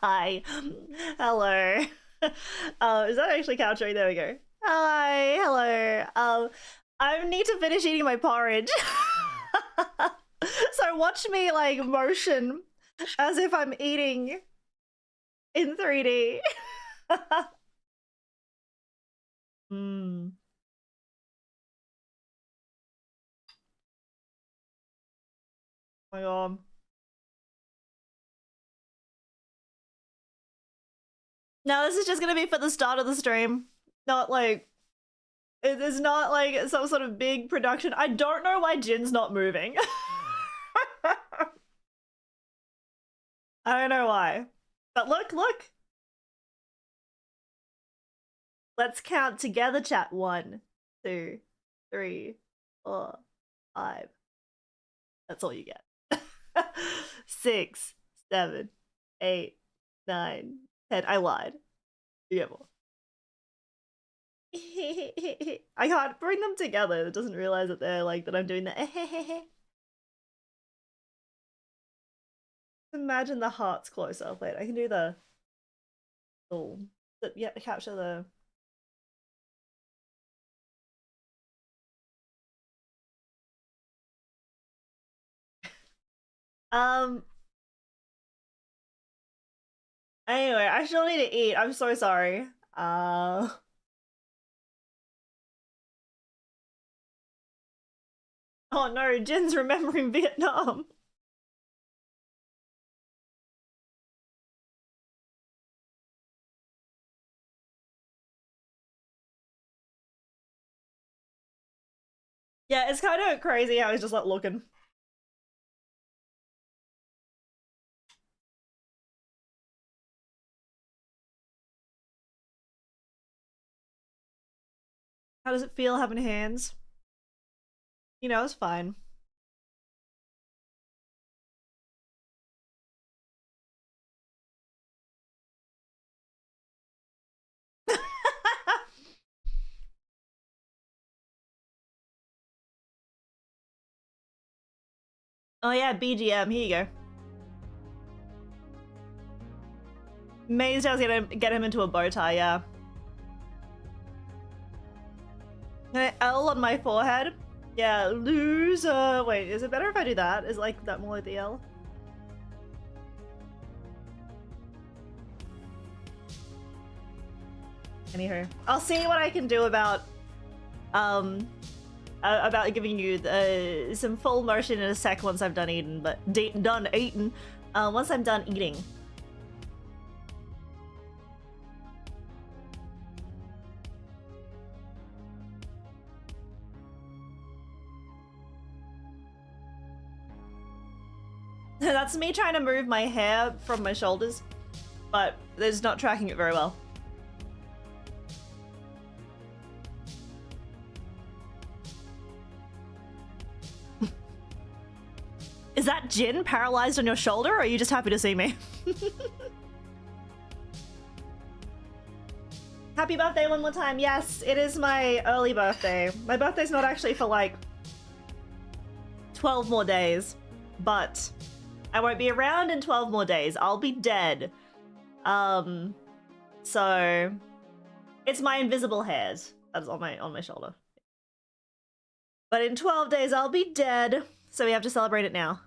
Hi. Hello. Is that actually capturing? There we go. Hi. Hello. I need to finish eating my porridge. So watch me like motion as if I'm eating in 3D. Mm. Oh my god. No, this is just gonna be for the start of the stream. Not like it is not like some sort of big production. I don't know why Jin's not moving. I don't know why. But look, look. Let's count together, chat. 1, 2, 3, 4, 5. That's all you get. 6, 7, 8, 9, 10. I lied. You get more. I can't bring them together. It doesn't realize that they're like that I'm doing the Imagine the hearts closer. Wait, I can do the yeah, capture the anyway, I still need to eat. I'm so sorry. Oh no, Jin's remembering Vietnam. Yeah, it's kind of crazy how he's just like looking. How does it feel having hands? You know, it's fine. Oh yeah, BGM, here you go. Mazed I was gonna get him into a bow tie, yeah. L on my forehead? Yeah, loser. Wait, is it better if I do that? Is like that more like the L? Anywho, I'll see what I can do about giving you some full motion in a sec once I'm done eating, but done eating. Once I'm done eating. That's me trying to move my hair from my shoulders, but it's not tracking it very well. Is that Jin paralyzed on your shoulder, or are you just happy to see me? Happy birthday one more time. Yes, it is my early birthday. My birthday's not actually for like 12 more days, but I won't be around in 12 more days. I'll be dead. So it's my invisible hairs that's on my shoulder. But in 12 days I'll be dead, so we have to celebrate it now.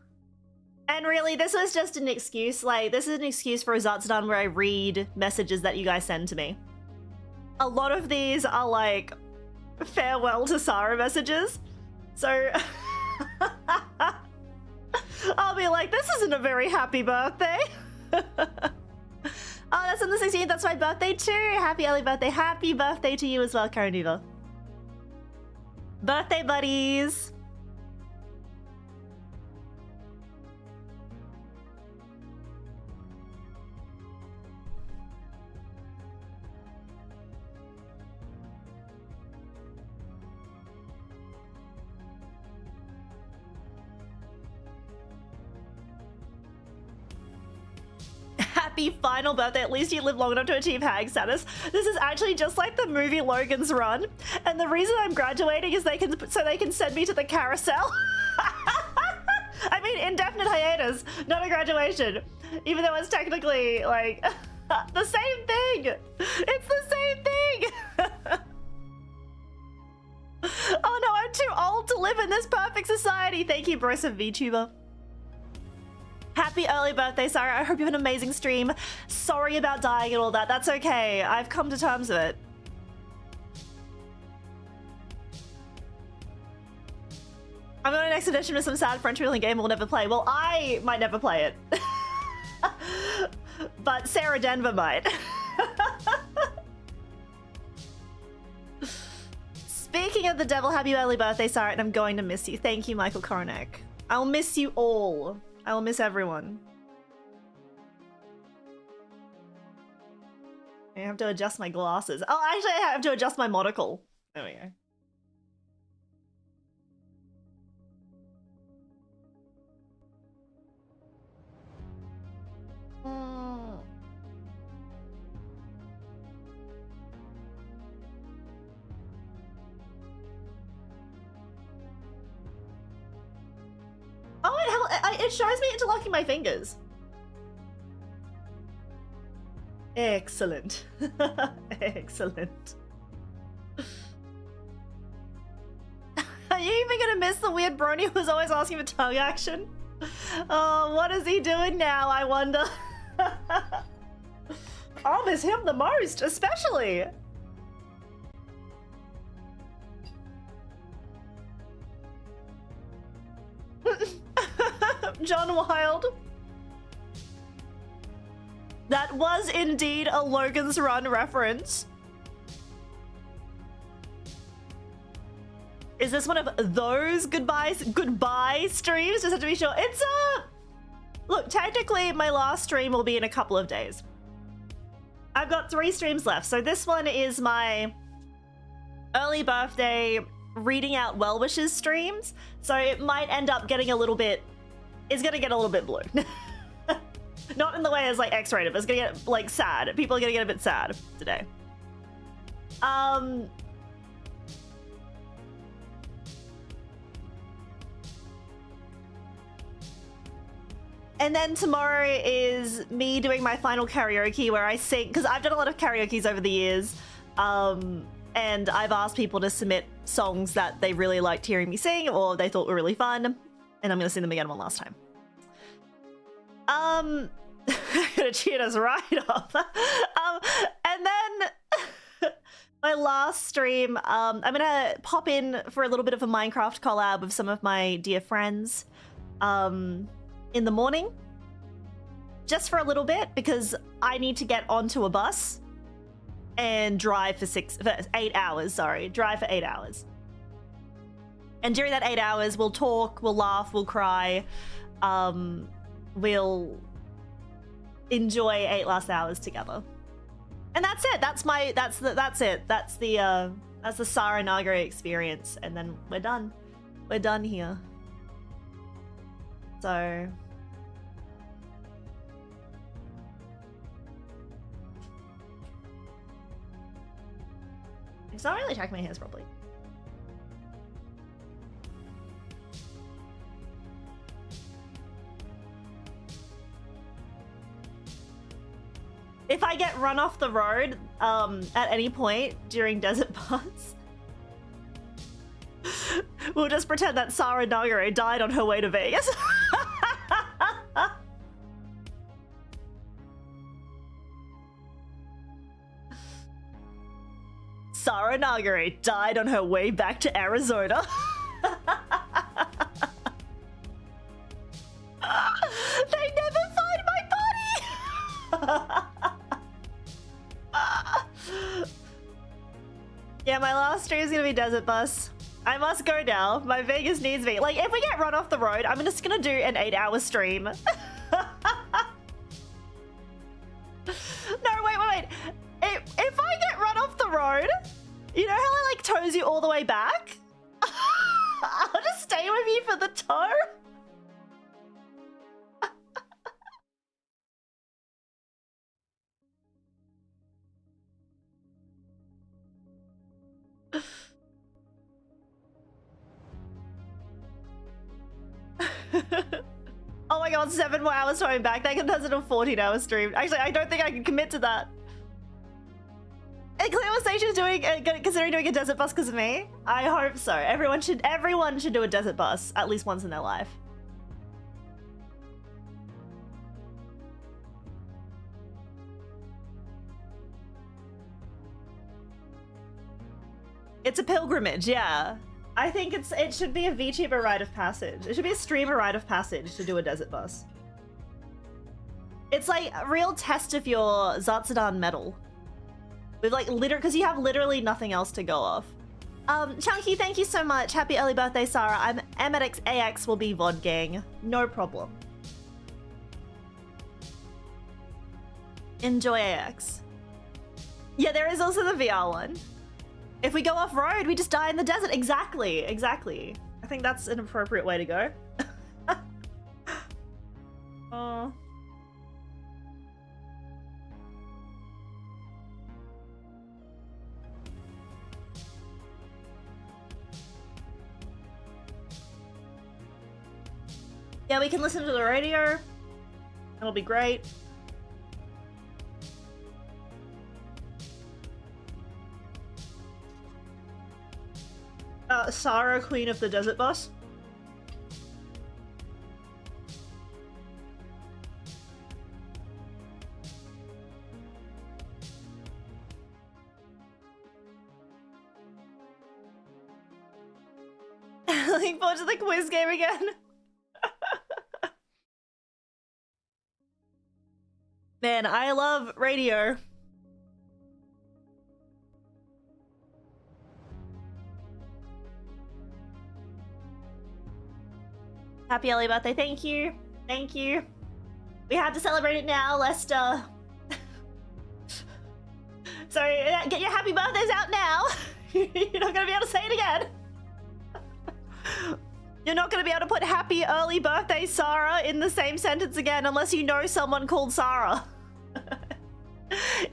And really, this was just an excuse. Like, this is an excuse for a Zatsudan where I read messages that you guys send to me. A lot of these are like farewell to Sara messages. So I'll be like, this isn't a very happy birthday. Oh, that's on the 16th. That's my birthday too. Happy early birthday. Happy birthday to you as well, Karaniva. Birthday buddies. Happy final birthday. At least you live long enough to achieve hag status. This is actually just like the movie Logan's Run. And the reason I'm graduating is so they can send me to the carousel. I mean, indefinite hiatus, not a graduation. Even though it's technically like the same thing. It's the same thing. Oh no, I'm too old to live in this perfect society. Thank you, Bryce of Vtuber. Happy early birthday, Sara. I hope you have an amazing stream. Sorry about dying and all that. That's okay. I've come to terms with it. I'm on an next edition with some sad French wheeling game we'll never play. Well, I might never play it. But Sarah Denver might. Speaking of the devil, happy early birthday, Sara, and I'm going to miss you. Thank you, Michael Koronek. I'll miss you all. I will miss everyone. I have to adjust my glasses. Oh, actually, I have to adjust my monocle. There we go. Oh, it shows me interlocking my fingers. Excellent. Excellent. Are you even gonna miss the weird brony who was always asking for tongue action? Oh, what is he doing now, I wonder? I'll miss him the most, especially. John Wilde. That was indeed a Logan's Run reference. Is this one of those goodbye streams? Just have to be sure. It's look, technically my last stream will be in a couple of days. I've got 3 streams left. So this one is my early birthday reading out well wishes streams. So it might end up getting a little bit, it's gonna get a little bit blue. Not in the way as like X-rated, but it's gonna get like sad. People are gonna get a bit sad today. And then tomorrow is me doing my final karaoke where I sing, because I've done a lot of karaokes over the years, and I've asked people to submit songs that they really liked hearing me sing or they thought were really fun, and I'm gonna sing them again one last time. Gonna cheat us right off. And then my last stream, I'm gonna pop in for a little bit of a Minecraft collab with some of my dear friends. In the morning, just for a little bit, because I need to get onto a bus and drive for 8 hours, sorry, drive for 8 hours. And during that 8 hours, we'll talk, we'll laugh, we'll cry, we'll enjoy 8 last hours together. And that's it. That's it. That's the Sara Nagare experience. And then we're done. We're done here. So... It's not really attacking my hands properly. If I get run off the road at any point during Desert Bus, we'll just pretend that Sara Nagare died on her way to Vegas. Sara Nagare died on her way back to Arizona. They never find my body! Yeah, my last stream is gonna be Desert Bus. I must go now. My Vegas needs me. Like, if we get run off the road, I'm just gonna do an 8-hour stream. No, wait. If I get run off the road, you know how I like tows you all the way back? I'll just stay with you for the tow. Oh my god, 7 more hours towing back. That can turn into a 14-hour stream. Actually, I don't think I can commit to that. And Clear Station's considering doing a Desert Bus because of me? I hope so. Everyone should do a Desert Bus at least once in their life. It's a pilgrimage, yeah. I think it should be a VTuber rite of passage. It should be a streamer rite of passage to do a Desert Bus. It's like a real test of your Zatsudan metal. With like because you have literally nothing else to go off. Chunky, thank you so much. Happy early birthday, Sara. I'm MX AX will be VOD gang. No problem. Enjoy AX. Yeah, there is also the VR one. If we go off-road, we just die in the desert. Exactly. I think that's an appropriate way to go. Oh. Yeah, we can listen to the radio. That'll be great. Sara, Queen of the Desert Bus. Looking forward to the quiz game again. Man, I love radio. Happy early birthday, thank you. Thank you. We have to celebrate it now, Lester. So get your happy birthdays out now. You're not gonna be able to say it again. You're not gonna be able to put happy early birthday, Sara, in the same sentence again unless you know someone called Sara.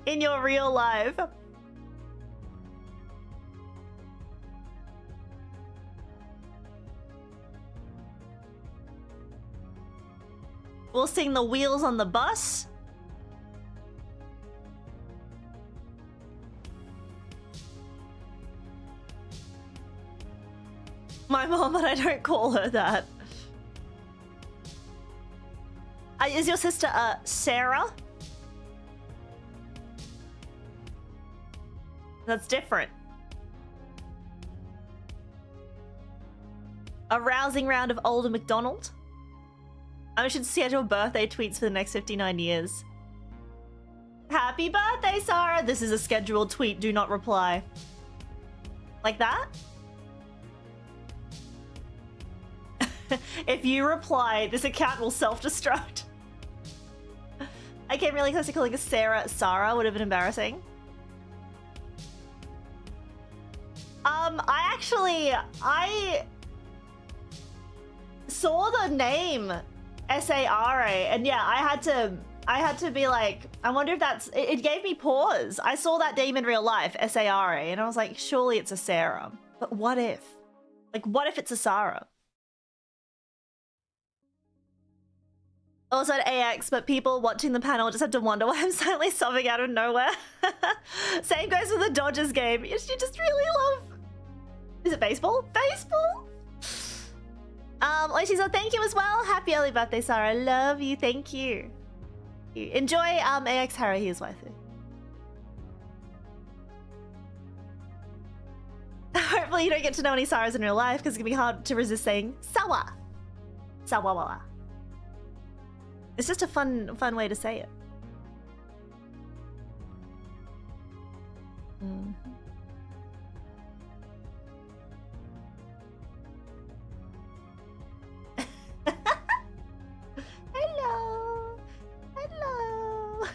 In your real life. We'll sing the wheels on the bus. My mom, but I don't call her that. Is your sister Sara? That's different. A rousing round of older McDonald. I should schedule birthday tweets for the next 59 years. Happy birthday, Sara! This is a scheduled tweet, do not reply. Like that? If you reply, this account will self-destruct. I came really close to calling a Sara would have been embarrassing. I saw the name S-A-R-A. And yeah, I had to be like, I wonder if that's... It gave me pause. I saw that name in real life, S-A-R-A, and I was like, surely it's a Sarah. But what if? Like, what if it's a Sara? Also at AX, but people watching the panel just have to wonder why I'm silently sobbing out of nowhere. Same goes with the Dodgers game. You just really love... Is it baseball? Baseball? Oishi, so thank you as well. Happy early birthday, Sara. Love you. Thank you. Enjoy AX Haruhi's waifu. Hopefully you don't get to know any Saras in real life because it's gonna be hard to resist saying Sawa. Sawawa. It's just a fun way to say it. Mm. Hello. Hello.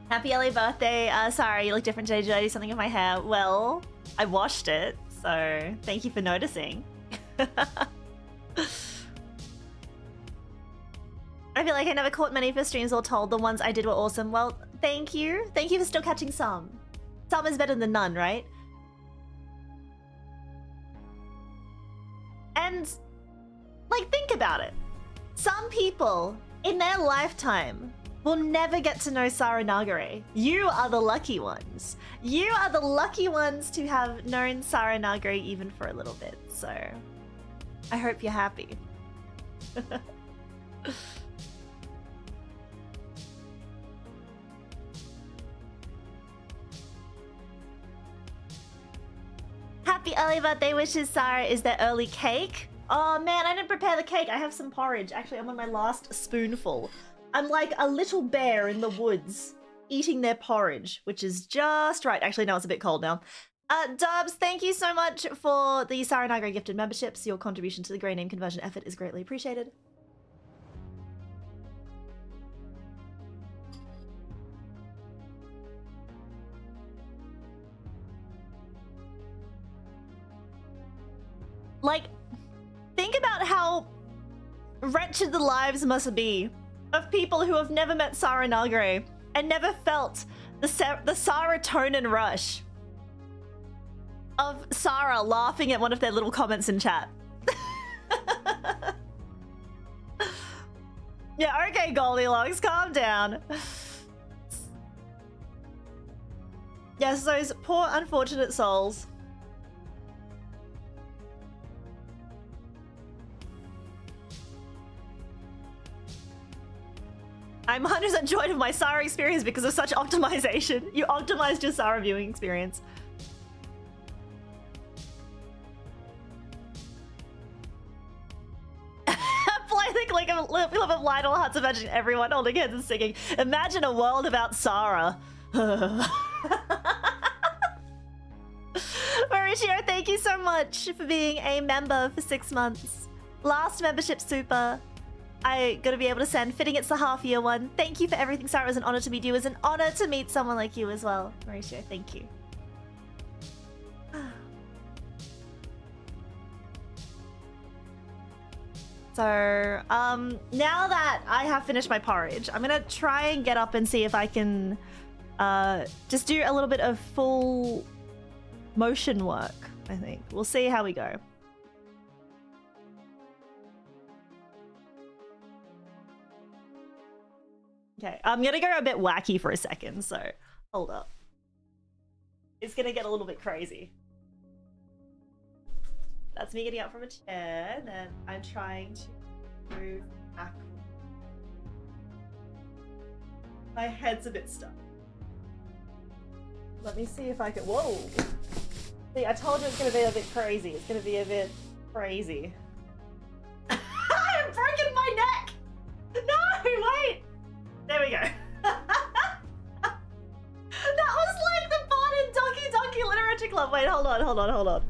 Happy early birthday. Sorry, you look different today. Did I do something with my hair? Well, I washed it, so thank you for noticing. I feel like I never caught many of your streams or told. The ones I did were awesome. Well, thank you. Thank you for still catching some. Some is better than none, right? And, like, think about it. Some people in their lifetime will never get to know Sara Nagare. You are the lucky ones. You are the lucky ones to have known Sara Nagare even for a little bit. So, I hope you're happy. Happy early birthday wishes, Sara. Is there early cake? Oh man, I didn't prepare the cake. I have some porridge. Actually, I'm on my last spoonful. I'm like a little bear in the woods eating their porridge, which is just right. Actually, no, it's a bit cold now. Dubs, thank you so much for the Sara Nagare gifted memberships. Your contribution to the grey name conversion effort is greatly appreciated. Like, think about how wretched the lives must be of people who have never met Sara Nagare and never felt the serotonin rush of Sara laughing at one of their little comments in chat. Yeah, okay, Goldilocks, calm down. Yes, those poor unfortunate souls. I'm 100% joyed of my Sara experience because of such optimization. You optimized your Sara viewing experience. Play the click of Lionel Hutz, imagine everyone holding hands and singing. Imagine a world about Sara. Mauricio, thank you so much for being a member for 6 months. Last membership super. I gotta be able to send. Fitting it's the half-year one. Thank you for everything, Sara. It was an honor to meet you. It was an honor to meet someone like you as well, Mauricio. Thank you. So, now that I have finished my porridge, I'm gonna try and get up and see if I can just do a little bit of full motion work, I think. We'll see how we go. Okay, I'm gonna go a bit wacky for a second, so hold up. It's gonna get a little bit crazy. That's me getting up from a chair, and then I'm trying to move back. My head's a bit stuck. Let me see if I can. Whoa! See, I told you it's gonna be a bit crazy. It's gonna be a bit crazy. I've broken my neck! No, wait! There we go. That was like the part in Donkey Literature Club. Wait, hold on.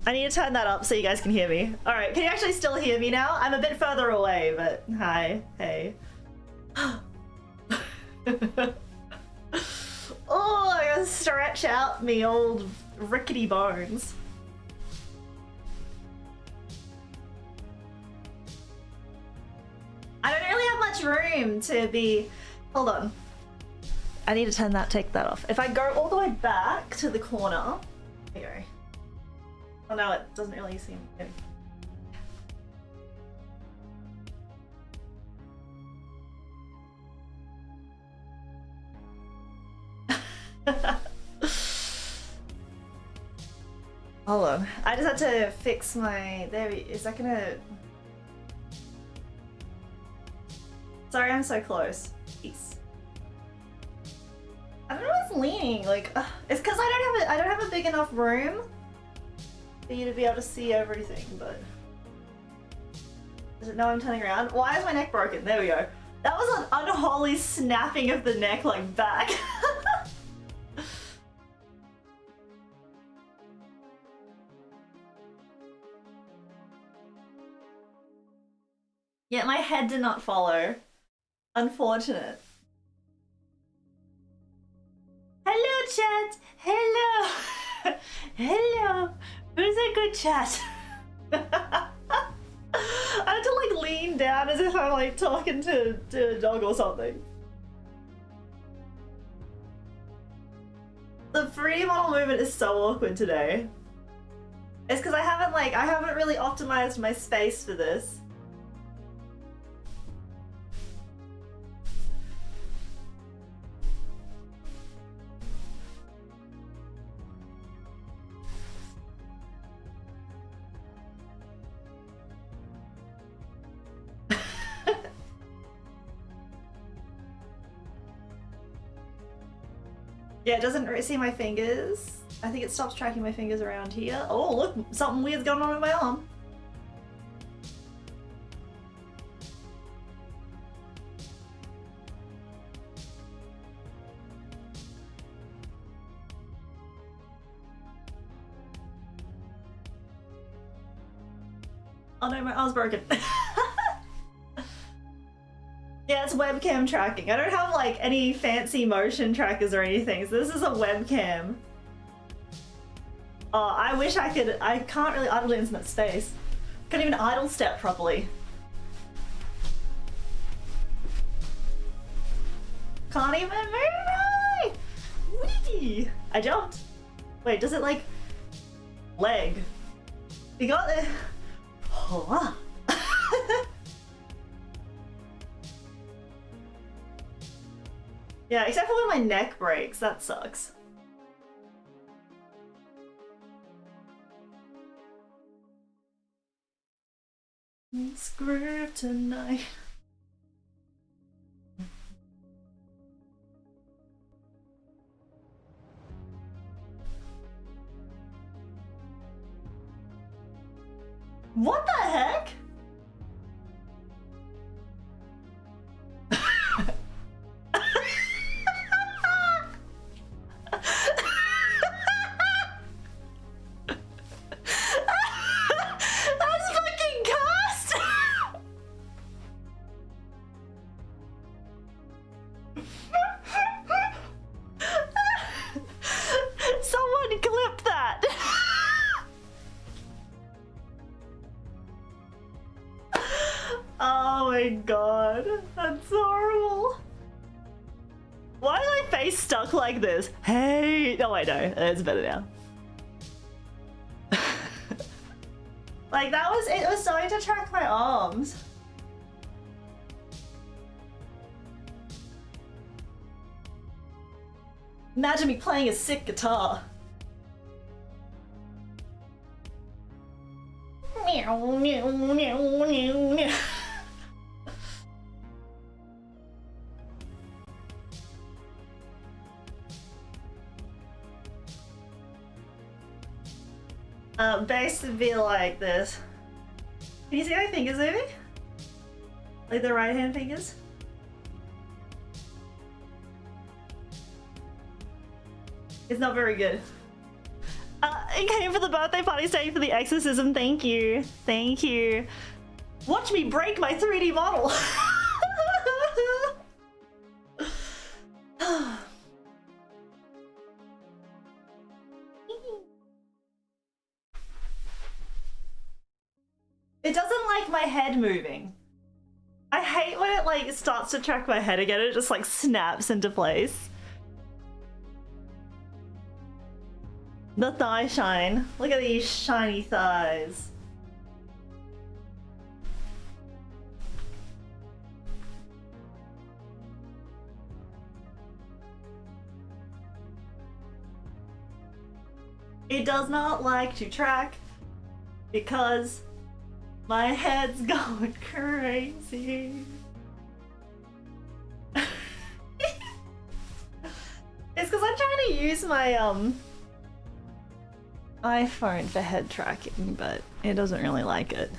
I need to turn that up so you guys can hear me. All right, can you actually still hear me now? I'm a bit further away, but hi, hey. Oh, I gotta stretch out me old rickety bones. room to be... Hold on. I need to take that off. If I go all the way back to the corner... There you go. Oh no, it doesn't really seem good. Hold on. I just had to fix my... Is that gonna... Sorry, I'm so close. Peace. I don't know what's leaning. Like, it's because I don't have a big enough room for you to be able to see everything. But does it know I'm turning around? Why is my neck broken? There we go. That was an unholy snapping of the neck, like back. Yet my head did not follow. Unfortunate. Hello, chat. Hello. Hello. Who's a good chat? I have to like lean down as if I'm like talking to a dog or something. The 3D model movement is so awkward today. It's because I haven't really optimized my space for this. Yeah, it doesn't see my fingers. I think it stops tracking my fingers around here. Oh, look, something weird's going on with my arm. Oh no, my arm's broken. Yeah, it's webcam tracking. I don't have like any fancy motion trackers or anything, so this is a webcam. Oh, I wish I could. I can't really idle into that space. Can't even idle step properly. Can't even move! Whee! I jumped. Wait, does it like leg? You got it. Oh. Yeah, except for when my neck breaks, that sucks. Screw tonight. What the heck? God, that's horrible. Why is my face stuck like this? Hey, no, I know, it's better now. Like that was it. Was starting to track my arms. Imagine me playing a sick guitar. Meow, meow, meow, meow, meow. Base would be like this. Can you see my fingers moving? Like the right hand fingers? It's not very good. It came for the birthday party, staying for the exorcism. Thank you. Thank you. Watch me break my 3D model. It doesn't like my head moving. I hate when it like starts to track my head again, it just like snaps into place. The thigh shine. Look at these shiny thighs. It does not like to track because my head's going crazy. It's because I'm trying to use my iPhone for head tracking, but it doesn't really like it.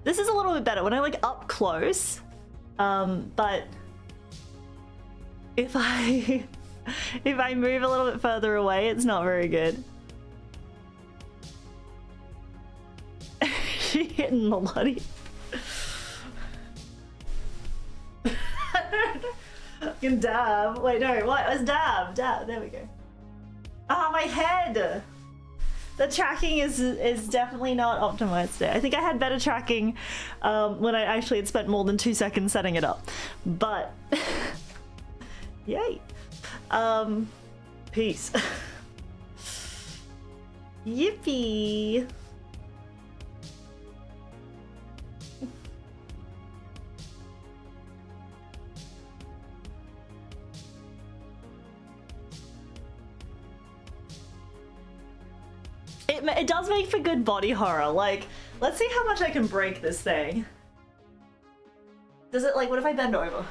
This is a little bit better when I like up close, but if I move a little bit further away, it's not very good. She hitting the bloody. Fucking dab. Wait, no, what? It was dab. Dab. There we go. Ah, my head. The tracking is definitely not optimized today. I think I had better tracking when I actually had spent more than 2 seconds setting it up. But yay. Peace. Yippee. It does make for good body horror. Like, let's see how much I can break this thing. Does it, like, what if I bend over?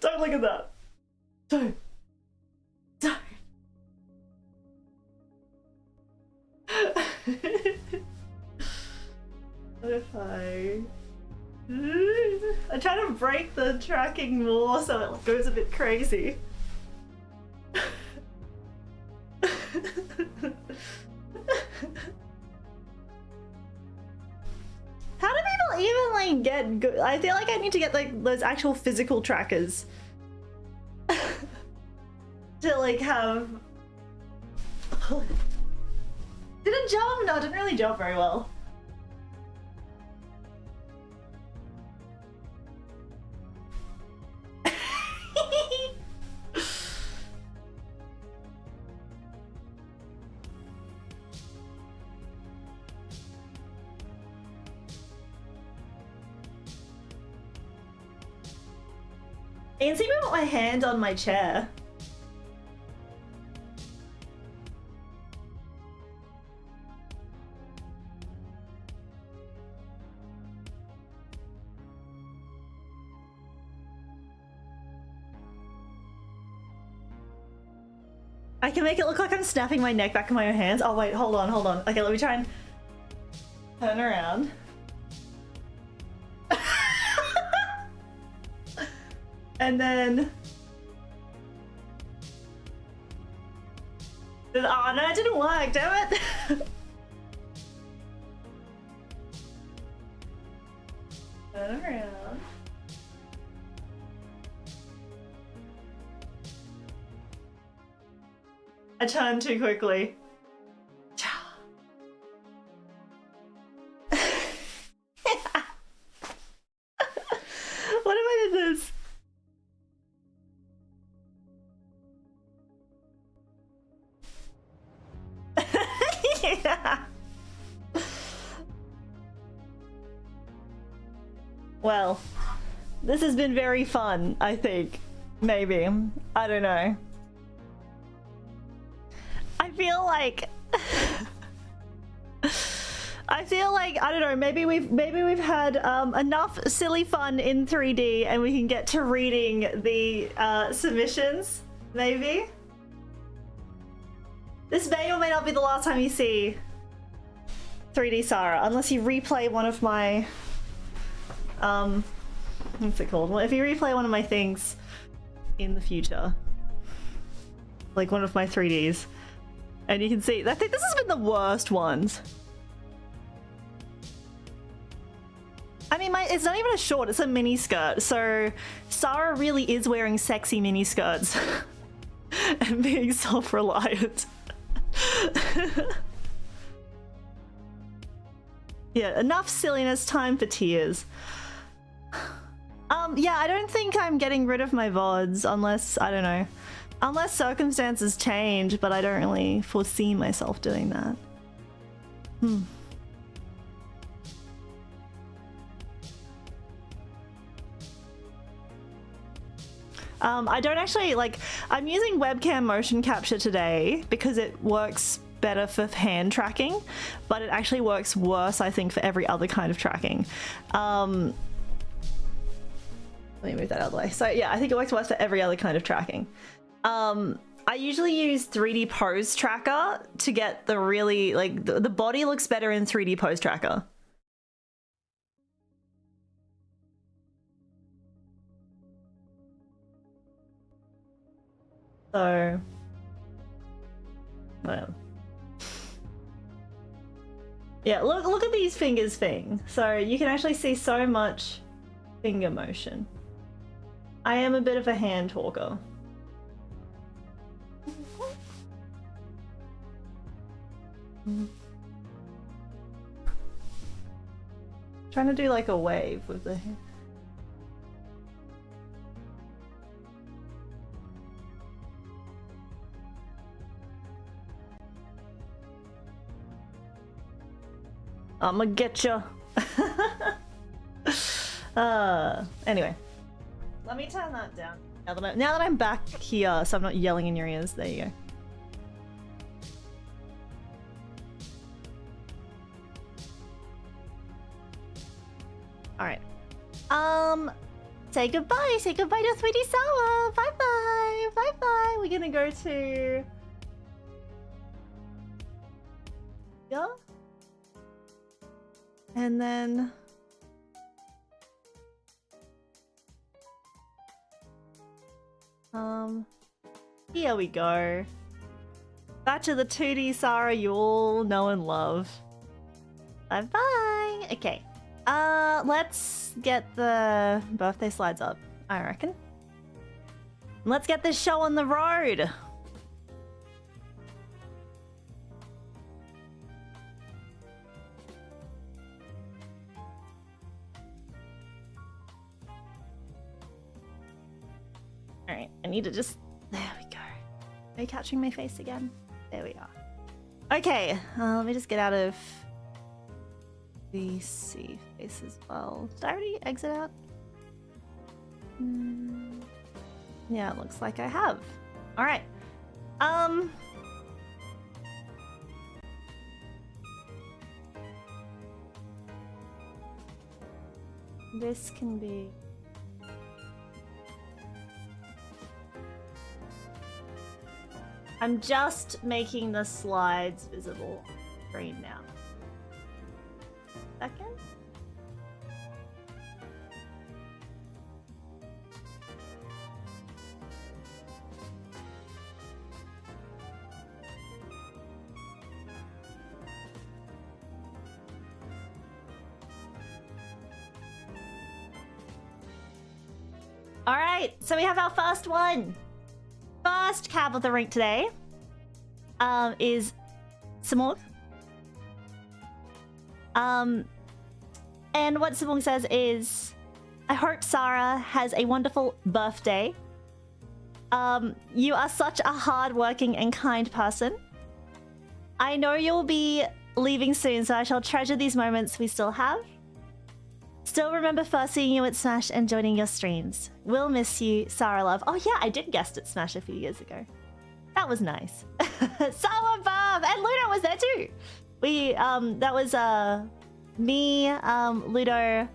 Don't look at that. Don't. Don't. What if I try to break the tracking more so it goes a bit crazy. How do people even like get good? I feel like I need to get like those actual physical trackers to like have. Did it jump? No, it didn't really jump very well. You can see me put my hand on my chair. I can make it look like I'm snapping my neck back in my own hands. Oh wait, hold on, hold on. Okay, let me try and turn around. And then... Oh no, it didn't work, damn it! Turn around. I turned too quickly. What if I did this? Yeah. Well, this has been very fun, I think. Maybe. I don't know. I feel like I don't know, maybe we've had enough silly fun in 3D and we can get to reading the submissions, maybe. This may or may not be the last time you see 3D Sara, unless you replay one of my what's it called? Well, if you replay one of my things in the future, like one of my 3Ds, and you can see, I think this has been the worst ones. I mean, it's not even a short, it's a mini skirt. So Sara really is wearing sexy mini skirts and being self-reliant. Yeah, enough silliness, time for tears. Yeah, I don't think I'm getting rid of my VODs unless, I don't know, unless circumstances change, but I don't really foresee myself doing that. I don't actually, like, I'm using webcam motion capture today because it works better for hand tracking, but it actually works worse, I think, for every other kind of tracking. Let me move that out of the way. So yeah, I think it works worse for every other kind of tracking. I usually use 3D pose tracker to get the really, like, the body looks better in 3D pose tracker. So, well. Yeah, look at these fingers thing. So you can actually see so much finger motion. I am a bit of a hand talker. Trying to do like a wave with the hand. I'ma get ya. Anyway, let me turn that down now that I'm back here, so I'm not yelling in your ears. There you go. All right. Say goodbye. Say goodbye to 3D Sara. Bye bye. Bye bye. We're gonna go to. Yeah. And then here we go. Back to the 2D Sara you all know and love. Bye bye. Okay. Let's get the birthday slides up, I reckon. Let's get this show on the road. Alright, I need to just... There we go. Are you catching my face again? There we are. Okay, let me just get out of the C face as well. Did I already exit out? Yeah, it looks like I have. Alright. This can be... I'm just making the slides visible on the screen now. Second. All right, so we have our first one. First cab of the rank today is Simone. And what Simone says is, I hope Sara has a wonderful birthday. You are such a hardworking and kind person. I know you'll be leaving soon, so I shall treasure these moments we still have. Still remember first seeing you at Smash and joining your streams. We'll miss you, Sara love. Oh yeah, I did guest at Smash a few years ago. That was nice. Sara Bob and Ludo was there too. We that was me, Ludo,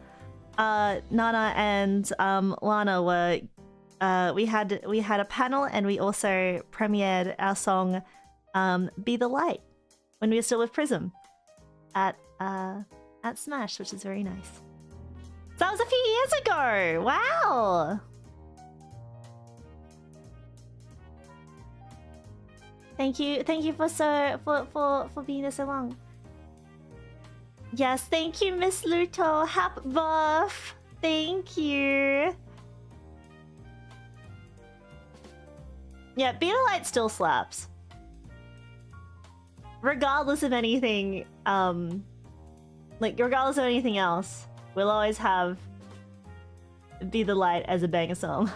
Nana, and Lana were we had a panel, and we also premiered our song "Be the Light" when we were still with Prism at Smash, which is very nice. So that was a few years ago. Wow. Thank you for being there so long. Yes, thank you, Miss Luto. Happy buff. Thank you. Yeah, Be the Light still slaps. Regardless of anything Like, regardless of anything else, we'll always have Be the Light as a banger song.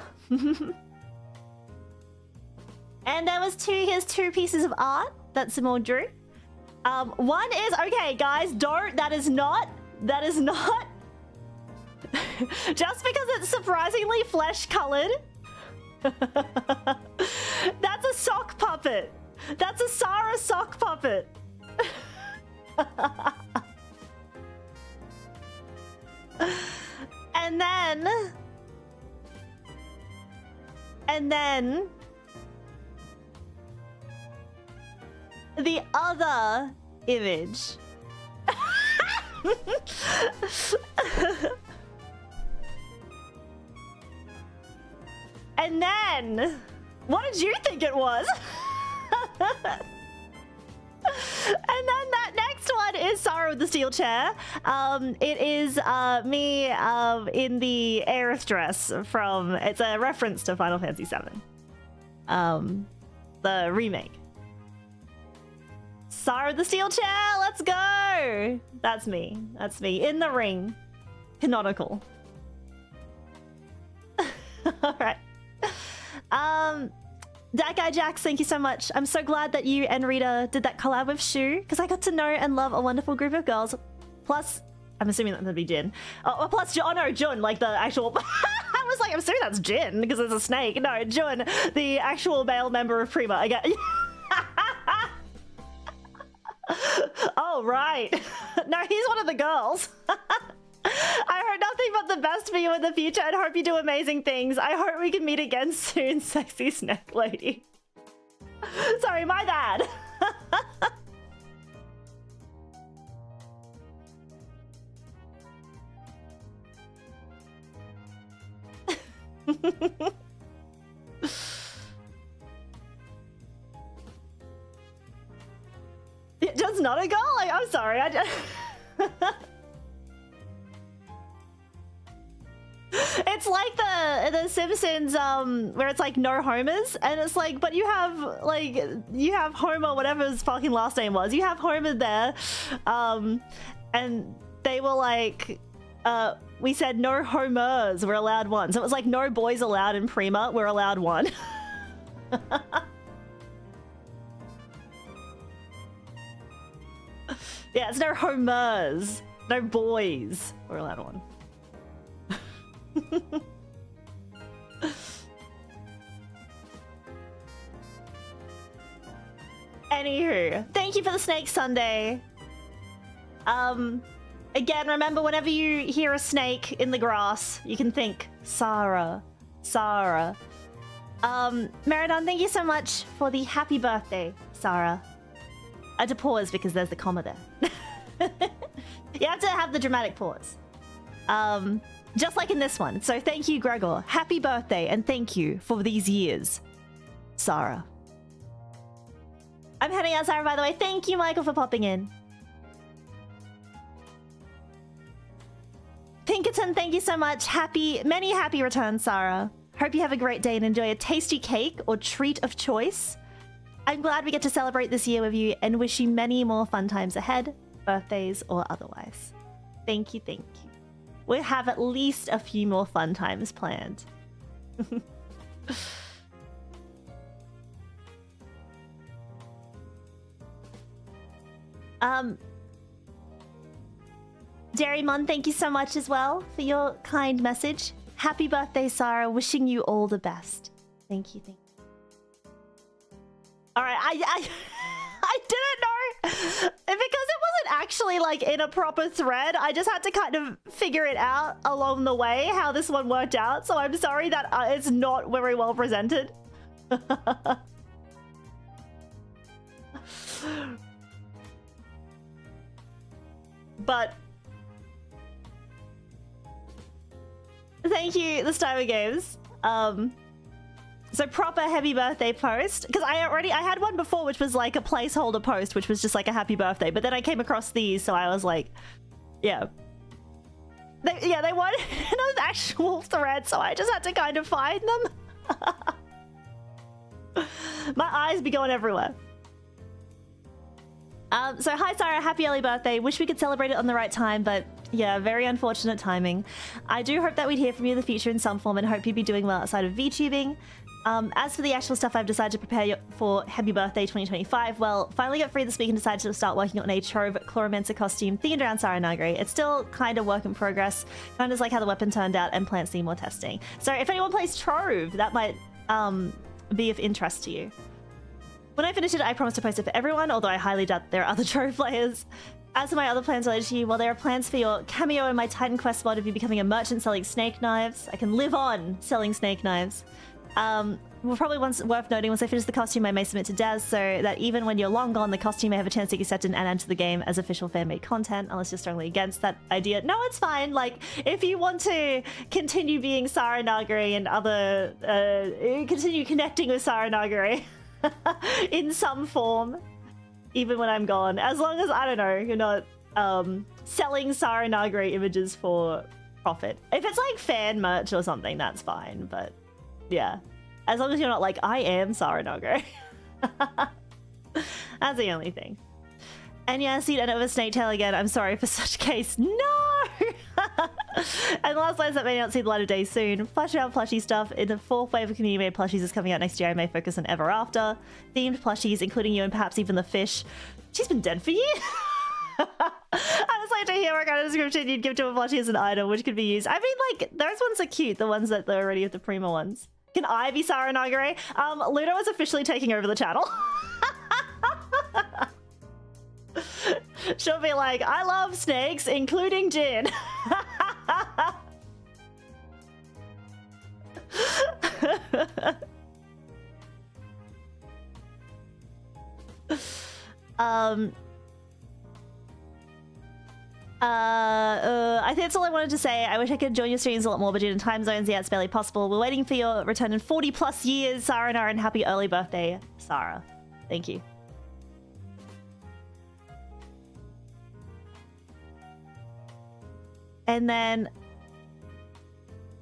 And there was here's two pieces of art that Simone drew. One is, okay, guys, that is not. Just because it's surprisingly flesh-colored. That's a sock puppet. That's a Sara sock puppet. And then the other image. And then, what did you think it was? And then that next one is Sara with the steel chair. It is me in the Aerith dress from, it's a reference to Final Fantasy VII. The remake. Sara with the steel chair, let's go! That's me in the ring. Canonical. Alright. That guy Jax, thank you so much. I'm so glad that you and Rita did that collab with Shu, because I got to know and love a wonderful group of girls. Plus, I'm assuming that's gonna be Jin. Oh, plus, oh no, Jun, like the actual... I was like, I'm assuming that's Jin, because it's a snake. No, Jun, the actual male member of Prima. I get... Oh, right. No, he's one of the girls. I heard nothing but the best for you in the future and hope you do amazing things. I hope we can meet again soon, sexy snack lady. Sorry, my bad. Just not a girl? Like, I'm sorry, I just... It's like the Simpsons, where it's like no homers, and it's like, but you have Homer, whatever his fucking last name was. You have Homer there, and they were like, we said no homers, we're allowed one. So it was like no boys allowed in Prima, we're allowed one. Yeah, it's no homers, no boys, we're allowed one. Anywho, thank you for the snake Sunday. Again, remember, whenever you hear a snake in the grass, you can think Sara, Sara. Meridon, thank you so much for the happy birthday, Sara. I had to pause because there's the comma there. You have to have the dramatic pause. Just like in this one. So thank you, Gregor. Happy birthday, and thank you for these years, Sara. I'm heading out, Sara, by the way. Thank you, Michael, for popping in. Pinkerton, thank you so much. Many happy returns, Sara. Hope you have a great day and enjoy a tasty cake or treat of choice. I'm glad we get to celebrate this year with you and wish you many more fun times ahead, birthdays or otherwise. Thank you, thank you. We'll have at least a few more fun times planned. Jerrymon, thank you so much as well for your kind message. Happy birthday, Sara. Wishing you all the best. Thank you, thank you. All right, I didn't know because it wasn't actually like in a proper thread. I just had to kind of figure it out along the way how this one worked out. So I'm sorry that it's not very well presented. But thank you, the Styler Games. So proper happy birthday post, because I had one before which was like a placeholder post which was just like a happy birthday, but then I came across these, so I was like, yeah. They weren't in an actual thread, so I just had to kind of find them. My eyes be going everywhere. So hi Sara, happy early birthday. Wish we could celebrate it on the right time, but yeah, very unfortunate timing. I do hope that we'd hear from you in the future in some form and hope you'd be doing well outside of VTubing. As for the actual stuff I've decided to prepare for Happy Birthday 2025, well, finally got free this week and decided to start working on a Trove Chloromancer costume themed around Sara Nagare. It's still kind of work in progress, kind of like how the weapon turned out, and plants need more testing. So if anyone plays Trove, that might be of interest to you. When I finish it, I promise to post it for everyone, although I highly doubt there are other Trove players. As for my other plans related to you, well, there are plans for your cameo in my Titan Quest mod of you becoming a merchant selling snake knives. I can live on selling snake knives. Well, probably worth noting, once I finish the costume, I may submit to devs so that even when you're long gone, the costume may have a chance to get accepted and enter the game as official fan-made content, unless you're strongly against that idea. No, it's fine. Like, if you want to continue being Sara Nagare and other... continue connecting with Sara Nagare in some form, even when I'm gone, as long as, I don't know, you're not selling Sara Nagare images for profit. If it's like fan merch or something, that's fine, but... yeah, as long as you're not like, I am Sara Nagare. That's the only thing. And yeah, see, end over Snake Tail again. I'm sorry for such case. No! And the last lines that may not see the light of day soon. Plush around plushie stuff. In the fourth wave of community made plushies is coming out next year. I may focus on EverAfter. Themed plushies, including you and perhaps even the fish. She's been dead for years. I just like to hear what kind of description you'd give to a plushie as an item, which could be used. I mean, like, those ones are cute, the ones that they're already with the Prima ones. Can I be Sara Nagare? Ludo is officially taking over the channel. She'll be like, I love snakes, including gin. I think that's all I wanted to say. I wish I could join your streams a lot more, but due to time zones, yeah, it's barely possible. We're waiting for your return in 40 plus years, Sara, and happy early birthday, Sara. Thank you. And then,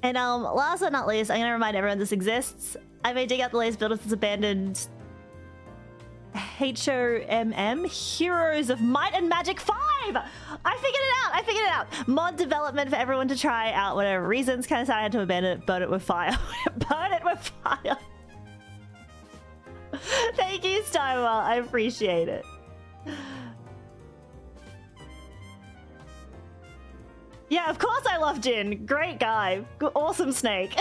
last but not least, I'm gonna remind everyone this exists. I may dig out the latest build of this abandoned HOMM, Heroes of Might and Magic 5! I figured it out! Mod development for everyone to try out, whatever reasons. Kind of sad I had to abandon it, burn it with fire. Burn it with fire! Thank you, Stywell, I appreciate it. Yeah, of course I love Jin. Great guy. Awesome snake.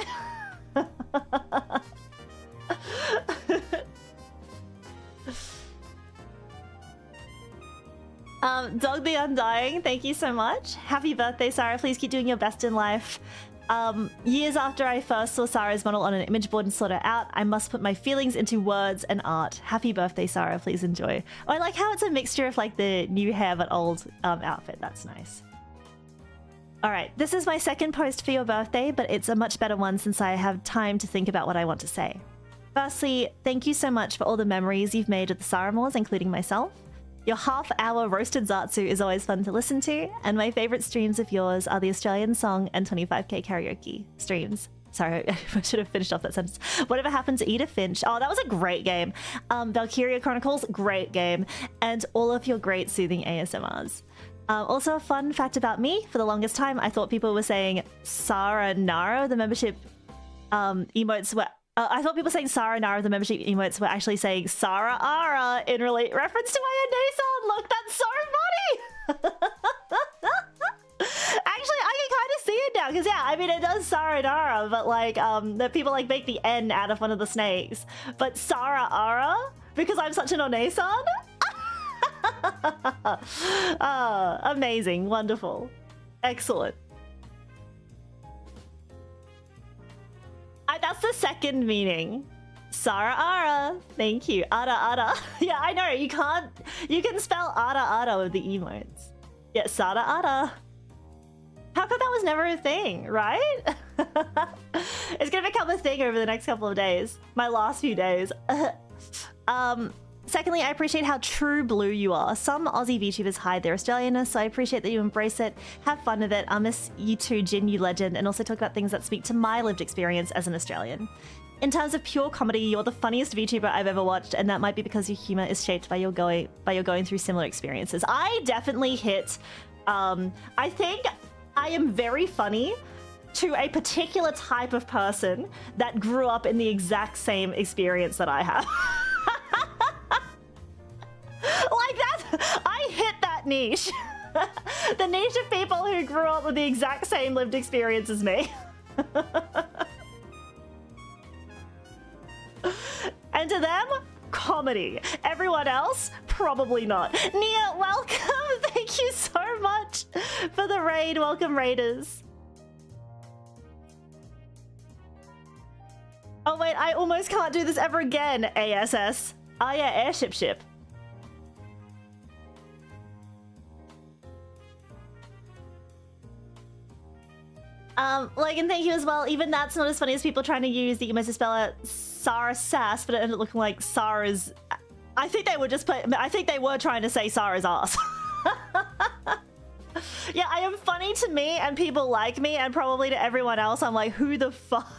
Dog the Undying, thank you so much. Happy birthday, Sara. Please keep doing your best in life. Years after I first saw Sara's model on an image board and sought her out, I must put my feelings into words and art. Happy birthday, Sara. Please enjoy. Oh, I like how it's a mixture of like the new hair but old outfit. That's nice. All right, this is my second post for your birthday, but it's a much better one since I have time to think about what I want to say. Firstly, thank you so much for all the memories you've made with the Saramores, including myself. Your half-hour roasted Zatsu is always fun to listen to, and my favorite streams of yours are the Australian song and 25k karaoke streams. Sorry, I should have finished off that sentence. Whatever Happened to Edith Finch. Oh, that was a great game. Valkyria Chronicles, great game. And all of your great soothing ASMRs. Also, a fun fact about me, for the longest time, I thought people were saying Sara Nara, the membership emotes were... I thought people saying Sara Nara, the membership emotes were actually saying Sara Ara in reference to my Onesan. Look, that's so funny! Actually, I can kind of see it now, because yeah, I mean, it does Sara Nara, but like, that people like make the N out of one of the snakes. But Sara Ara? Because I'm such an Onesan? Amazing, wonderful, excellent. That's the second meaning. Sara Ara, thank you. Ara Ara. Yeah, I know, you can spell Ara Ara with the emotes. Yeah, Sara Ara. How come that was never a thing, right? It's gonna become a thing over the next couple of days. My last few days. Secondly, I appreciate how true blue you are. Some Aussie VTubers hide their Australianness, so I appreciate that you embrace it. Have fun with it. I miss you too, Jin, you legend, and also talk about things that speak to my lived experience as an Australian. In terms of pure comedy, you're the funniest VTuber I've ever watched, and that might be because your humor is shaped by your going through similar experiences. I definitely hit. I think I am very funny to a particular type of person that grew up in the exact same experience that I have. Like that, I hit that niche. The niche of people who grew up with the exact same lived experience as me. And to them, comedy. Everyone else, probably not. Nia, welcome. Thank you so much for the raid. Welcome, raiders. Oh wait, I almost can't do this ever again, ASS. Oh yeah, airship ship. And thank you as well. Even that's not as funny as people trying to use the emoji to spell out Sara sass, but it ended up looking like Sara's. I think they were I think they were trying to say Sara's ass. Yeah, I am funny to me and people like me, and probably to everyone else. I'm like, who the fuck?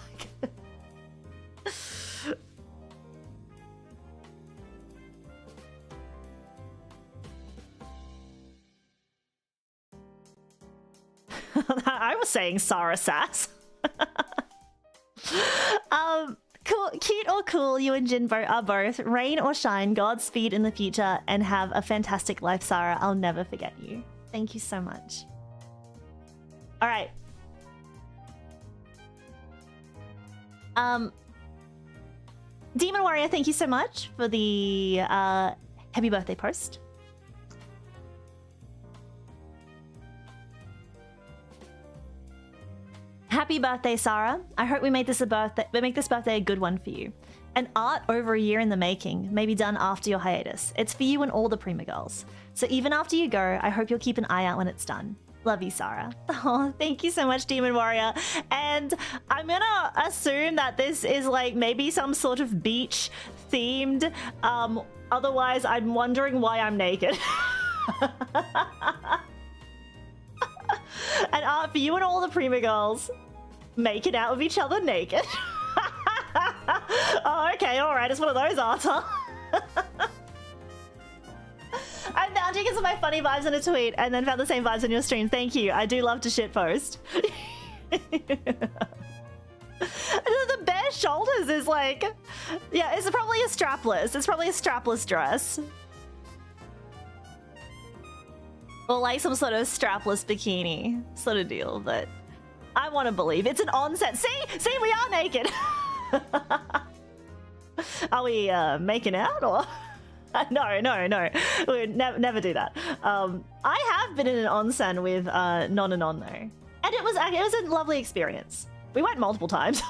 I was saying Sara sass. Cool, cute or cool, you and Jinbo are both. Rain or shine, Godspeed in the future, and have a fantastic life, Sara. I'll never forget you. Thank you so much. All right. Demon Warrior, thank you so much for the happy birthday post. Happy birthday, Sara. I hope we make this birthday a good one for you. An art over a year in the making, maybe done after your hiatus. It's for you and all the Prima girls. So even after you go, I hope you'll keep an eye out when it's done. Love you, Sara. Oh, thank you so much, Demon Warrior. And I'm gonna assume that this is like maybe some sort of beach themed. Otherwise, I'm wondering why I'm naked. An art for you and all the Prima girls making out with each other naked. Oh, okay, all right. It's one of those arts, huh? I found you because of my funny vibes in a tweet, and then found the same vibes on your stream. Thank you. I do love to shitpost. The bare shoulders is like, yeah, it's probably a strapless. It's probably a strapless dress. Or like some sort of strapless bikini sort of deal, but I want to believe it's an onset. See, we are naked. Are we making out or? No. We would never do that. I have been in an onsen with non and on though, and it was a lovely experience. We went multiple times.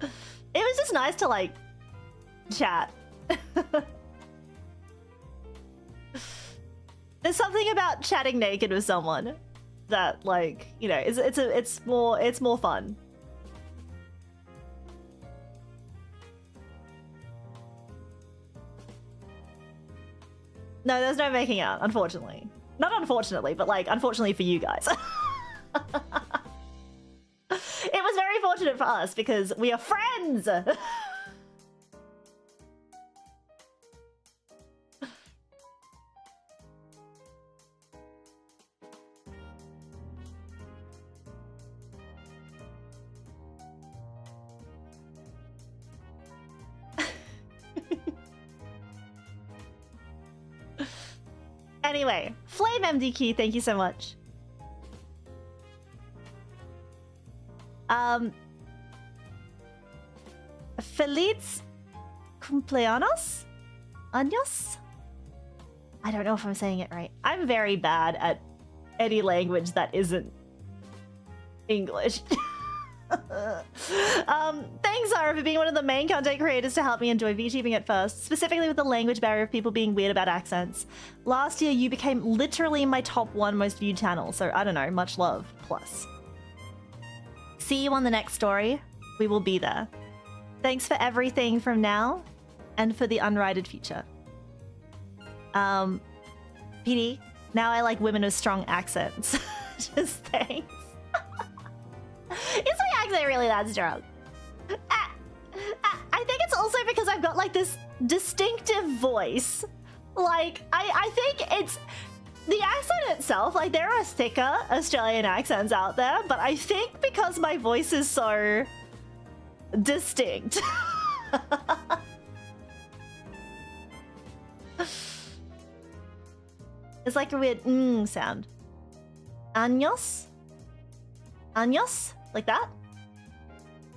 It was just nice to like chat. There's something about chatting naked with someone that, like, you know, it's more fun. No, there's no making out, unfortunately. Not unfortunately, but like, unfortunately for you guys. It was very fortunate for us because we are friends. Anyway, Flame MDQ, thank you so much. Feliz cumpleaños? Años? I don't know if I'm saying it right. I'm very bad at any language that isn't English. Thanks, Sara, for being one of the main content creators to help me enjoy VTubing at first, specifically with the language barrier of people being weird about accents. Last year, you became literally my top 1 most viewed channel, so I don't know, much love, plus. See you on the next story. We will be there. Thanks for everything from now and for the unrighted future. PD, now I like women with strong accents. Just thanks. Is my accent really that strong? I think it's also because I've got like this distinctive voice. Like, I think it's the accent itself, like there are thicker Australian accents out there, but I think because my voice is so distinct. It's like a weird sound. Años? Años? Like that?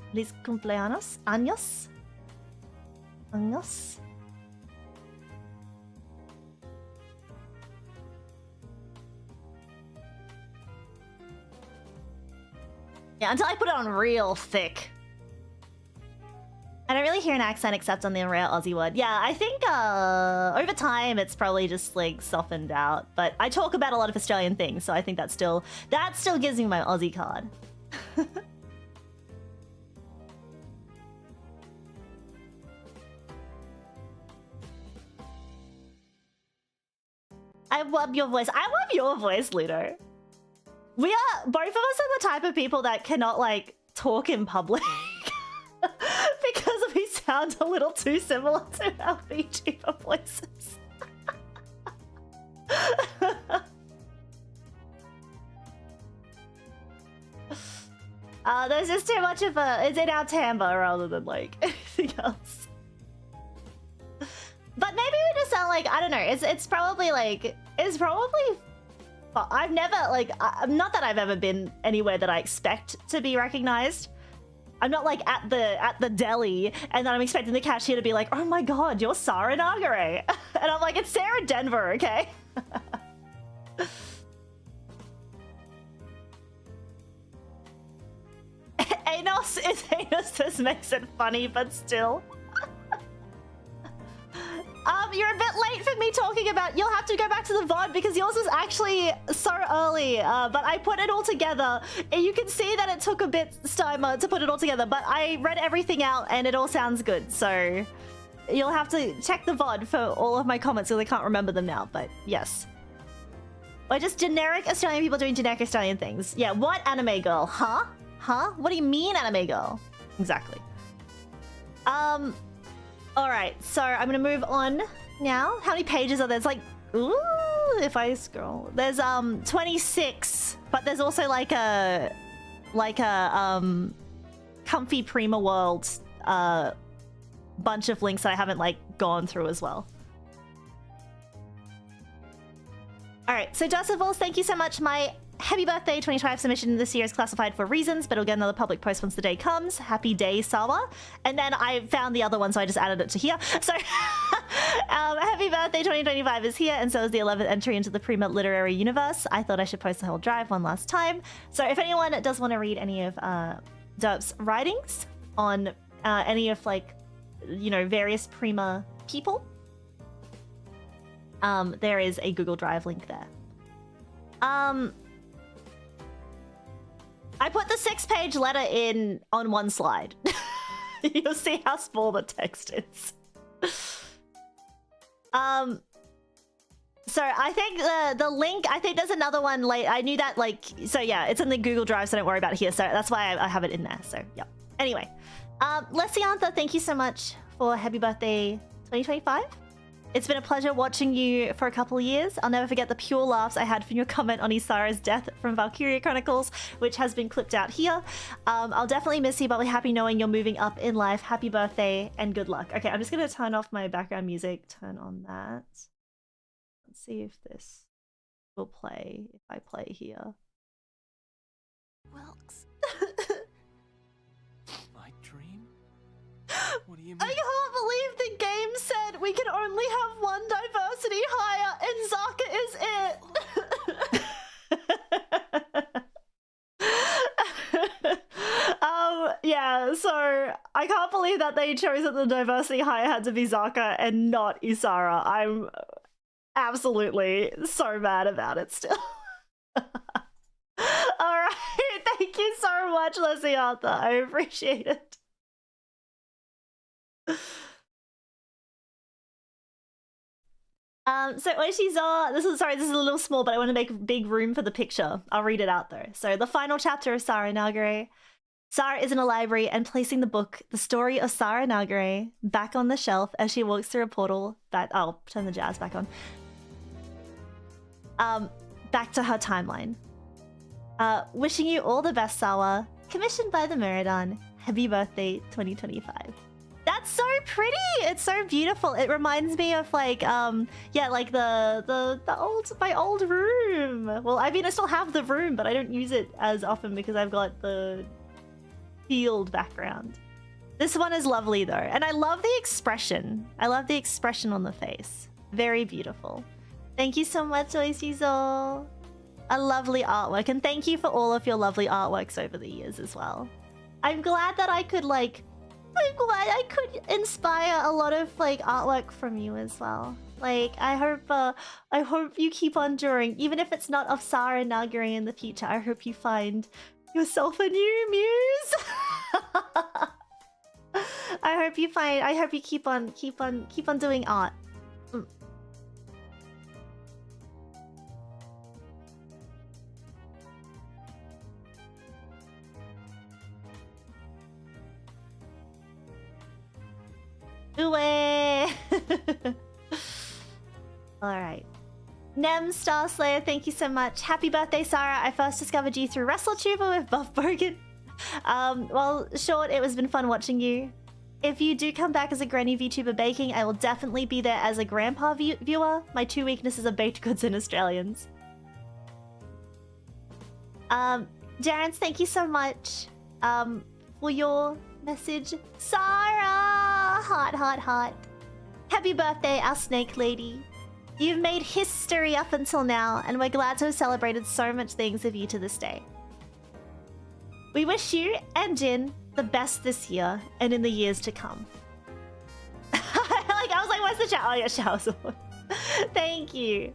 Feliz cumpleaños? Años? Años? Yeah, until I put it on real thick. I don't really hear an accent except on the rare Aussie word. Yeah, I think over time it's probably just like softened out. But I talk about a lot of Australian things, so I think that still gives me my Aussie card. I love your voice. I love your voice, Ludo. We are, both of us are the type of people that cannot like talk in public because we sound a little too similar to our VTuber voices. There's just too much of it's in our timbre rather than like anything else. But maybe we just sound like, I don't know, it's probably I've never like not that I've ever been anywhere that I expect to be recognized. I'm not like at the deli and then I'm expecting the cashier to be like, oh my god, you're Sara Nagare. And I'm like, it's Sarah Denver, okay? Anos is Anos, this makes it funny, but still. You're a bit late for me talking about, you'll have to go back to the VOD because yours was actually so early, but I put it all together. You can see that it took a bit time to put it all together, but I read everything out and it all sounds good, so you'll have to check the VOD for all of my comments because I can't remember them now, but yes. Or just generic Australian people doing generic Australian things. Yeah, what anime girl? Huh? Huh? What do you mean anime girl? Exactly. Alright, so I'm gonna move on now. How many pages are there? It's like, ooh, if I scroll. There's 26, but there's also like a comfy Prima World bunch of links that I haven't like gone through as well. Alright, so Joseph Walls, thank you so much. My happy birthday 2025 submission this year is classified for reasons, but it'll get another public post once the day comes. Happy day, Sara. And then I found the other one, so I just added it to here. So happy birthday 2025 is here, and so is the 11th entry into the Prima literary universe. I thought I should post the whole drive one last time. So if anyone does want to read any of Derp's writings on any of like, you know, various Prima people, there is a Google Drive link there. I put the 6-page letter in on one slide. You'll see how small the text is. So I think the link, I think there's another one late. I knew that like, so yeah, it's in the Google Drive, so don't worry about it here. So that's why I have it in there. So yeah. Anyway, Lesiantha, thank you so much for happy birthday 2025. It's been a pleasure watching you for a couple of years. I'll never forget the pure laughs I had from your comment on Isara's death from Valkyria Chronicles, which has been clipped out here. I'll definitely miss you, but we're happy knowing you're moving up in life. Happy birthday and good luck. Okay, I'm just going to turn off my background music. Turn on that. Let's see if this will play, if I play here. Wilkes. My dream? What do you mean? I can't believe the game said we can only have one diversity hire and Zaka is it. Yeah, so I can't believe that they chose that the diversity hire had to be Zaka and not Isara. I'm absolutely so mad about it still. Alright, thank you so much, Lesiantha. I appreciate it. So Oishizo, this is a little small, but I want to make big room for the picture. I'll read it out though. So the final chapter of Sara Nagare. Sara is in a library and placing the book, The Story of Sara Nagare, back on the shelf as she walks through a portal that I'll turn the jazz back on. Back to her timeline. Wishing you all the best, Sawa. Commissioned by the Meridan. Happy birthday, 2025. That's so pretty. It's so beautiful. It reminds me of like, yeah, like my old room. Well, I mean, I still have the room, but I don't use it as often because I've got the field background. This one is lovely though, and I love the expression. I love the expression on the face. Very beautiful. Thank you so much, Oishizo. A lovely artwork, and thank you for all of your lovely artworks over the years as well. I'm glad that I could inspire a lot of like artwork from you as well. Like I hope you keep on drawing, even if it's not of Sara Nagare in the future. I hope you find yourself a new muse. I hope you keep on doing art. Alright. Nem Starslayer, thank you so much. Happy birthday, Sara. I first discovered you through WrestleTuber with Buff Bogan. Well, short, it was been fun watching you. If you do come back as a granny VTuber baking, I will definitely be there as a grandpa viewer. My two weaknesses are baked goods and Australians. Darren, thank you so much for your message. Sara! Heart, heart, heart. Happy birthday, our snake lady. You've made history up until now, and we're glad to have celebrated so much things with you to this day. We wish you and Jin the best this year and in the years to come. I was like, what's the chat? Oh, yeah, shower's on. Thank you.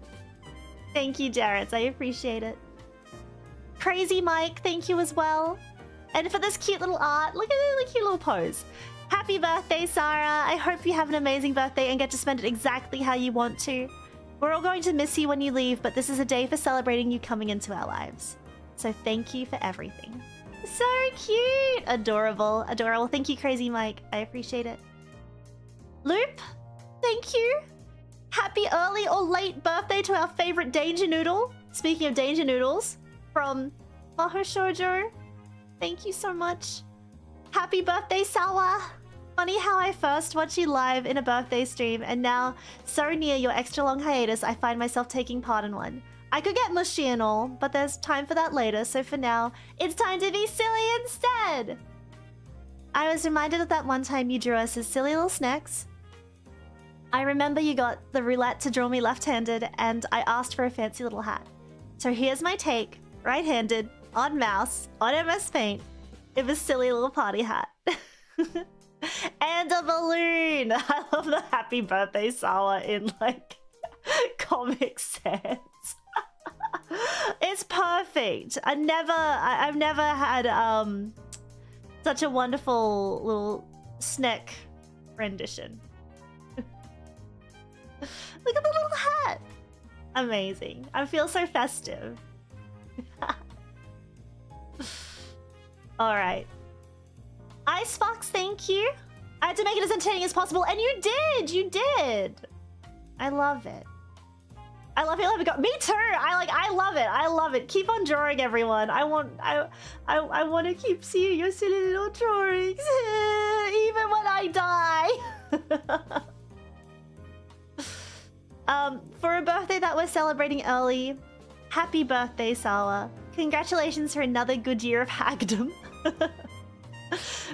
Thank you, Jarrett. I appreciate it. Crazy Mike, thank you as well. And for this cute little art, look at the cute little pose. Happy birthday, Sara. I hope you have an amazing birthday and get to spend it exactly how you want to. We're all going to miss you when you leave, but this is a day for celebrating you coming into our lives. So thank you for everything. So cute. Adorable. Adorable. Thank you, Crazy Mike. I appreciate it. Loop, thank you. Happy early or late birthday to our favorite Danger Noodle. Speaking of Danger Noodles, from Maho Shoujo. Thank you so much. Happy birthday, Sawa. Funny how I first watched you live in a birthday stream, and now, so near your extra long hiatus, I find myself taking part in one. I could get mushy and all, but there's time for that later, so for now, it's time to be silly instead! I was reminded of that one time you drew us as silly little snacks. I remember you got the roulette to draw me left-handed, and I asked for a fancy little hat. So here's my take, right-handed, on mouse, on MS Paint, with a silly little party hat. And a balloon! I love the happy birthday Sawa in, like, Comic Sans. It's perfect. I've never had, such a wonderful little snack rendition. Look at the little hat! Amazing. I feel so festive. Alright. Icebox, thank you. I had to make it as entertaining as possible, and you did! You did! I love it. I love it. Let me go. Me too! I love it. I love it. Keep on drawing, everyone. I want to keep seeing your silly little drawings. Even when I die. For a birthday that we're celebrating early, happy birthday, Sawa. Congratulations for another good year of hagdom.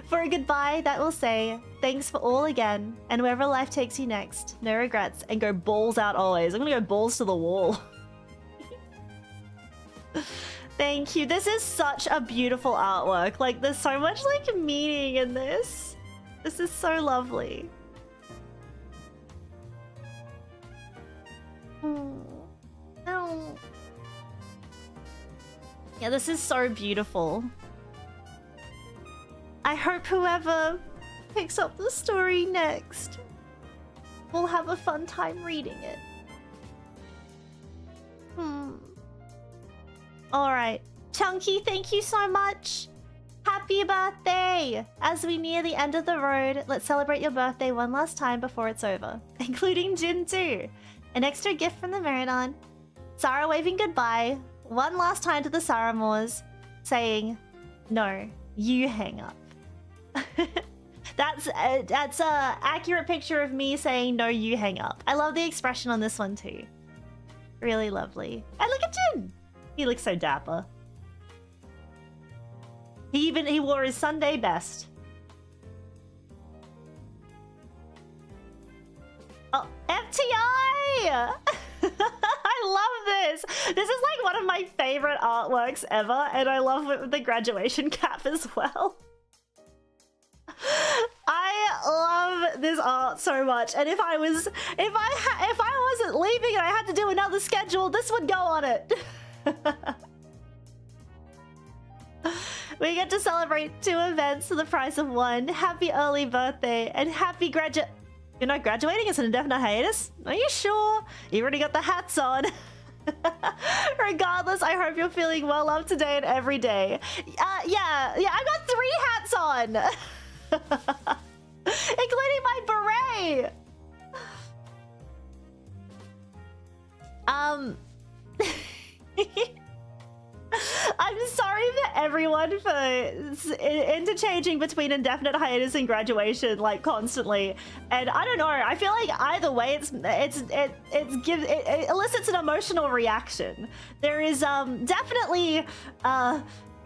For a goodbye, that will say, thanks for all again, and wherever life takes you next, no regrets, and go balls out always. I'm gonna go balls to the wall. Thank you. This is such a beautiful artwork. Like, there's so much, like, meaning in this. This is so lovely. Oh. Yeah, this is so beautiful. I hope whoever picks up the story next will have a fun time reading it. Alright. Chunky, thank you so much. Happy birthday! As we near the end of the road, let's celebrate your birthday one last time before it's over. Including Jin too. An extra gift from the Meridon. Sara waving goodbye. One last time to the Saramores. Saying, no, you hang up. That's a accurate picture of me saying, no, you hang up. I love the expression on this one too. Really lovely. And look at Jin! He looks so dapper. He wore his Sunday best. Oh, FTI! I love this. This is like one of my favorite artworks ever, and I love the graduation cap as well. I love this art so much, and if I wasn't leaving and I had to do another schedule, this would go on it. We get to celebrate 2 events for the price of 1. Happy early birthday and happy You're not graduating? It's an indefinite hiatus? Are you sure? You already got the hats on. Regardless, I hope you're feeling well loved today and every day. Yeah, I've got 3 hats on. Including my beret. I'm sorry for everyone for interchanging between indefinite hiatus and graduation like constantly, and I don't know. I feel like either way, it elicits an emotional reaction. There is definitely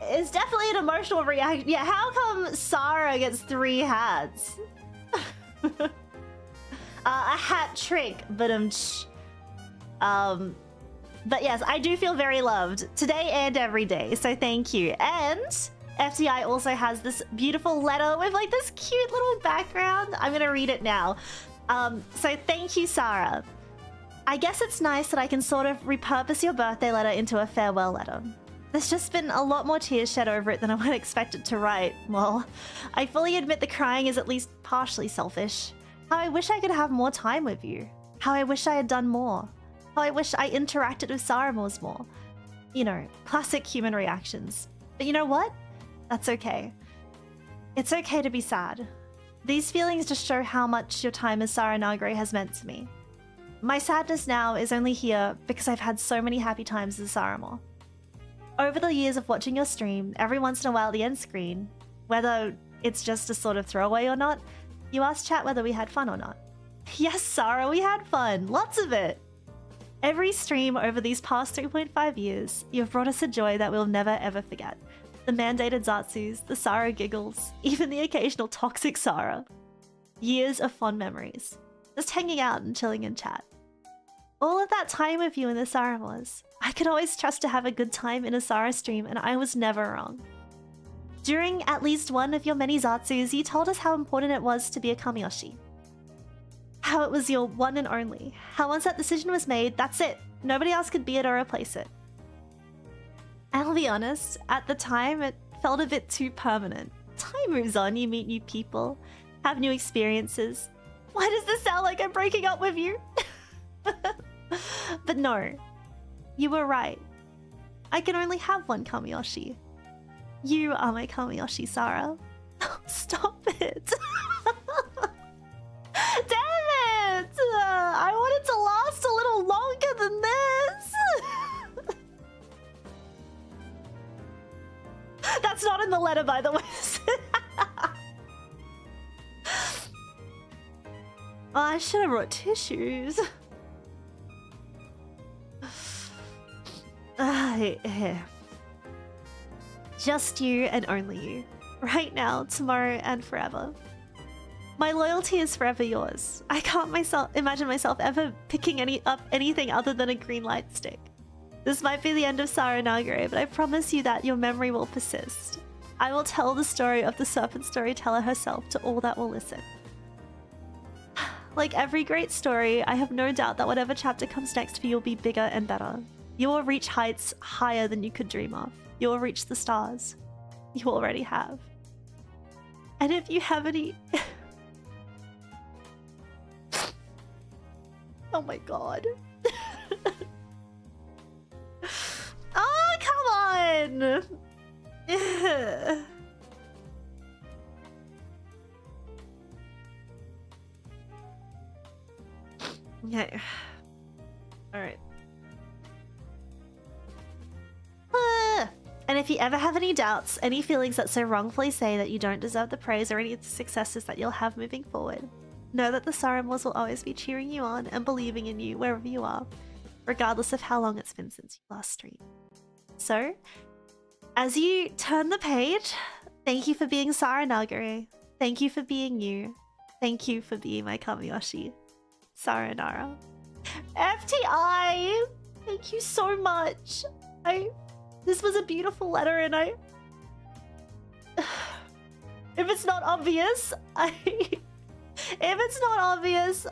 it's definitely an emotional reaction. Yeah, how come Sara gets 3 hats? A hat trick, but But yes, I do feel very loved today and every day, so thank you. And FTI also has this beautiful letter with like this cute little background. I'm gonna read it now. So thank you, Sara. I guess it's nice that I can sort of repurpose your birthday letter into a farewell letter. There's just been a lot more tears shed over it than I would expect it to write. Well, I fully admit the crying is at least partially selfish. How I wish I could have more time with you. How I wish I had done more. How I wish I interacted with Saramores more. You know, classic human reactions. But you know what? That's okay. It's okay to be sad. These feelings just show how much your time as Sara Nagare has meant to me. My sadness now is only here because I've had so many happy times as a Saramore. Over the years of watching your stream, every once in a while the end screen, whether it's just a sort of throwaway or not, you ask chat whether we had fun or not. Yes, Sara, we had fun. Lots of it. Every stream over these past 3.5 years, you've brought us a joy that we'll never ever forget. The mandated Zatsus, the Sara giggles, even the occasional toxic Sara. Years of fond memories. Just hanging out and chilling in chat. All of that time with you in the Saramores. I could always trust to have a good time in a Sara stream, and I was never wrong. During at least one of your many Zatsus, you told us how important it was to be a Kamiyoshi. How it was your one and only. How once that decision was made, that's it. Nobody else could be it or replace it. I'll be honest, at the time it felt a bit too permanent. Time moves on, you meet new people, have new experiences. Why does this sound like I'm breaking up with you? But no, you were right. I can only have one Kamiyoshi. You are my Kamiyoshi, Sara. Stop it. Damn it! I want it to last a little longer than this. That's not in the letter, by the way. Oh, I should have brought tissues. Just you and only you. Right now, tomorrow, and forever. My loyalty is forever yours. I can't imagine myself ever picking up anything other than a green light stick. This might be the end of Sara Nagare, but I promise you that your memory will persist. I will tell the story of the serpent storyteller herself to all that will listen. Like every great story, I have no doubt that whatever chapter comes next for you will be bigger and better. You will reach heights higher than you could dream of. You will reach the stars. You already have. And if you have any... Oh my god. Oh, come on! Okay. Alright. And if you ever have any doubts, any feelings that so wrongfully say that you don't deserve the praise or any successes that you'll have moving forward, know that the Saramors will always be cheering you on and believing in you wherever you are, regardless of how long it's been since you last streamed. So, as you turn the page, thank you for being Sara Nagare. Thank you for being you. Thank you for being my Kamiyoshi, Sara Nara. FTI! Thank you so much. This was a beautiful letter, and if it's not obvious, if it's not obvious,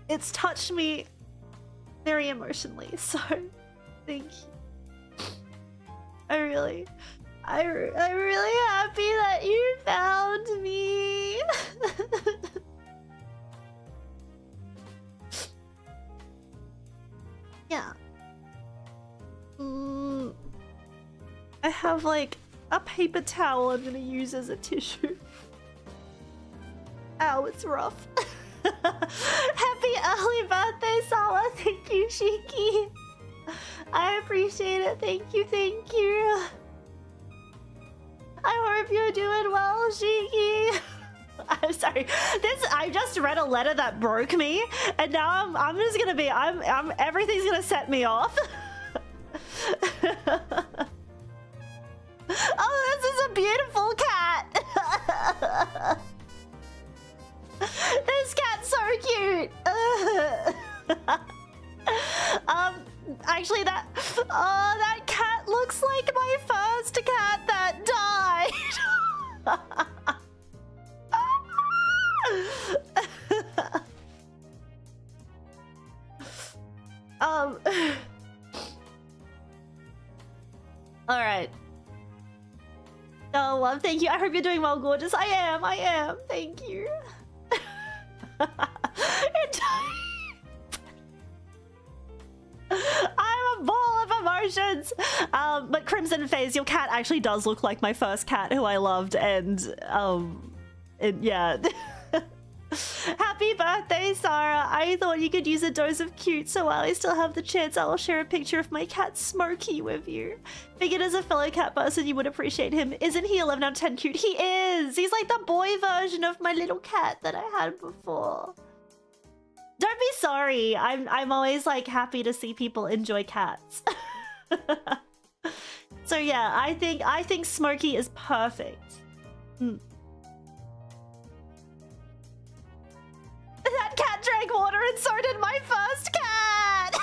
it's touched me very emotionally, so thank you. I'm really happy that you found me. Yeah. I have like a paper towel I'm gonna use as a tissue. Ow, it's rough. Happy early birthday, Sala. Thank you, Shiki. I appreciate it. Thank you, thank you. I hope you're doing well, Shiki. I'm sorry. I just read a letter that broke me, and now I'm just gonna be everything's gonna set me off. Oh, this is a beautiful cat. This cat's so cute. Actually, that cat looks like my first cat that died. All right. Oh, well, thank you. I hope you're doing well, gorgeous. I am. Thank you. I'm a ball of emotions. But Crimson Phase, your cat actually does look like my first cat who I loved, and yeah. Happy birthday, Sara. I thought you could use a dose of cute, so while I still have the chance, I will share a picture of my cat Smokey with you. Figured as a fellow cat person, you would appreciate him. Isn't he 11 out of 10 cute? He is! He's like the boy version of my little cat that I had before. Don't be sorry. I'm always like happy to see people enjoy cats. So yeah, I think Smokey is perfect. That cat drank water and so did my first cat!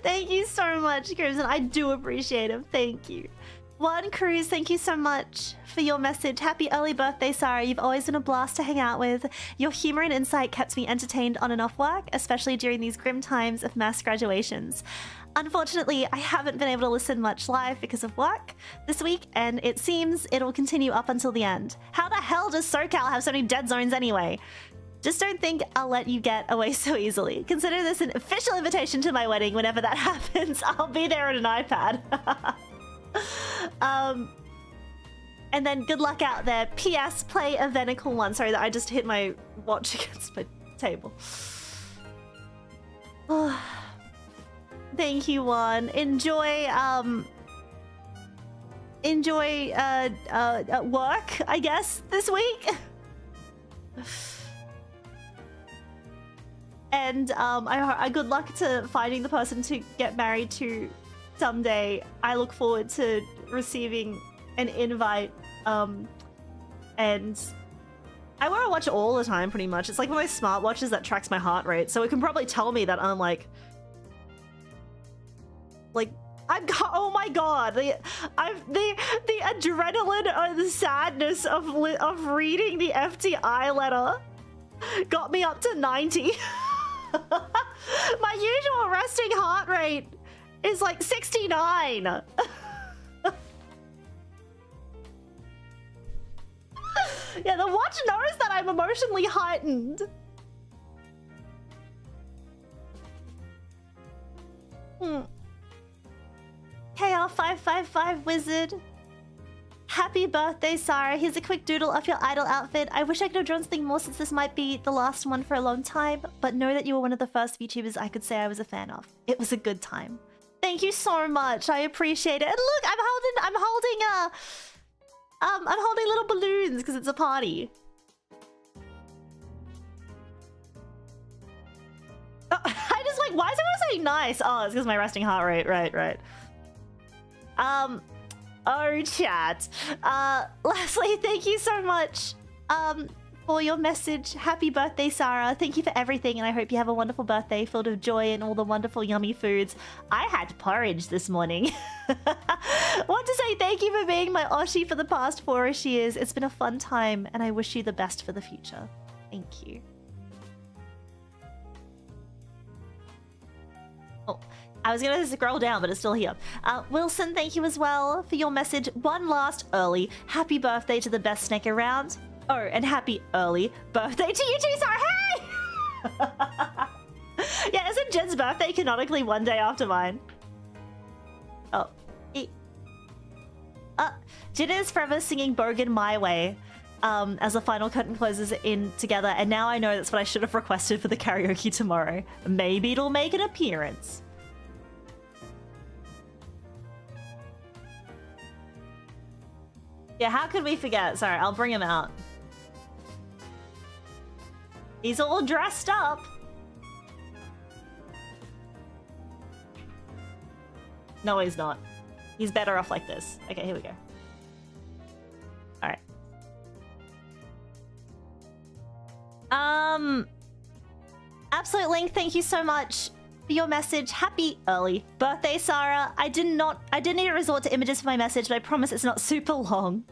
Thank you so much, Crimson. I do appreciate him. Thank you. One Cruz, thank you so much for your message. Happy early birthday, Sara. You've always been a blast to hang out with. Your humor and insight kept me entertained on and off work, especially during these grim times of mass graduations. Unfortunately, I haven't been able to listen much live because of work this week, and it seems it'll continue up until the end. How the hell does SoCal have so many dead zones anyway? Just don't think I'll let you get away so easily. Consider this an official invitation to my wedding whenever that happens. I'll be there on an iPad. And then good luck out there. P.S. Play a Venical one. Sorry that I just hit my watch against my table. Thank you, Juan. Enjoy work, I guess, this week. And I good luck to finding the person to get married to someday. I look forward to receiving an invite. And I wear a watch all the time, pretty much. It's like one of my smartwatches that tracks my heart rate, so it can probably tell me that I'm like oh my god, the adrenaline or the sadness of reading the FTI letter got me up to 90. My usual resting heart rate is like 69. Yeah, the watch knows that I'm emotionally heightened. KR555 Wizard. Happy birthday, Sara. Here's a quick doodle of your idol outfit. I wish I could have drawn something more since this might be the last one for a long time, but know that you were one of the first VTubers I could say I was a fan of. It was a good time. Thank you so much. I appreciate it. And look, I'm holding little balloons because it's a party. Oh, I just like, why is everyone saying nice? Oh, it's because my resting heart rate. Right. Oh, chat. Lastly, thank you so much for your message. Happy birthday, Sara. Thank you for everything, and I hope you have a wonderful birthday filled with joy and all the wonderful yummy foods. I had porridge this morning. Want to say thank you for being my Oshi for the past 4-ish years. It's been a fun time, and I wish you the best for the future. Thank you. Oh. I was gonna scroll down, but it's still here. Wilson, thank you as well for your message. One last early happy birthday to the best snake around. Oh, and happy early birthday to you too, Sara. Hey! Yeah, isn't Jen's birthday canonically one day after mine? Oh. Jen is forever singing Bogan My Way as the final curtain closes in together, and now I know that's what I should have requested for the karaoke tomorrow. Maybe it'll make an appearance. Yeah, how could we forget? Sorry, I'll bring him out. He's all dressed up. No, he's not. He's better off like this. Okay, here we go. Alright. Absolute Link, thank you so much for your message. Happy early birthday, Sara. I didn't need to resort to images for my message, but I promise it's not super long.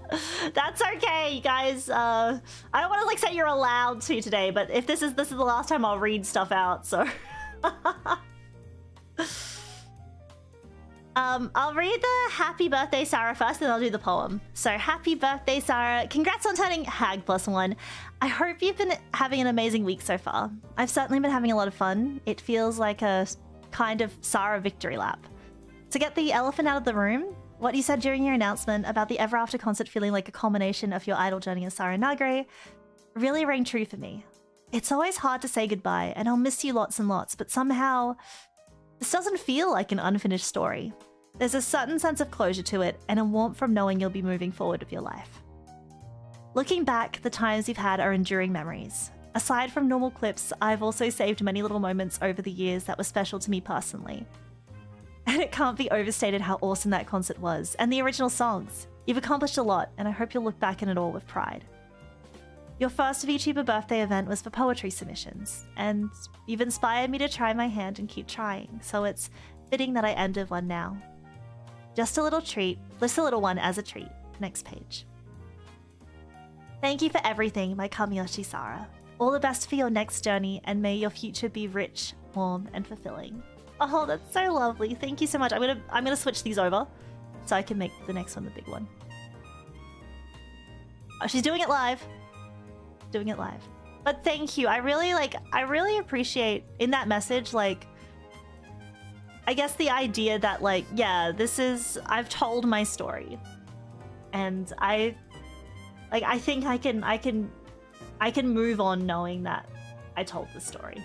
That's okay, you guys. I don't want to like say you're allowed to today, but if this is the last time I'll read stuff out, so I'll read the happy birthday, Sara, first, and I'll do the poem. So, happy birthday, Sara. Congrats on turning Hag +1. I hope you've been having an amazing week so far. I've certainly been having a lot of fun. It feels like a kind of Sara victory lap. To get the elephant out of the room, what you said during your announcement about the EverAfter concert feeling like a culmination of your idol journey as Sara Nagare really rang true for me. It's always hard to say goodbye, and I'll miss you lots and lots, but somehow this doesn't feel like an unfinished story. There's a certain sense of closure to it, and a warmth from knowing you'll be moving forward with your life. Looking back, the times we've had are enduring memories. Aside from normal clips, I've also saved many little moments over the years that were special to me personally. And it can't be overstated how awesome that concert was, and the original songs. You've accomplished a lot, and I hope you'll look back on it all with pride. Your first VTuber birthday event was for poetry submissions, and you've inspired me to try my hand and keep trying, so it's fitting that I end with one now. Just a little treat, just a little one as a treat. Next page. Thank you for everything, my Kamiyoshi Sara. All the best for your next journey, and may your future be rich, warm, and fulfilling. Oh, that's so lovely. Thank you so much. I'm gonna switch these over so I can make the next one the big one. Oh, she's doing it live. Doing it live. But thank you. I really appreciate in that message, like, I guess the idea that, like, yeah, I've told my story, and I think I can move on knowing that I told the story.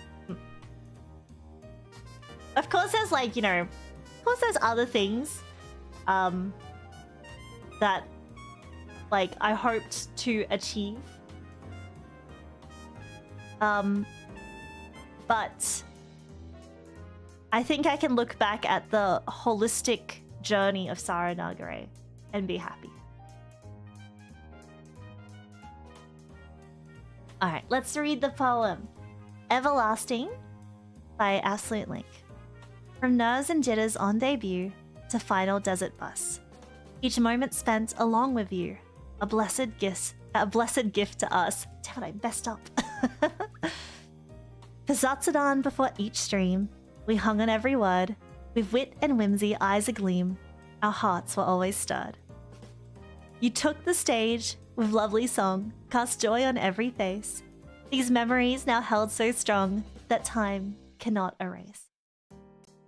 Of course, there's like, you know, of course there's other things, that, like, I hoped to achieve, but I think I can look back at the holistic journey of Sara Nagare and be happy. Alright, let's read the poem. Everlasting by Absolute Link. From nerves and jitters on debut to final desert bus. Each moment spent along with you, a blessed gift to us. Damn it, I messed up. For Zatsudan before each stream, we hung on every word, with wit and whimsy eyes agleam, our hearts were always stirred. You took the stage with lovely song, cast joy on every face, these memories now held so strong that time cannot erase.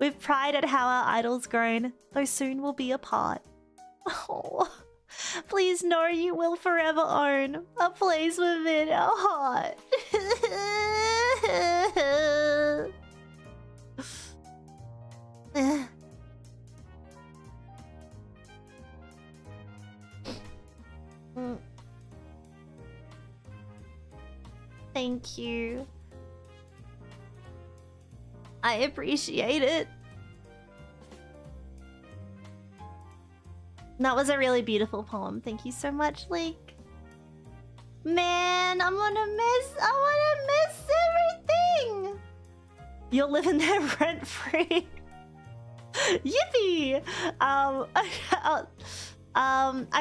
With pride at how our idol's grown, though soon we'll be apart. Oh, please know you will forever own a place within our heart. Thank you. I appreciate it. That was a really beautiful poem. Thank you so much, Link. Man, I wanna miss everything. You're living there rent free. Yippee! I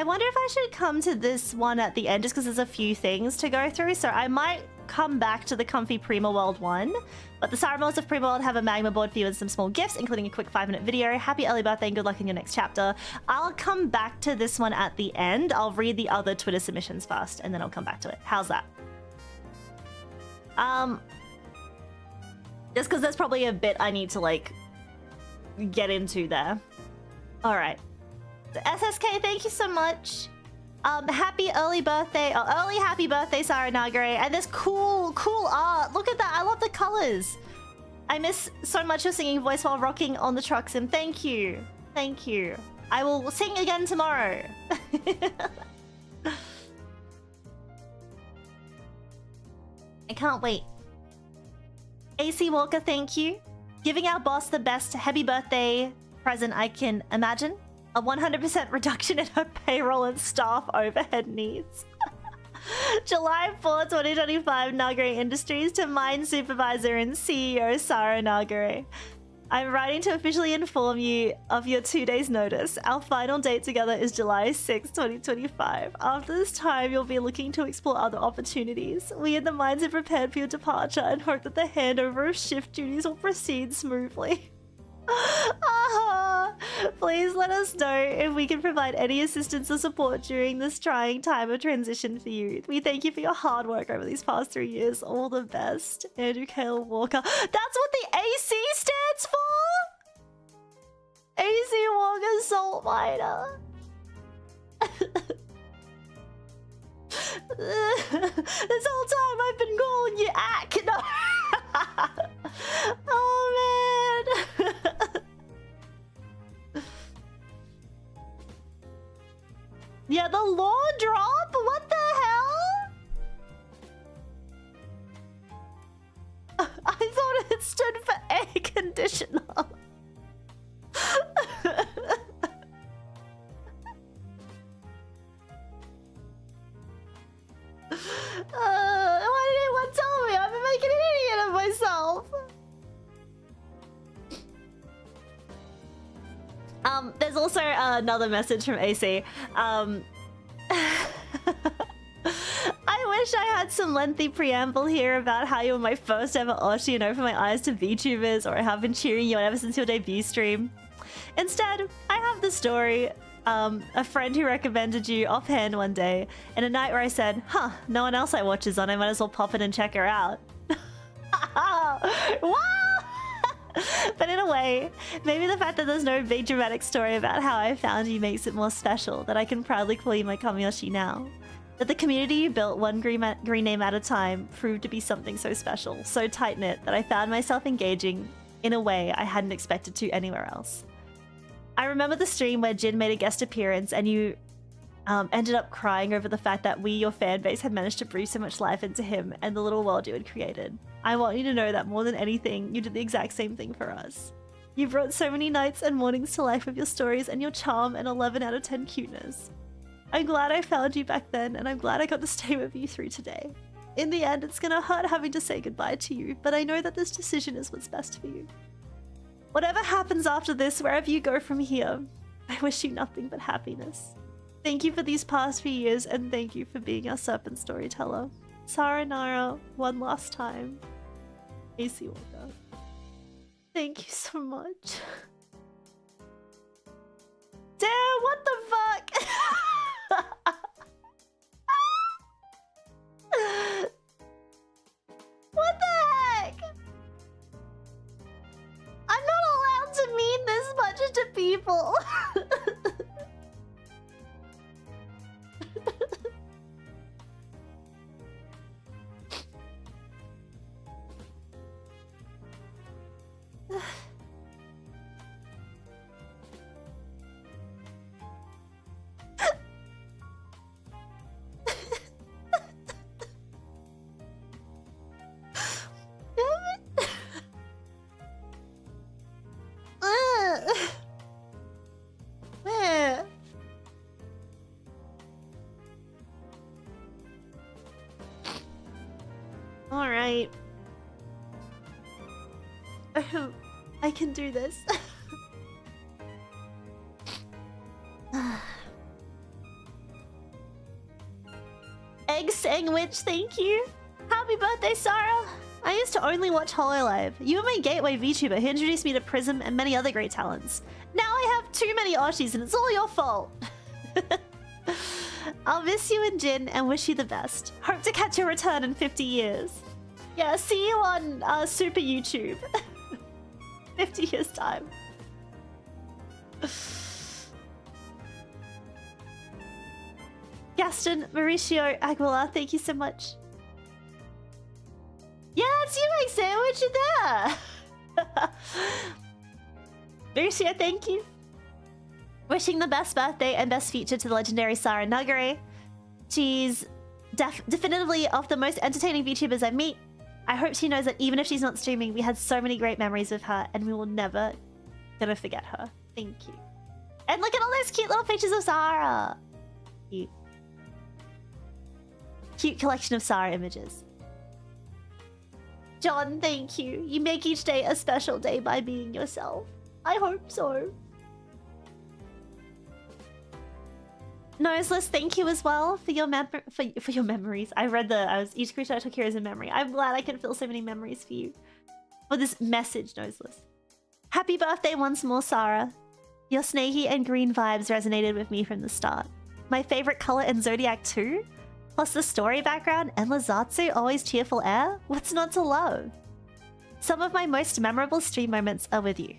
wonder if I should come to this one at the end just because there's a few things to go through. So I might come back to the Comfy Prima World one. But the Sara of Prima World have a magma board for you and some small gifts, including a quick 5-minute video. Happy early birthday and good luck in your next chapter. I'll come back to this one at the end. I'll read the other Twitter submissions first and then I'll come back to it. How's that? Just because there's probably a bit I need to like get into there. All right. SSK, thank you so much. Happy early birthday, or early happy birthday, Sara Nagare. And this cool art. Look at that. I love the colors. I miss so much your singing voice while rocking on the truck sim. Thank you. Thank you. I will sing again tomorrow. I can't wait. AC Walker, thank you. Giving our boss the best happy birthday present I can imagine. A 100% reduction in her payroll and staff overhead needs. July 4, 2025, Nagare Industries to Mine Supervisor and CEO Sara Nagare. I'm writing to officially inform you of your 2 days notice. Our final date together is July 6, 2025. After this time, you'll be looking to explore other opportunities. We in the mines are prepared for your departure and hope that the handover of shift duties will proceed smoothly. Please let us know if we can provide any assistance or support during this trying time of transition for you. We thank you for your hard work over these past 3 years. All the best. Andrew Cale Walker. That's what the AC stands for? AC Walker Salt Miner. This whole time I've been calling you Ack. No. Oh man. Yeah, the law drop? What the hell? I thought it stood for air conditioner. Why did anyone tell me? I've been making an idiot of myself. There's also another message from AC. I wish I had some lengthy preamble here about how you were my first ever Oshi and opened my eyes to Vtubers, or I have been cheering you on ever since your debut stream. Instead, I have the story. A friend who recommended you offhand one day, and a night where I said, huh, no one else I watch is on, I might as well pop in and check her out. Wow! But in a way, maybe the fact that there's no big dramatic story about how I found you makes it more special, that I can proudly call you my Kamiyoshi now. That the community you built one green name at a time proved to be something so special, so tight-knit, that I found myself engaging in a way I hadn't expected to anywhere else. I remember the stream where Jin made a guest appearance and you ended up crying over the fact that we, your fan base, had managed to breathe so much life into him and the little world you had created. I want you to know that more than anything, you did the exact same thing for us. You brought so many nights and mornings to life with your stories and your charm and 11 out of 10 cuteness. I'm glad I found you back then, and I'm glad I got to stay with you through today. In the end, it's gonna hurt having to say goodbye to you, but I know that this decision is what's best for you. Whatever happens after this, wherever you go from here, I wish you nothing but happiness. Thank you for these past few years, and thank you for being our serpent storyteller. Sayonara, one last time. AC Walker. Thank you so much. Damn, what the fuck? What the heck? I'm not allowed people. Where? All right. I can do this. Egg sandwich, thank you. Happy birthday, Sara. I used to only watch Hololive. You were my gateway VTuber who introduced me to Prism and many other great talents. Now I have too many Oshis and it's all your fault. I'll miss you and Jin and wish you the best. Hope to catch your return in 50 years. Yeah, see you on Super YouTube. 50 years time. Gaston, Mauricio, Aguilar, thank you so much. Yeah, it's you, Egg Sandwich, you're there. Mauricio, thank you. Wishing the best birthday and best future to the legendary Sara Nagare. She's definitively of the most entertaining VTubers I meet. I hope she knows that even if she's not streaming, we had so many great memories with her and we will never gonna forget her. Thank you. And look at all those cute little pictures of Sara. Cute. Cute collection of Sara images. John, thank you. You make each day a special day by being yourself. I hope so. Noseless, thank you as well for your for your memories. I read each screenshot I took here as a memory. I'm glad I can feel so many memories for you. For this message, Noseless. Happy birthday once more, Sara. Your snaky and green vibes resonated with me from the start. My favorite color in Zodiac too? Plus the story background and Lazatsu always cheerful air? What's not to love? Some of my most memorable stream moments are with you.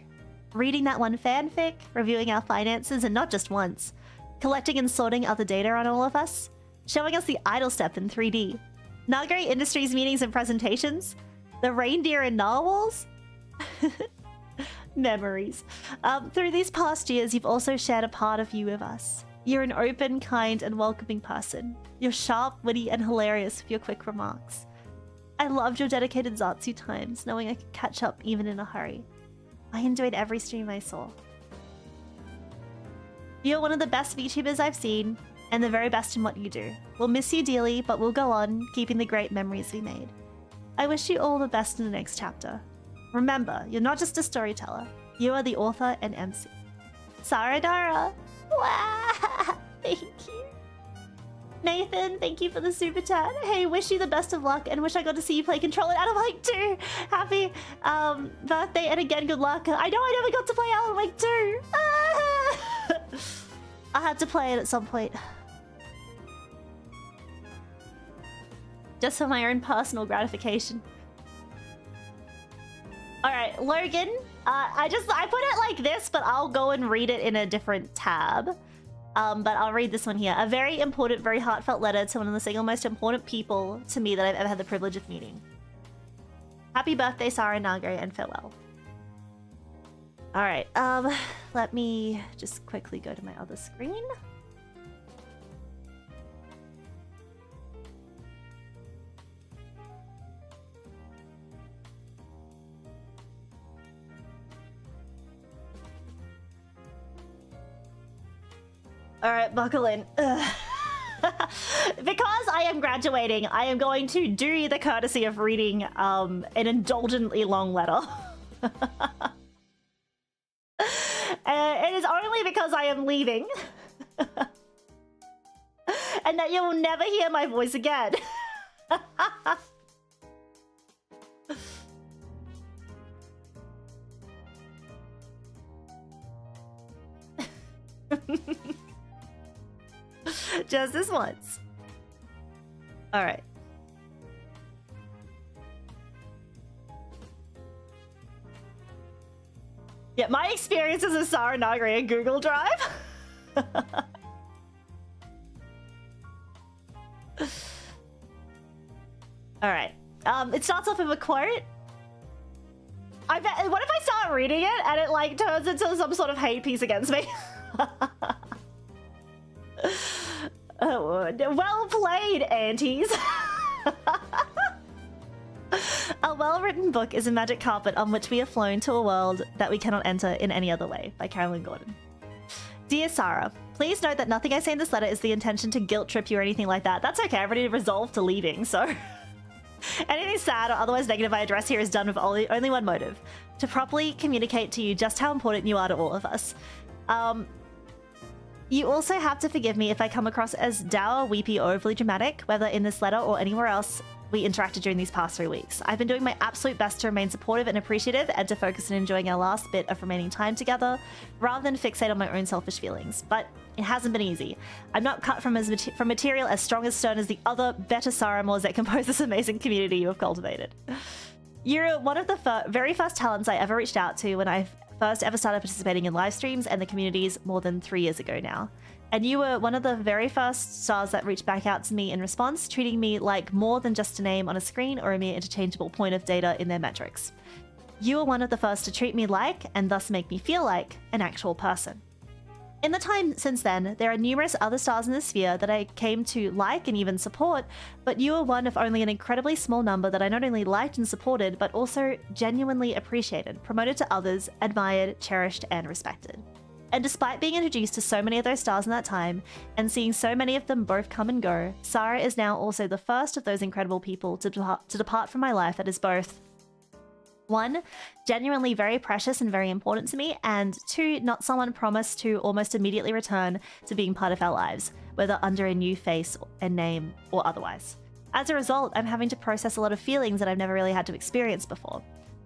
Reading that one fanfic, reviewing our finances and not just once, collecting and sorting other data on all of us, showing us the idle step in 3D, Nagare Industries meetings and presentations, the reindeer and narwhals. Memories. Through these past years, you've also shared a part of you with us. You're an open, kind, and welcoming person. You're sharp, witty, and hilarious with your quick remarks. I loved your dedicated Zatsu times, knowing I could catch up even in a hurry. I enjoyed every stream I saw. You're one of the best VTubers I've seen, and the very best in what you do. We'll miss you dearly, but we'll go on, keeping the great memories we made. I wish you all the best in the next chapter. Remember, you're not just a storyteller. You are the author and MC. Sara Dara! Wow! Thank you. Nathan, thank you for the super chat. Hey, wish you the best of luck and wish I got to see you play Control Alan Wake 2. Happy birthday and again, good luck. I know I never got to play Alan Wake 2. I had to play it at some point. Just for my own personal gratification. Alright, Logan. I put it like this, but I'll go and read it in a different tab. But I'll read this one here. A very important, very heartfelt letter to one of the single most important people to me that I've ever had the privilege of meeting. Happy birthday, Sara Nagare, and farewell. Alright, let me just quickly go to my other screen. Alright, buckle in. Because I am graduating, I am going to do the courtesy of reading an indulgently long letter. It is only because I am leaving. And that you will never hear my voice again. Just this once. Alright. Yeah, my experiences of Sara Nagare in Google Drive. Alright. It starts off with a quote. I bet. What if I start reading it and it like turns into some sort of hate piece against me? Well played, aunties. A well-written book is a magic carpet on which we are flown to a world that we cannot enter in any other way, by Carolyn Gordon. Dear Sara, please note that nothing I say in this letter is the intention to guilt trip you or anything like that. That's okay, I've already resolved to leaving, so... Anything sad or otherwise negative I address here is done with only one motive: to properly communicate to you just how important you are to all of us. You also have to forgive me if I come across as dour, weepy, or overly dramatic, whether in this letter or anywhere else we interacted during these past 3 weeks. I've been doing my absolute best to remain supportive and appreciative and to focus on enjoying our last bit of remaining time together, rather than fixate on my own selfish feelings. But it hasn't been easy. I'm not cut from material as strong as stern as the other better Saramors that compose this amazing community you have cultivated. You're one of the very first talents I ever reached out to when I first ever started participating in live streams and the communities more than 3 years ago now. And you were one of the very first stars that reached back out to me in response, treating me like more than just a name on a screen or a mere interchangeable point of data in their metrics. You were one of the first to treat me like, and thus make me feel like, an actual person. In the time since then, there are numerous other stars in the sphere that I came to like and even support, but you were one of only an incredibly small number that I not only liked and supported, but also genuinely appreciated, promoted to others, admired, cherished, and respected. And despite being introduced to so many of those stars in that time, and seeing so many of them both come and go, Sara is now also the first of those incredible people to depart from my life that is both 1, genuinely very precious and very important to me, and 2, not someone promised to almost immediately return to being part of our lives, whether under a new face and name or otherwise. As a result, I'm having to process a lot of feelings that I've never really had to experience before.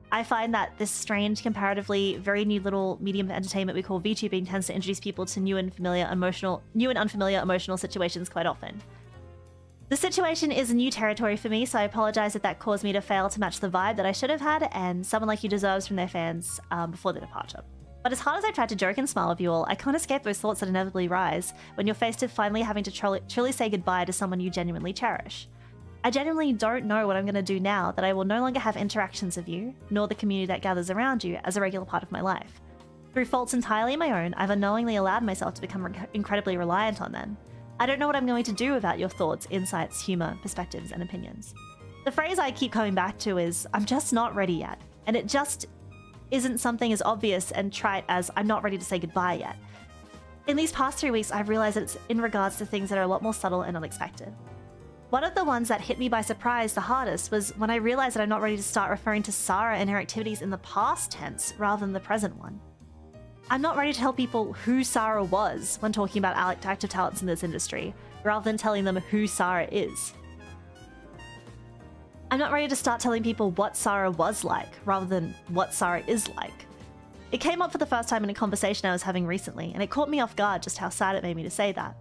I find that this strange, comparatively very new little medium of entertainment we call VTubing tends to introduce people to new and unfamiliar emotional situations quite often. The situation is new territory for me, so I apologize if that caused me to fail to match the vibe that I should have had and someone like you deserves from their fans before their departure. But as hard as I tried to joke and smile with you all, I can't escape those thoughts that inevitably rise when you're faced with finally having to truly say goodbye to someone you genuinely cherish. I genuinely don't know what I'm going to do now that I will no longer have interactions with you, nor the community that gathers around you, as a regular part of my life. Through faults entirely my own, I've unknowingly allowed myself to become incredibly reliant on them. I don't know what I'm going to do without your thoughts, insights, humor, perspectives, and opinions. The phrase I keep coming back to is, I'm just not ready yet, and it just isn't something as obvious and trite as I'm not ready to say goodbye yet. In these past 3 weeks, I've realized that it's in regards to things that are a lot more subtle and unexpected. One of the ones that hit me by surprise the hardest was when I realized that I'm not ready to start referring to Sara and her activities in the past tense rather than the present one. I'm not ready to tell people who Sara was when talking about active talents in this industry, rather than telling them who Sara is. I'm not ready to start telling people what Sara was like, rather than what Sara is like. It came up for the first time in a conversation I was having recently, and it caught me off guard just how sad it made me to say that.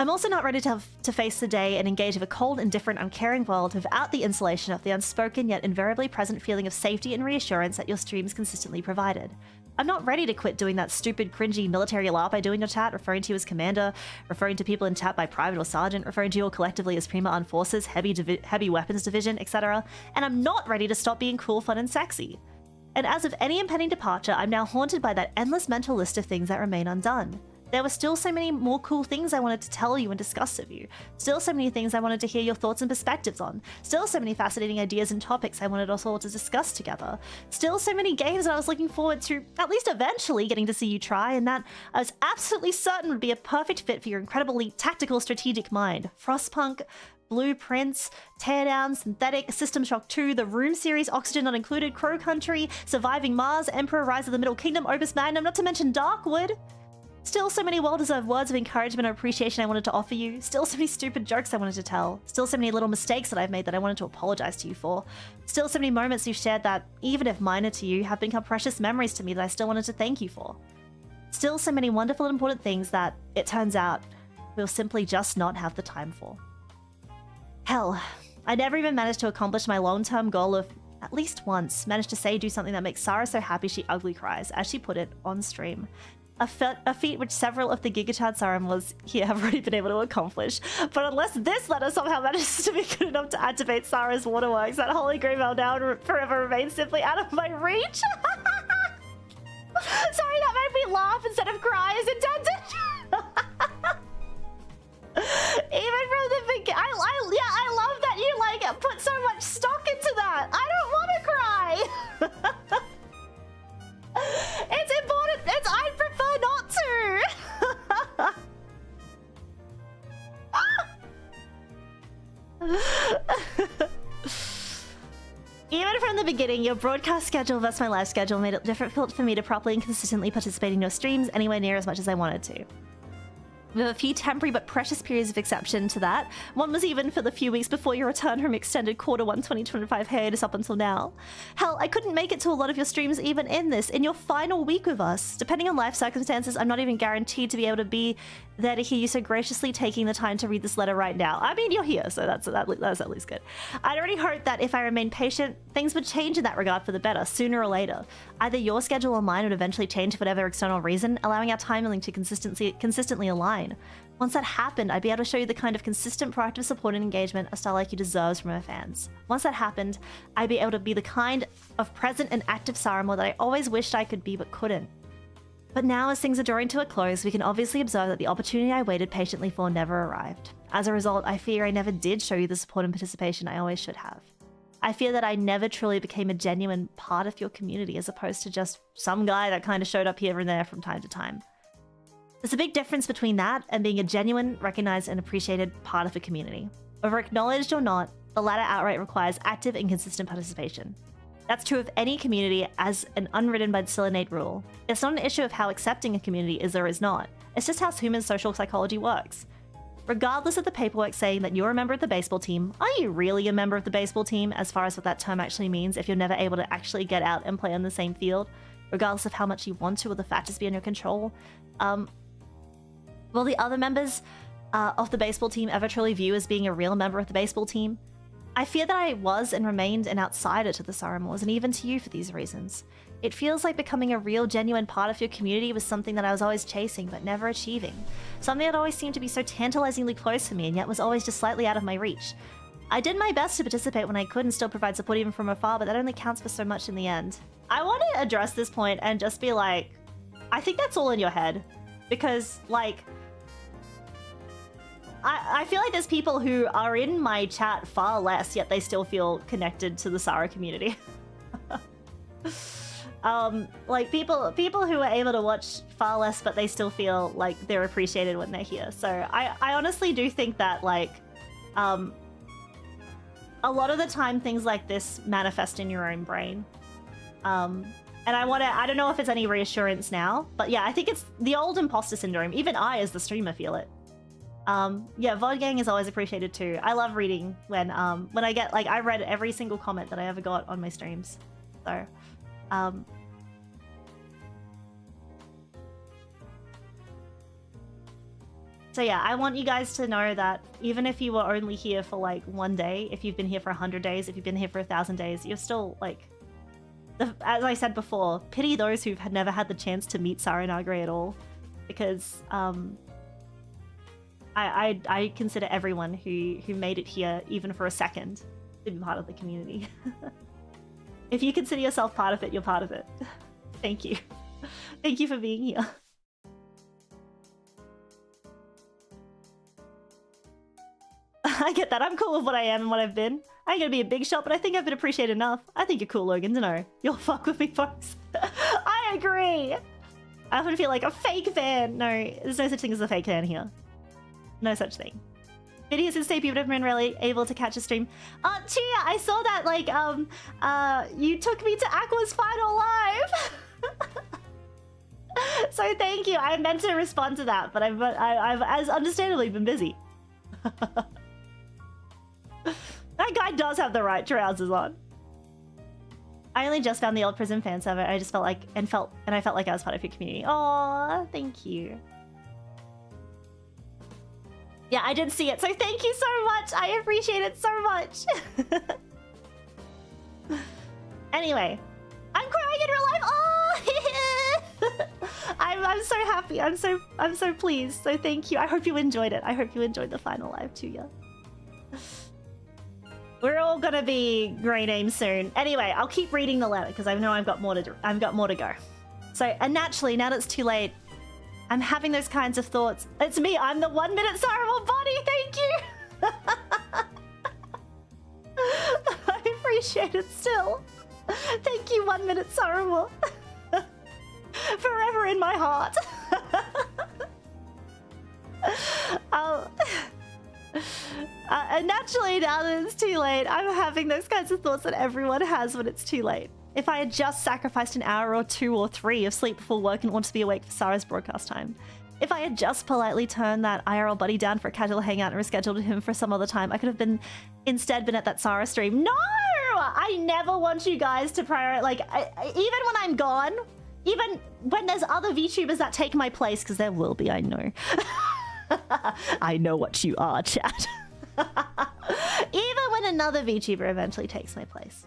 I'm also not ready to face the day and engage with a cold, indifferent, uncaring world without the insulation of the unspoken yet invariably present feeling of safety and reassurance that your streams consistently provided. I'm not ready to quit doing that stupid, cringy military LARP I do in your chat, referring to you as Commander, referring to people in chat by Private or Sergeant, referring to you all collectively as Prima Armed Forces, Heavy Weapons Division, etc. And I'm not ready to stop being cool, fun, and sexy. And as of any impending departure, I'm now haunted by that endless mental list of things that remain undone. There were still so many more cool things I wanted to tell you and discuss with you. Still so many things I wanted to hear your thoughts and perspectives on. Still so many fascinating ideas and topics I wanted us all to discuss together. Still so many games that I was looking forward to at least eventually getting to see you try, and that I was absolutely certain would be a perfect fit for your incredibly tactical strategic mind. Frostpunk, Blueprints, Teardown, Synthetic, System Shock 2, the Room series, Oxygen Not Included, Crow Country, Surviving Mars, Emperor, Rise of the Middle Kingdom, Opus Magnum, not to mention Darkwood. Still so many well-deserved words of encouragement and appreciation I wanted to offer you. Still so many stupid jokes I wanted to tell. Still so many little mistakes that I've made that I wanted to apologize to you for. Still so many moments you've shared that, even if minor to you, have become precious memories to me that I still wanted to thank you for. Still so many wonderful and important things that, it turns out, we'll simply just not have the time for. Hell, I never even managed to accomplish my long-term goal of at least once, managed to say do something that makes Sara so happy she ugly cries, as she put it, on stream. A feat which several of the Gigachad Saramors here have already been able to accomplish. But unless this letter somehow manages to be good enough to activate Sara's waterworks, that holy grail now forever remains simply out of my reach. Sorry, that made me laugh instead of cry as intended. Even from the beginning, I love that you like put so much stock into that. I don't want to cry. It's important. I'd prefer not to. Even from the beginning, your broadcast schedule versus my live schedule made it difficult for me to properly and consistently participate in your streams anywhere near as much as I wanted to. With a few temporary but precious periods of exception to that. One was even for the few weeks before your return from extended Q1 2025 hiatus up until now. Hell, I couldn't make it to a lot of your streams even in your final week with us. Depending on life circumstances, I'm not even guaranteed to be able to be there to hear you so graciously taking the time to read this letter right now. I mean, you're here, so that's at least good. I'd already hoped that if I remained patient, things would change in that regard for the better, sooner or later. Either your schedule or mine would eventually change for whatever external reason, allowing our timing to consistently align. Once that happened, I'd be able to show you the kind of consistent, proactive support and engagement a star like you deserves from her fans. Once that happened, I'd be able to be the kind of present and active Saramore that I always wished I could be but couldn't. But now, as things are drawing to a close, we can obviously observe that the opportunity I waited patiently for never arrived. As a result, I fear I never did show you the support and participation I always should have. I fear that I never truly became a genuine part of your community as opposed to just some guy that kind of showed up here and there from time to time. There's a big difference between that and being a genuine, recognized, and appreciated part of a community. Whether acknowledged or not, the latter outright requires active and consistent participation. That's true of any community as an unwritten but still innate rule. It's not an issue of how accepting a community is or is not. It's just how human social psychology works. Regardless of the paperwork saying that you're a member of the baseball team, are you really a member of the baseball team as far as what that term actually means if you're never able to actually get out and play on the same field? Regardless of how much you want to or the factors beyond your control? Will the other members of the baseball team ever truly view as being a real member of the baseball team? I fear that I was and remained an outsider to the Saramores and even to you for these reasons. It feels like becoming a real, genuine part of your community was something that I was always chasing but never achieving. Something that always seemed to be so tantalizingly close to me and yet was always just slightly out of my reach. I did my best to participate when I could and still provide support even from afar, but that only counts for so much in the end. I want to address this point and just be like, I think that's all in your head. Because, like, I feel like there's people who are in my chat far less, yet they still feel connected to the Sara community. Like people who are able to watch far less, but they still feel like they're appreciated when they're here. So I honestly do think that, like, a lot of the time things like this manifest in your own brain. And I don't know if it's any reassurance now, but yeah, I think it's the old imposter syndrome. Even I, as the streamer, feel it. Yeah, VOD gang is always appreciated too. I love reading when I get, like, I read every single comment that I ever got on my streams. So, yeah, I want you guys to know that even if you were only here for like one day, if you've been here for 100 days, if you've been here for 1,000 days, you're still like, as I said before, pity those who've never had the chance to meet Sara Nagare at all, because I consider everyone who made it here, even for a second, to be part of the community. If you consider yourself part of it, you're part of it. Thank you. Thank you for being here. I get that. I'm cool with what I am and what I've been. I ain't gonna be a big shot, but I think I've been appreciated enough. I think you're cool, Logan, to know. You'll fuck with me, folks. I agree. I often feel like a fake fan. No, there's no such thing as a fake fan here. No such thing. Videos since debut, but I've been really able to catch a stream. Chia, I saw that, like, you took me to Aqua's final live. So thank you. I meant to respond to that, but I've as understandably been busy. That guy does have the right trousers on. I only just found the old prison fan server. I just felt like I felt like I was part of your community. Aww, thank you. Yeah, I did see it, so thank you so much. I appreciate it so much. Anyway, I'm crying in real life. Oh, I'm so happy. I'm so pleased. So thank you. I hope you enjoyed it. I hope you enjoyed the final live too, yeah. We're all gonna be grey names soon. Anyway, I'll keep reading the letter because I know I've got more to do. I've got more to go. So, and naturally, now that it's too late, I'm having those kinds of thoughts. It's me. I'm the 1 minute Sara body. Thank you. I appreciate it still. Thank you, 1 minute Sara. Forever in my heart. And naturally, now that it's too late, I'm having those kinds of thoughts that everyone has when it's too late. If I had just sacrificed an hour or 2 or 3 of sleep before work and wanted to be awake for Sara's broadcast time. If I had just politely turned that IRL buddy down for a casual hangout and rescheduled him for some other time, I could have instead been at that Sara stream. No! I never want you guys to prioritize, like, even when I'm gone, even when there's other VTubers that take my place, because there will be, I know. I know what you are, chat. Even when another VTuber eventually takes my place.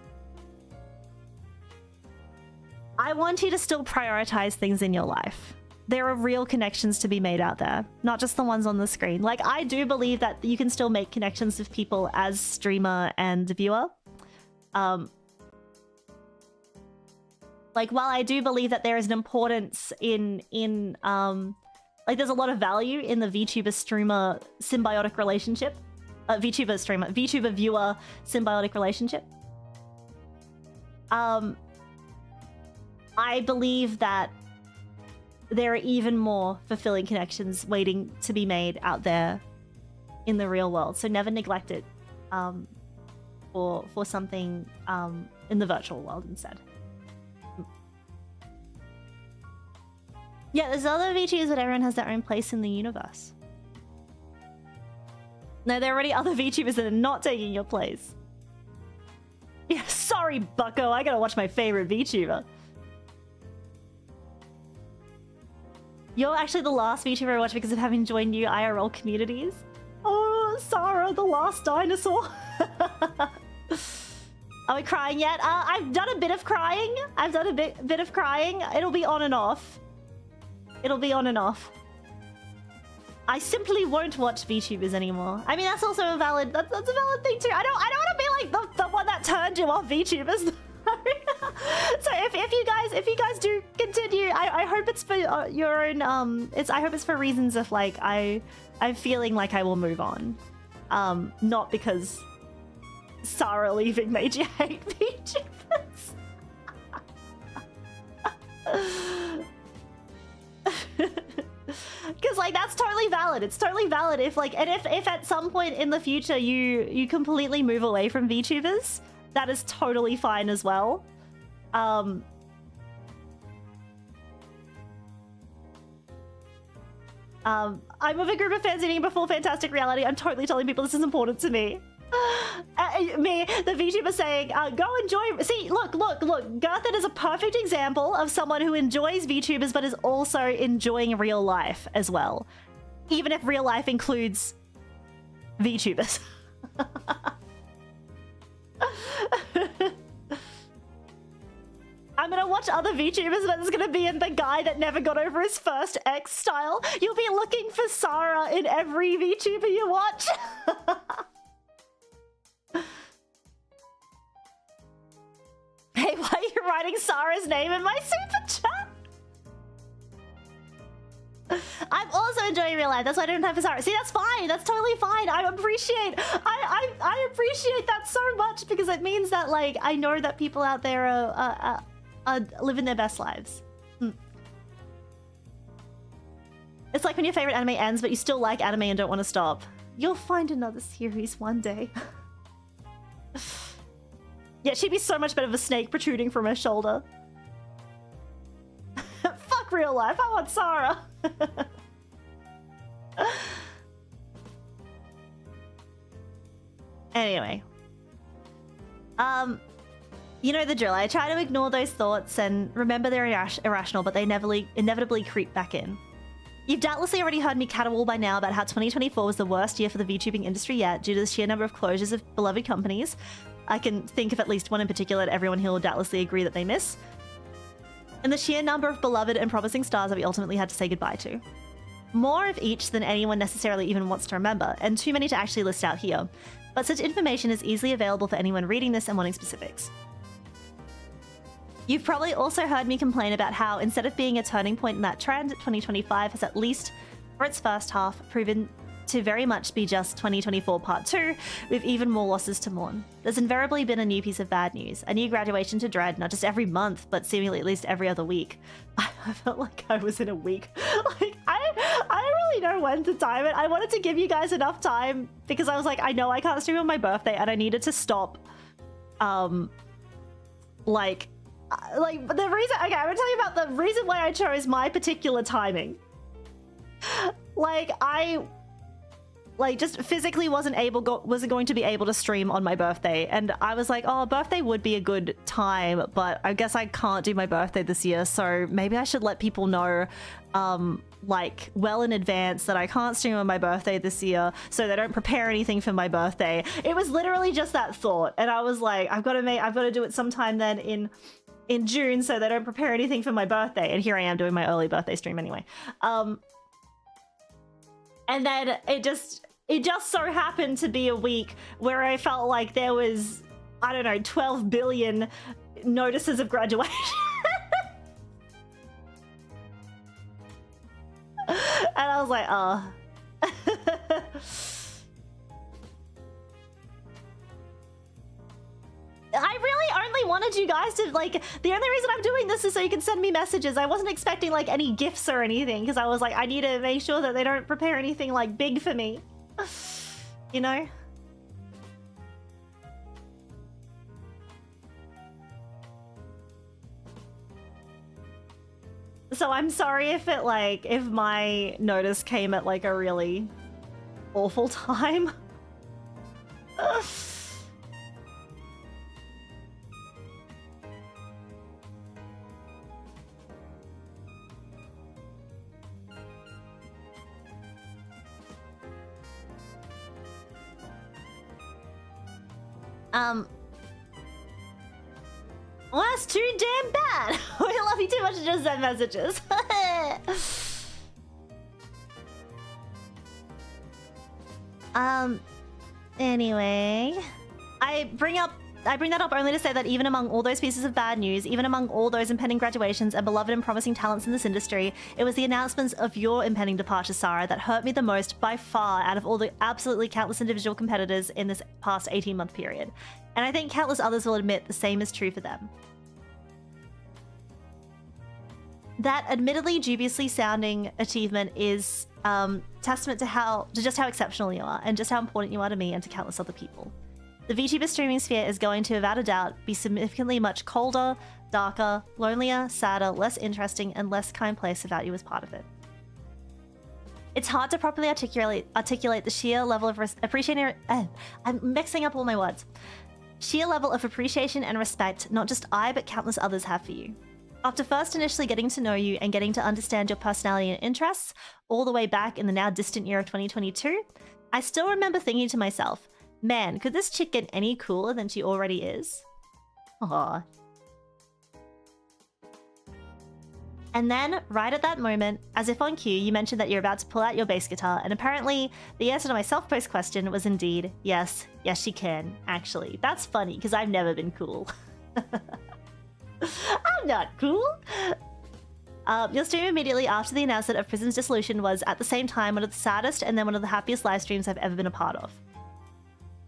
I want you to still prioritize things in your life. There are real connections to be made out there, not just the ones on the screen. Like, I do believe that you can still make connections with people as streamer and viewer. Like, while I do believe that there is an importance in like, there's a lot of value in the VTuber streamer symbiotic relationship. VTuber viewer symbiotic relationship. I believe that there are even more fulfilling connections waiting to be made out there in the real world. So never neglect it for something in the virtual world instead. Yeah, there's other VTubers, but everyone has their own place in the universe. No, there are already other VTubers that are not taking your place. Yeah, sorry, bucko. I gotta watch my favorite VTuber. You're actually the last VTuber I watched because of having joined new IRL communities. Oh, Sara, the last dinosaur. Are we crying yet? I've done a bit of crying. I've done a bit of crying. It'll be on and off. It'll be on and off. I simply won't watch VTubers anymore. I mean, that's also a valid. That's a valid thing too. I don't want to be like the one that turned you off VTubers. So if you guys do continue, I hope it's for your own. I hope it's for reasons of like I'm feeling like I will move on, not because Sara leaving made you hate VTubers. Because like that's totally valid. It's totally valid if like, and if at some point in the future you completely move away from VTubers, that is totally fine as well. I'm with a group of fans eating before Fantastic Reality. I'm totally telling people this is important to me. Me, the VTuber saying, go enjoy. See, look. Gerthen is a perfect example of someone who enjoys VTubers but is also enjoying real life as well. Even if real life includes VTubers. I'm gonna watch other VTubers, but it's gonna be in the guy that never got over his first X style. You'll be looking for Sara in every VTuber you watch. Hey, why are you writing Sara's name in my super chat? I'm also enjoying real life. That's why I don't have for Sara. See, that's fine. That's totally fine. I appreciate that so much because it means that like I know that people out there are living their best lives. It's like when your favorite anime ends, but you still like anime and don't want to stop. You'll find another series one day. Yeah, she'd be so much better of a snake protruding from her shoulder. Fuck real life, I want Sara. Anyway. You know the drill. I try to ignore those thoughts and remember they're irrational, but they inevitably creep back in. You've doubtlessly already heard me caterwaul by now about how 2024 was the worst year for the VTubing industry yet due to the sheer number of closures of beloved companies. I can think of at least one in particular that everyone here will doubtlessly agree that they miss. And the sheer number of beloved and promising stars that we ultimately had to say goodbye to. More of each than anyone necessarily even wants to remember, and too many to actually list out here. But such information is easily available for anyone reading this and wanting specifics. You've probably also heard me complain about how, instead of being a turning point in that trend, 2025 has, at least for its first half, proven to very much be just 2024 Part 2, with even more losses to mourn. There's invariably been a new piece of bad news, a new graduation to dread, not just every month, but seemingly at least every other week. I felt like I was in a week. Like, I don't really know when to time it. I wanted to give you guys enough time, because I was like, I know I can't stream on my birthday, and I needed to stop, but the reason, okay, I'm gonna tell you about the reason why I chose my particular timing. Like, I just physically wasn't going to be able to stream on my birthday, and I was like, oh, birthday would be a good time, but I guess I can't do my birthday this year, so maybe I should let people know like well in advance that I can't stream on my birthday this year, so they don't prepare anything for my birthday. It was literally just that thought, and I was like, I've got to do it sometime then in June, so they don't prepare anything for my birthday. And here I am doing my early birthday stream anyway. And then it just so happened to be a week where I felt like there was, I don't know, 12 billion notices of graduation. And I was like, oh. I really only wanted you guys to, like, the only reason I'm doing this is so you can send me messages. I wasn't expecting, like, any gifts or anything, because I was like, I need to make sure that they don't prepare anything, like, big for me. You know? So I'm sorry if it, like, if my notice came at, like, a really awful time. Well, that's too damn bad. We love you too much to just send messages. Anyway, I bring that up only to say that even among all those pieces of bad news, even among all those impending graduations and beloved and promising talents in this industry, it was the announcements of your impending departure, Sara, that hurt me the most by far out of all the absolutely countless individual competitors in this past 18-month period. And I think countless others will admit the same is true for them. That admittedly dubiously sounding achievement is testament to just how exceptional you are and just how important you are to me and to countless other people. The VTuber streaming sphere is going to, without a doubt, be significantly much colder, darker, lonelier, sadder, less interesting, and less kind place without you as part of it. It's hard to properly articulate the sheer level of appreciation. I'm mixing up all my words. Sheer level of appreciation and respect not just I, but countless others have for you. After first initially getting to know you and getting to understand your personality and interests, all the way back in the now distant year of 2022, I still remember thinking to myself, man, could this chick get any cooler than she already is? Aww. And then, right at that moment, as if on cue, you mentioned that you're about to pull out your bass guitar, and apparently, the answer to my self-post question was indeed, yes, she can, actually. That's funny, because I've never been cool. I'm not cool! Your stream immediately after the announcement of Prism's dissolution was, at the same time, one of the saddest and then one of the happiest live streams I've ever been a part of.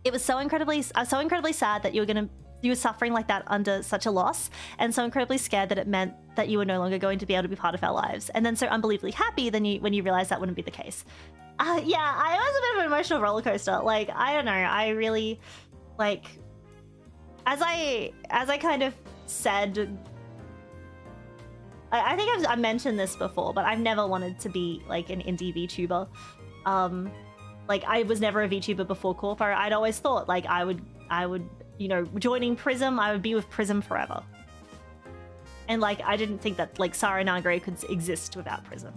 It was so incredibly sad that you were suffering like that under such a loss, and so incredibly scared that it meant that you were no longer going to be able to be part of our lives, and then so unbelievably happy when you realized that wouldn't be the case. Yeah, it was a bit of an emotional roller coaster. Like, I don't know, I really, like, as I kind of said, I think I've mentioned this before, but I've never wanted to be like an indie VTuber. Like, I was never a VTuber before Corpo. I'd always thought like I would, you know, joining Prism, I would be with Prism forever. And like, I didn't think that like Sara and Nagare could exist without Prism.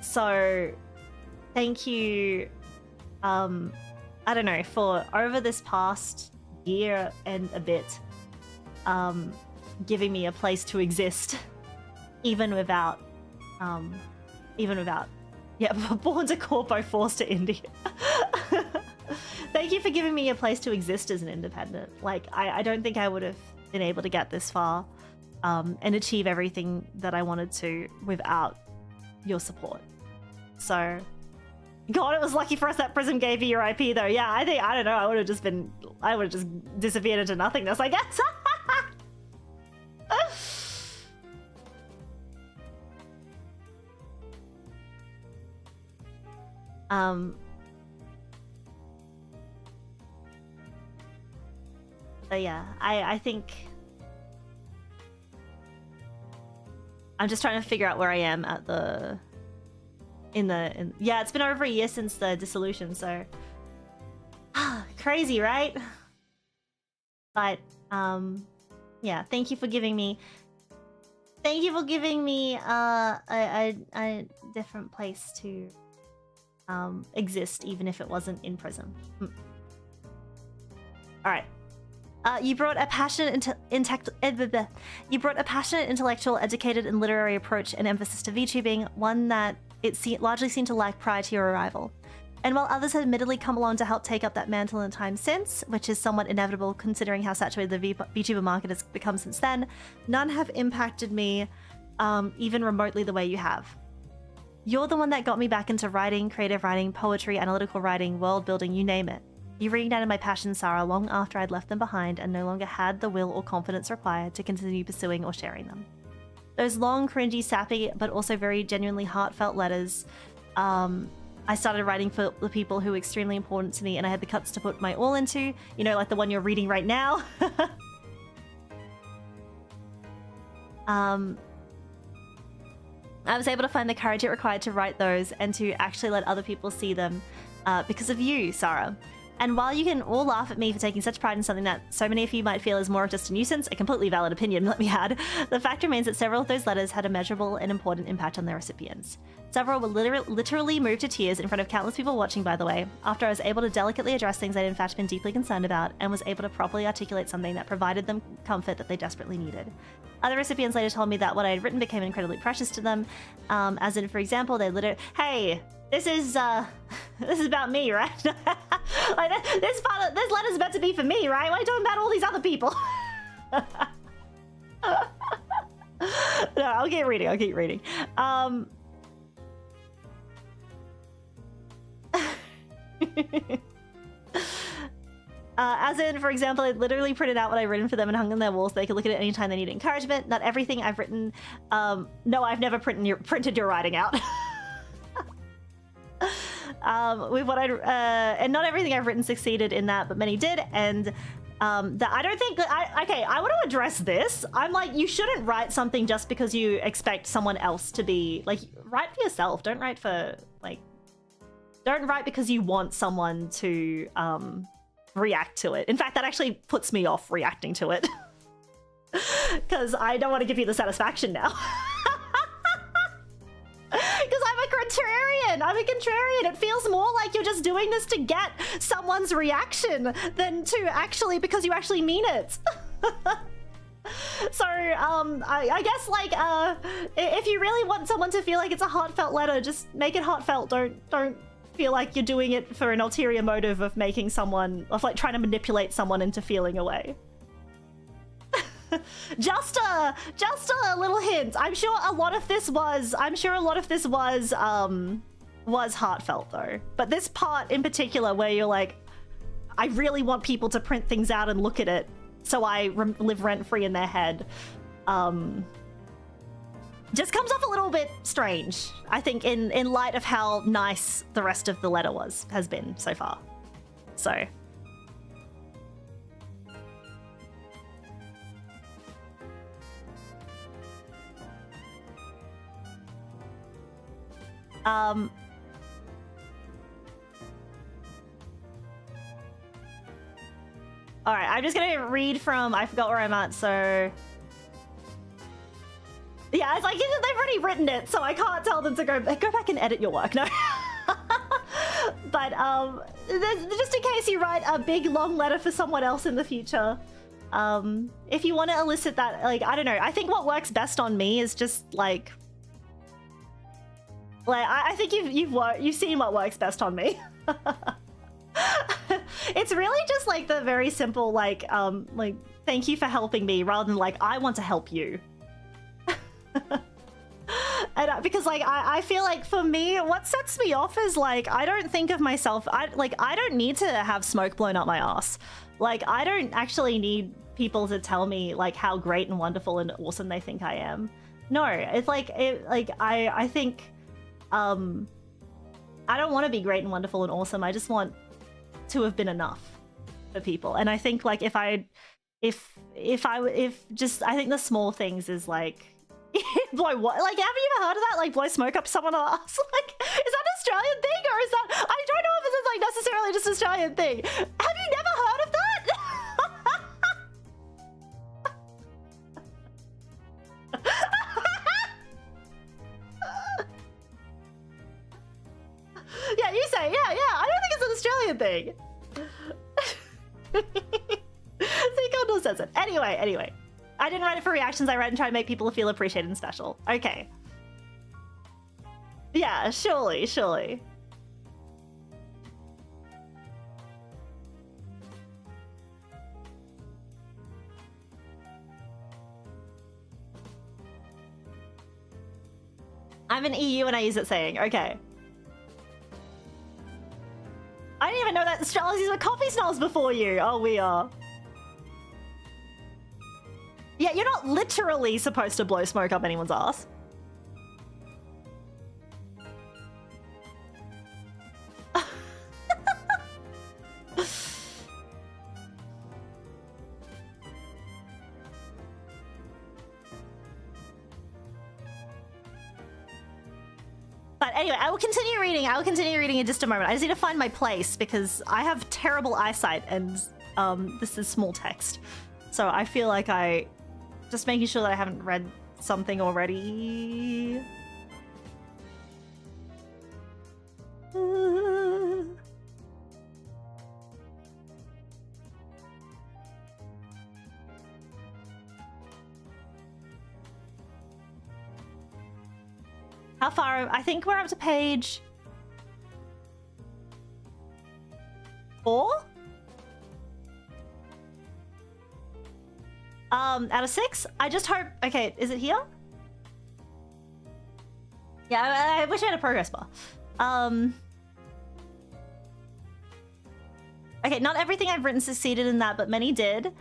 So thank you I don't know, for over this past year and a bit, giving me a place to exist, even without, yeah, born to Corpo, forced to India. Thank you for giving me a place to exist as an independent. Like, I don't think I would have been able to get this far and achieve everything that I wanted to without your support. So, God, it was lucky for us that Prism gave you your IP, though. Yeah, I don't know, I would have just disappeared into nothingness, I guess. But yeah, I think I'm just trying to figure out where I am at yeah, it's been over a year since the dissolution, so crazy, right? But yeah, thank you for giving me a different place to exist, even if it wasn't in prison. All right. You brought a passionate, intellectual, educated, and literary approach and emphasis to VTubing, one that it largely seemed to lack prior to your arrival. And while others have admittedly come along to help take up that mantle in time since, which is somewhat inevitable considering how saturated the VTuber market has become since then, none have impacted me even remotely the way you have. You're the one that got me back into writing, creative writing, poetry, analytical writing, world building, you name it. You reignited my passion, Sara, long after I'd left them behind and no longer had the will or confidence required to continue pursuing or sharing them. Those long, cringy, sappy, but also very genuinely heartfelt letters, I started writing for the people who were extremely important to me and I had the guts to put my all into, you know, like the one you're reading right now. I was able to find the courage it required to write those and to actually let other people see them because of you, Sara. And while you can all laugh at me for taking such pride in something that so many of you might feel is more of just a nuisance, a completely valid opinion, let me add, the fact remains that several of those letters had a measurable and important impact on their recipients. Several were literally moved to tears in front of countless people watching, by the way, after I was able to delicately address things I'd in fact been deeply concerned about and was able to properly articulate something that provided them comfort that they desperately needed. Other recipients later told me that what I had written became incredibly precious to them, as in, for example, they literally, hey, this is about me, right? Like, this letter's meant to be for me, right? Why are you talking about all these other people? No, I'll keep reading. As in, for example, I literally printed out what I'd written for them and hung on their walls so they could look at it anytime they needed encouragement. Not everything I've written... no, I've never printed your writing out. With what and not everything I've written succeeded in that, but many did, and that I don't think that okay, I want to address this. I'm like, you shouldn't write something just because you expect someone else to be like, write for yourself. Don't write for like, don't write because you want someone to react to it. In fact, that actually puts me off reacting to it because I don't want to give you the satisfaction now. Because I'm a contrarian. It feels more like you're just doing this to get someone's reaction than to actually, because you actually mean it. So, I guess, like, if you really want someone to feel like it's a heartfelt letter, just make it heartfelt. Don't feel like you're doing it for an ulterior motive of making someone, of like trying to manipulate someone into feeling away. Just a little hint. I'm sure a lot of this was heartfelt though. But this part in particular where you're like, I really want people to print things out and look at it so I live rent-free in their head, just comes off a little bit strange, I think, in light of how nice the rest of the letter has been so far. So all right, I'm just gonna read from, I forgot where I'm at, so yeah, it's like they've already written it, so I can't tell them to go back and edit your work. No. But just in case you write a big long letter for someone else in the future, if you want to elicit that, like, I don't know, I think what works best on me is just like I think you've seen what works best on me. It's really just like the very simple like thank you for helping me, rather than like I want to help you. And because like I feel like for me what sets me off is like I don't think of myself, I don't need to have smoke blown up my ass. Like I don't actually need people to tell me like how great and wonderful and awesome they think I am. No, it's like I think I don't want to be great and wonderful and awesome. I just want to have been enough for people. And I think like I think the small things is like blow what? Like, have you ever heard of that? Like, blow smoke up someone's ass? Like, is that an Australian thing, or is that? I don't know if it's like necessarily just an Australian thing. Have you never heard of that? Yeah, you say, yeah. I don't think it's an Australian thing. See, Condor says it. Anyway. I didn't write it for reactions, I write and try to make people feel appreciated and special. Okay. Yeah, surely. I'm an EU and I use it saying, okay. I didn't even know that Australians were coffee snobs before you. Oh, we are. Yeah, you're not literally supposed to blow smoke up anyone's ass. But anyway, I will continue reading. In just a moment. I just need to find my place because I have terrible eyesight and this is small text. So I feel like just making sure that I haven't read something already. How far? I think we're up to page 4? Out of 6? I just hope... Okay, is it here? Yeah, I wish I had a progress bar. Okay, not everything I've written succeeded in that, but many did.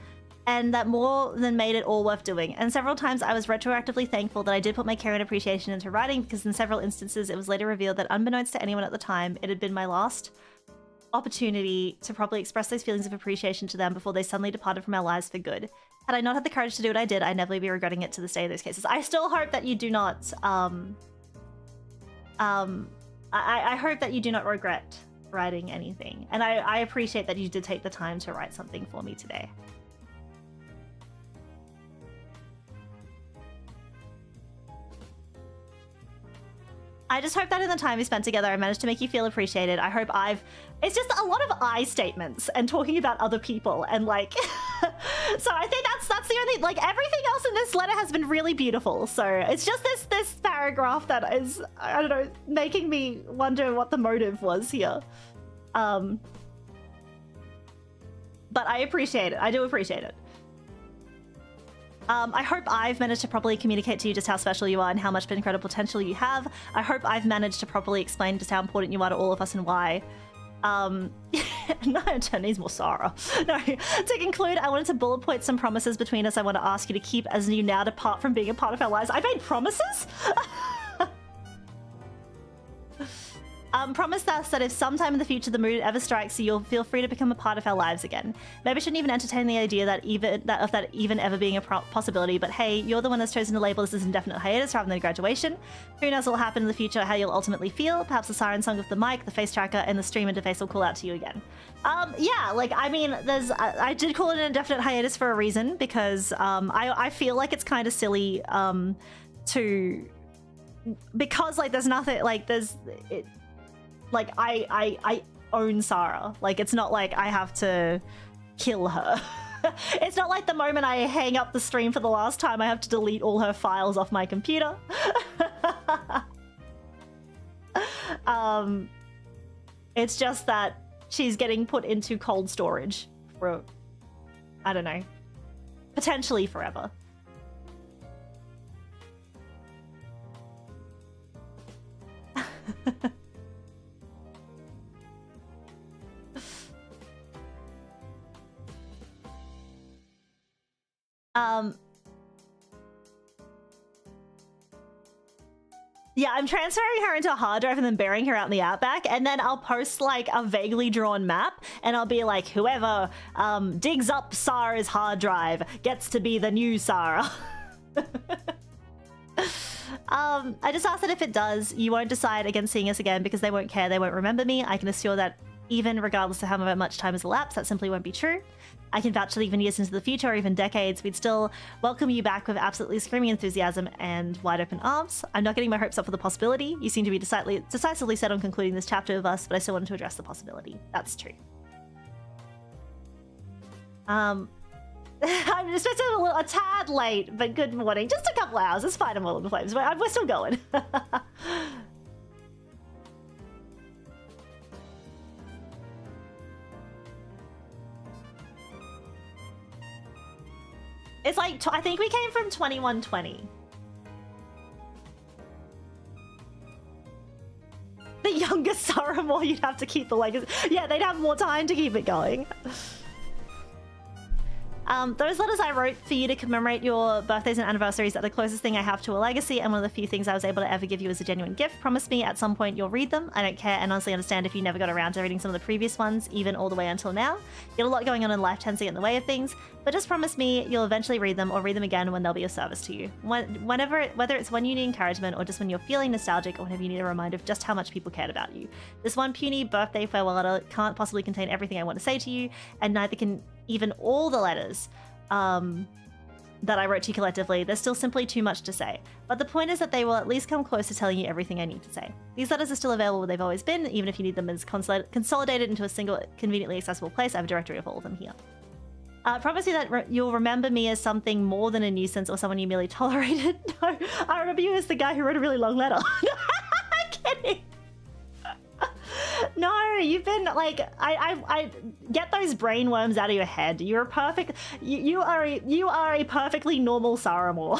And that more than made it all worth doing. And several times I was retroactively thankful that I did put my care and appreciation into writing, because in several instances it was later revealed that unbeknownst to anyone at the time, it had been my last opportunity to properly express those feelings of appreciation to them before they suddenly departed from our lives for good. Had I not had the courage to do what I did, I'd never be regretting it to this day in those cases. I still hope that you do not, I hope that you do not regret writing anything. And I appreciate that you did take the time to write something for me today. I just hope that in the time we spent together, I managed to make you feel appreciated. I hope it's just a lot of I statements and talking about other people and like, so I think that's the only, like everything else in this letter has been really beautiful. So it's just this paragraph that is, I don't know, making me wonder what the motive was here. But I appreciate it. I do appreciate it. I hope I've managed to properly communicate to you just how special you are and how much incredible potential you have. I hope I've managed to properly explain just how important you are to all of us and why. No, it needs more Sara. No, to conclude, I wanted to bullet point some promises between us I want to ask you to keep as you now depart from being a part of our lives. I made promises? Promise us that if sometime in the future the mood ever strikes you, you'll feel free to become a part of our lives again. Maybe I shouldn't even entertain the idea that even ever being a possibility, but hey, you're the one that's chosen to label this as indefinite hiatus rather than a graduation. Who knows what will happen in the future, how you'll ultimately feel. Perhaps the siren song of the mic, the face tracker, and the stream interface will call out to you again. Yeah, like, I mean, I did call it an indefinite hiatus for a reason, because I feel like it's kind of silly because, like, there's nothing, like, like, I own Sara. Like, it's not like I have to kill her. It's not like the moment I hang up the stream for the last time, I have to delete all her files off my computer. It's just that she's getting put into cold storage for, I don't know, potentially forever. Yeah, I'm transferring her into a hard drive and then burying her out in the outback, and then I'll post like a vaguely drawn map, and I'll be like, whoever digs up Sara's hard drive gets to be the new Sara. I just ask that if it does, you won't decide against seeing us again because they won't care, they won't remember me. I can assure that even regardless of how much time has elapsed, that simply won't be true. I can vouch that even years into the future or even decades, we'd still welcome you back with absolutely screaming enthusiasm and wide open arms. I'm not getting my hopes up for the possibility. You seem to be decisively set on concluding this chapter with us, but I still wanted to address the possibility. That's true. I'm just a tad late, but good morning. Just a couple hours. It's fine. I'm all in the flames. We're still going. It's like, I think we came from 2120. The younger Sara more, you'd have to keep the legacy. Yeah, they'd have more time to keep it going. Those letters I wrote for you to commemorate your birthdays and anniversaries are the closest thing I have to a legacy, and one of the few things I was able to ever give you as a genuine gift. Promise me at some point you'll read them. I don't care and honestly understand if you never got around to reading some of the previous ones, even all the way until now. You got a lot going on in life tends to get in the way of things, but just promise me you'll eventually read them or read them again when they'll be of service to you. Whether it's when you need encouragement or just when you're feeling nostalgic or whenever you need a reminder of just how much people cared about you. This one puny birthday farewell letter can't possibly contain everything I want to say to you, and neither can even all the letters that I wrote to you collectively. There's still simply too much to say. But the point is that they will at least come close to telling you everything I need to say. These letters are still available where they've always been, even if you need them as consolidated into a single, conveniently accessible place. I have a directory of all of them here. Promise you that you'll remember me as something more than a nuisance or someone you merely tolerated. No, I remember you as the guy who wrote a really long letter. I'm kidding. No, you've been like, I get those brain worms out of your head. You're a perfect, you are a perfectly normal Sara Moore.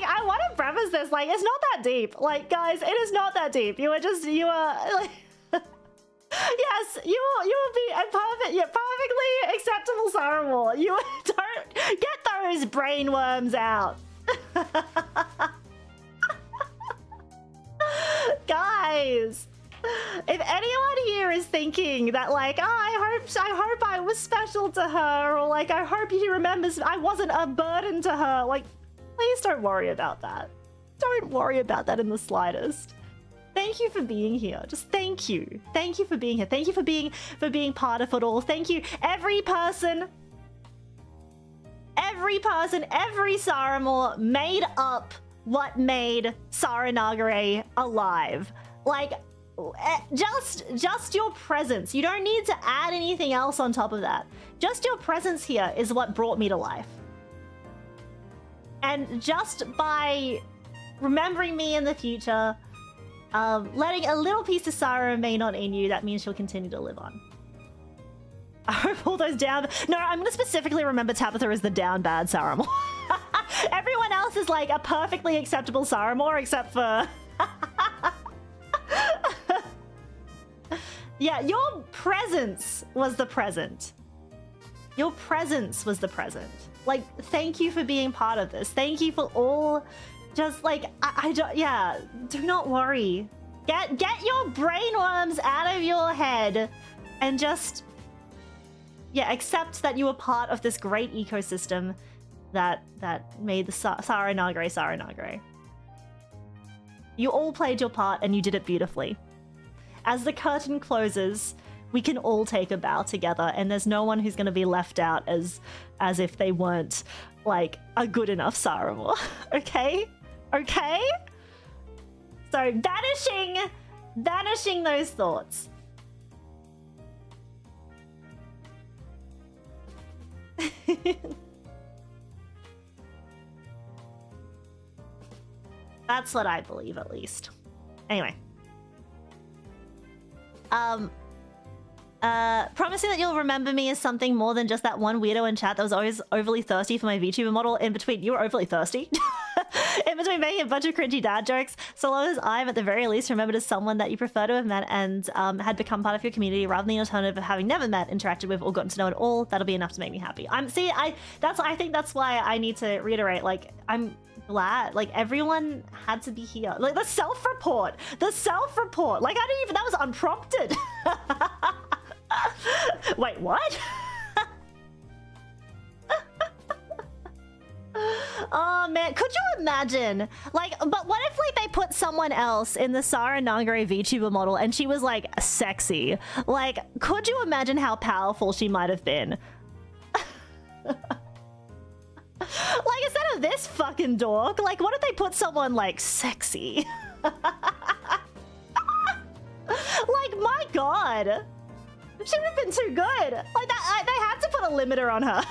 I want to preface this, like, it's not that deep. Like, guys, it is not that deep. You are like, yes, you will be a perfectly acceptable Sara Moore. You don't get those brain worms out. Guys, if anyone here is thinking that, like, oh, I hope I was special to her, or like, I hope he remembers I wasn't a burden to her, like, please don't worry about that. Don't worry about that in the slightest. Thank you for being here. Just thank you. Thank you for being here. Thank you for being part of it all. Thank you, every person, every Sara Moore made up what made Sara Nagare alive. Like, just your presence. You don't need to add anything else on top of that. Just your presence here is what brought me to life. And just by remembering me in the future, letting a little piece of Sara remain on in you, that means she'll continue to live on. I hope all those down... No, I'm going to specifically remember Tabitha as the down bad Sara Moore. Everyone else is like a perfectly acceptable Sara Moore, except for... Yeah, your presence was the present. Your presence was the present. Like, thank you for being part of this. Thank you for all... Just like, I don't... Yeah, do not worry. Get your brainworms out of your head and just... Yeah, accept that you were part of this great ecosystem that made the Sara Nagare. You all played your part and you did it beautifully. As the curtain closes, we can all take a bow together, and there's no one who's going to be left out as if they weren't, like, a good enough Sara Moore. Okay? Okay? So banishing those thoughts. That's what I believe, at least. Anyway. Promising that you'll remember me as something more than just that one weirdo in chat that was always overly thirsty for my VTuber model. In between, you were overly thirsty. In between making a bunch of cringy dad jokes, so long as I'm at the very least remembered as someone that you prefer to have met and had become part of your community rather than the alternative of having never met, interacted with, or gotten to know at all, that'll be enough to make me happy. I think that's why I need to reiterate, like, I'm glad, like, everyone had to be here. Like, the self-report, like, I didn't even, that was unprompted. Wait, what? Oh man, could you imagine? Like, but what if, like, they put someone else in the Sara Nagare VTuber model and she was, like, sexy? Like, could you imagine how powerful she might have been? Like, instead of this fucking dork, like, what if they put someone, like, sexy? Like, my god. She would have been too good. Like, that, they had to put a limiter on her.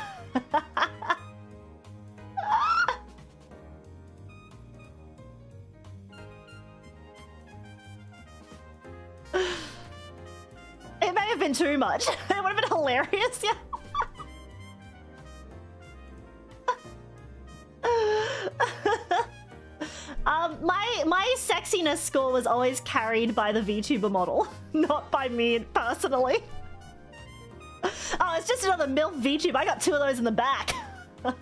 It may have been too much. It would have been hilarious, yeah. My sexiness score was always carried by the VTuber model, not by me personally. Oh, it's just another MILF VTuber. I got 2 of those in the back. Yeah,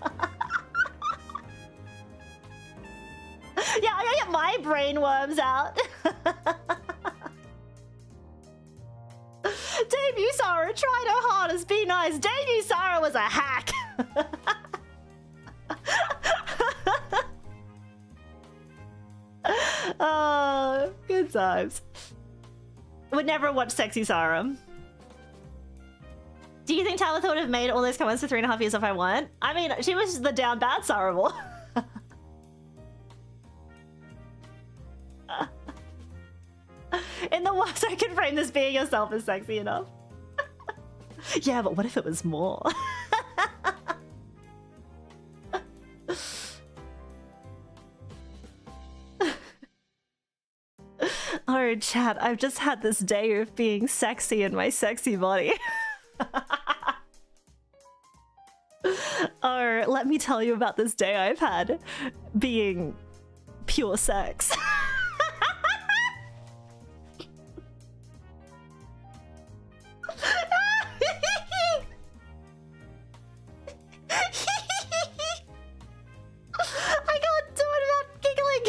I gotta get my brain worms out. Debut Sara, tried her hardest, be nice. Debut Sara was a hack. Oh, good times. Would never watch Sexy Sara. Do you think Tabitha would have made all those comments for 3.5 years if I won? I mean, she was the down bad Sarable. In the worst, I could frame this being yourself as sexy enough. Yeah, but what if it was more? Oh, chat, I've just had this day of being sexy in my sexy body. Oh, let me tell you about this day I've had being pure sex. I can't do it without giggling.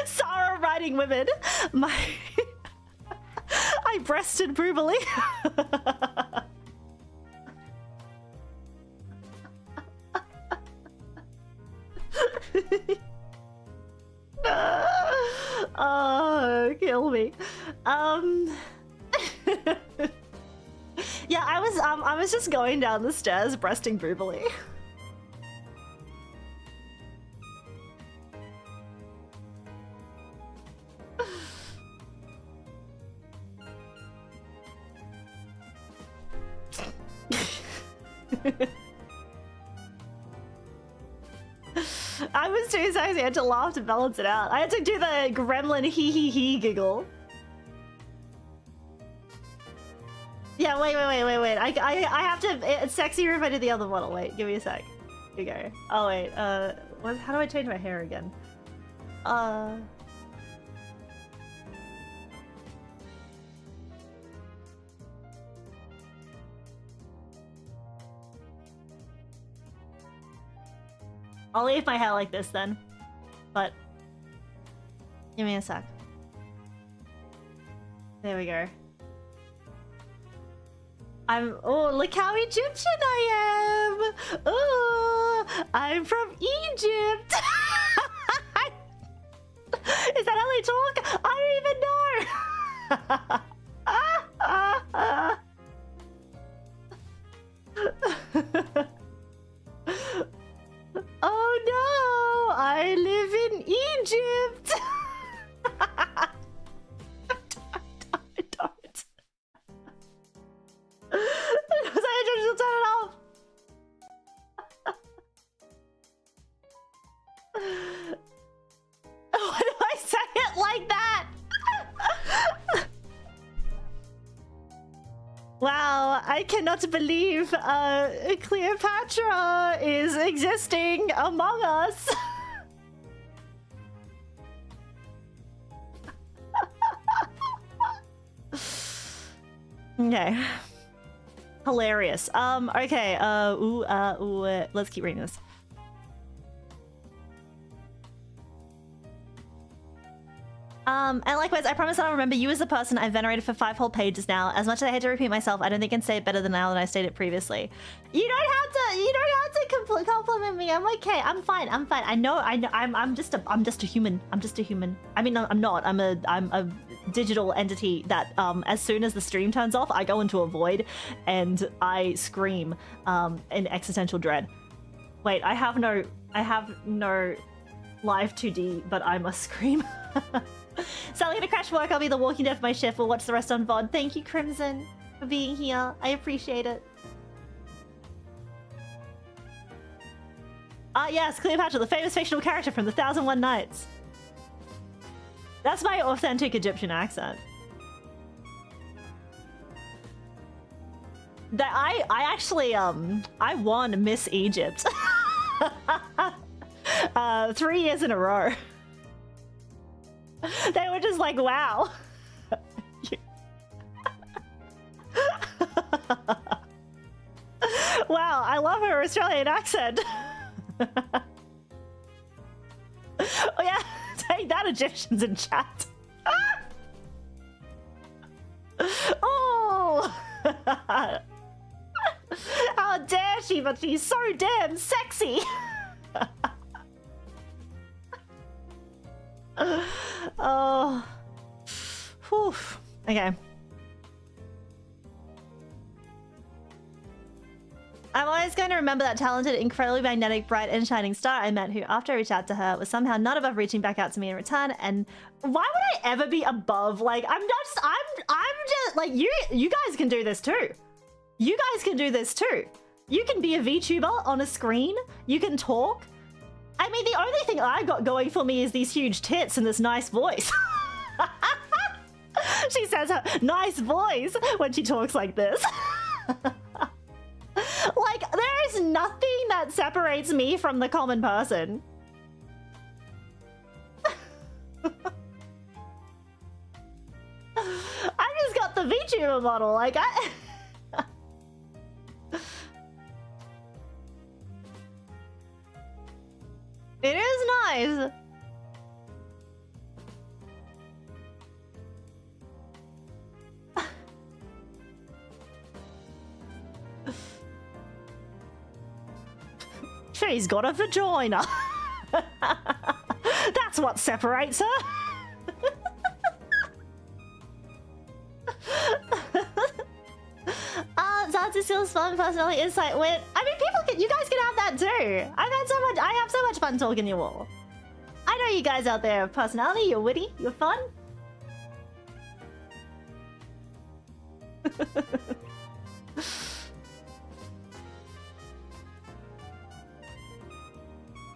Sara riding women. I breasted brutally. Oh, kill me. Yeah, I was just going down the stairs breasting brutally. I was too sexy, I had to laugh to balance it out. I had to do the gremlin hee hee hee giggle. Yeah, wait. I have to, it's sexier if I do the other model. Wait, give me a sec. Here we go. Oh wait, how do I change my hair again? I'll leave my hair like this then. But give me a sec. There we go. Oh, look how Egyptian I am! Oh, I'm from Egypt! Is that how they talk? I don't even know! Oh I live in Egypt. Don't. She'll turn it off. Why do I say it like that? Wow, I cannot believe Cleopatra is existing among us. Okay. Hilarious. Okay, let's keep reading this. And likewise, I promise I'll remember you as the person I've venerated for 5 whole pages now. As much as I hate to repeat myself, I don't think I can say it better than now than I stated previously. You don't have to compliment me. I'm okay. I'm fine. I know. I'm just a human. I mean, I'm not. I'm a digital entity that as soon as the stream turns off, I go into a void and I scream in existential dread. Wait, I have no live 2D, but I must scream. Sally, gonna crash work. I'll be the Walking Dead for my shift. We'll watch the rest on VOD. Thank you, Crimson, for being here. I appreciate it. Ah, yes, Cleopatra, the famous fictional character from the 1001 Nights. That's my authentic Egyptian accent. That I actually I won Miss Egypt 3 years in a row. They were just like, wow. Wow, I love her Australian accent. Oh yeah, take that, Egyptians in chat. Oh! How dare she, but she's so damn sexy. Oh. Whew. Okay. I'm always going to remember that talented, incredibly magnetic, bright and shining star I met who, after I reached out to her, was somehow not above reaching back out to me in return. And why would I ever be above? Like, I'm just like, you guys can do this too. You guys can do this too. You can be a VTuber on a screen. You can talk. I mean, the only thing I got going for me is these huge tits and this nice voice. She says her nice voice when she talks like this. Like, there is nothing that separates me from the common person. I just got the VTuber model, like It is nice. She's got a vagina. That's what separates her. That's still fun, personally insight wit. I mean, you guys can have that too. I have so much fun talking to you all. I know you guys out there have personality, you're witty, you're fun.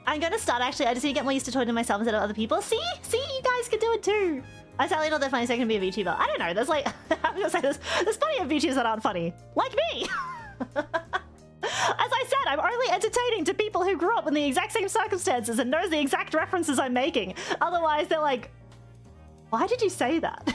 I'm gonna start actually. I just need to get more used to talking to myself instead of other people. See, you guys can do it too. I'm sadly not that funny, so I can be a VTuber. I don't know. There's like, I'm gonna say there's plenty of VTubers that aren't funny, like me. As I said, I'm only entertaining to people who grew up in the exact same circumstances and knows the exact references I'm making. Otherwise, they're like, why did you say that?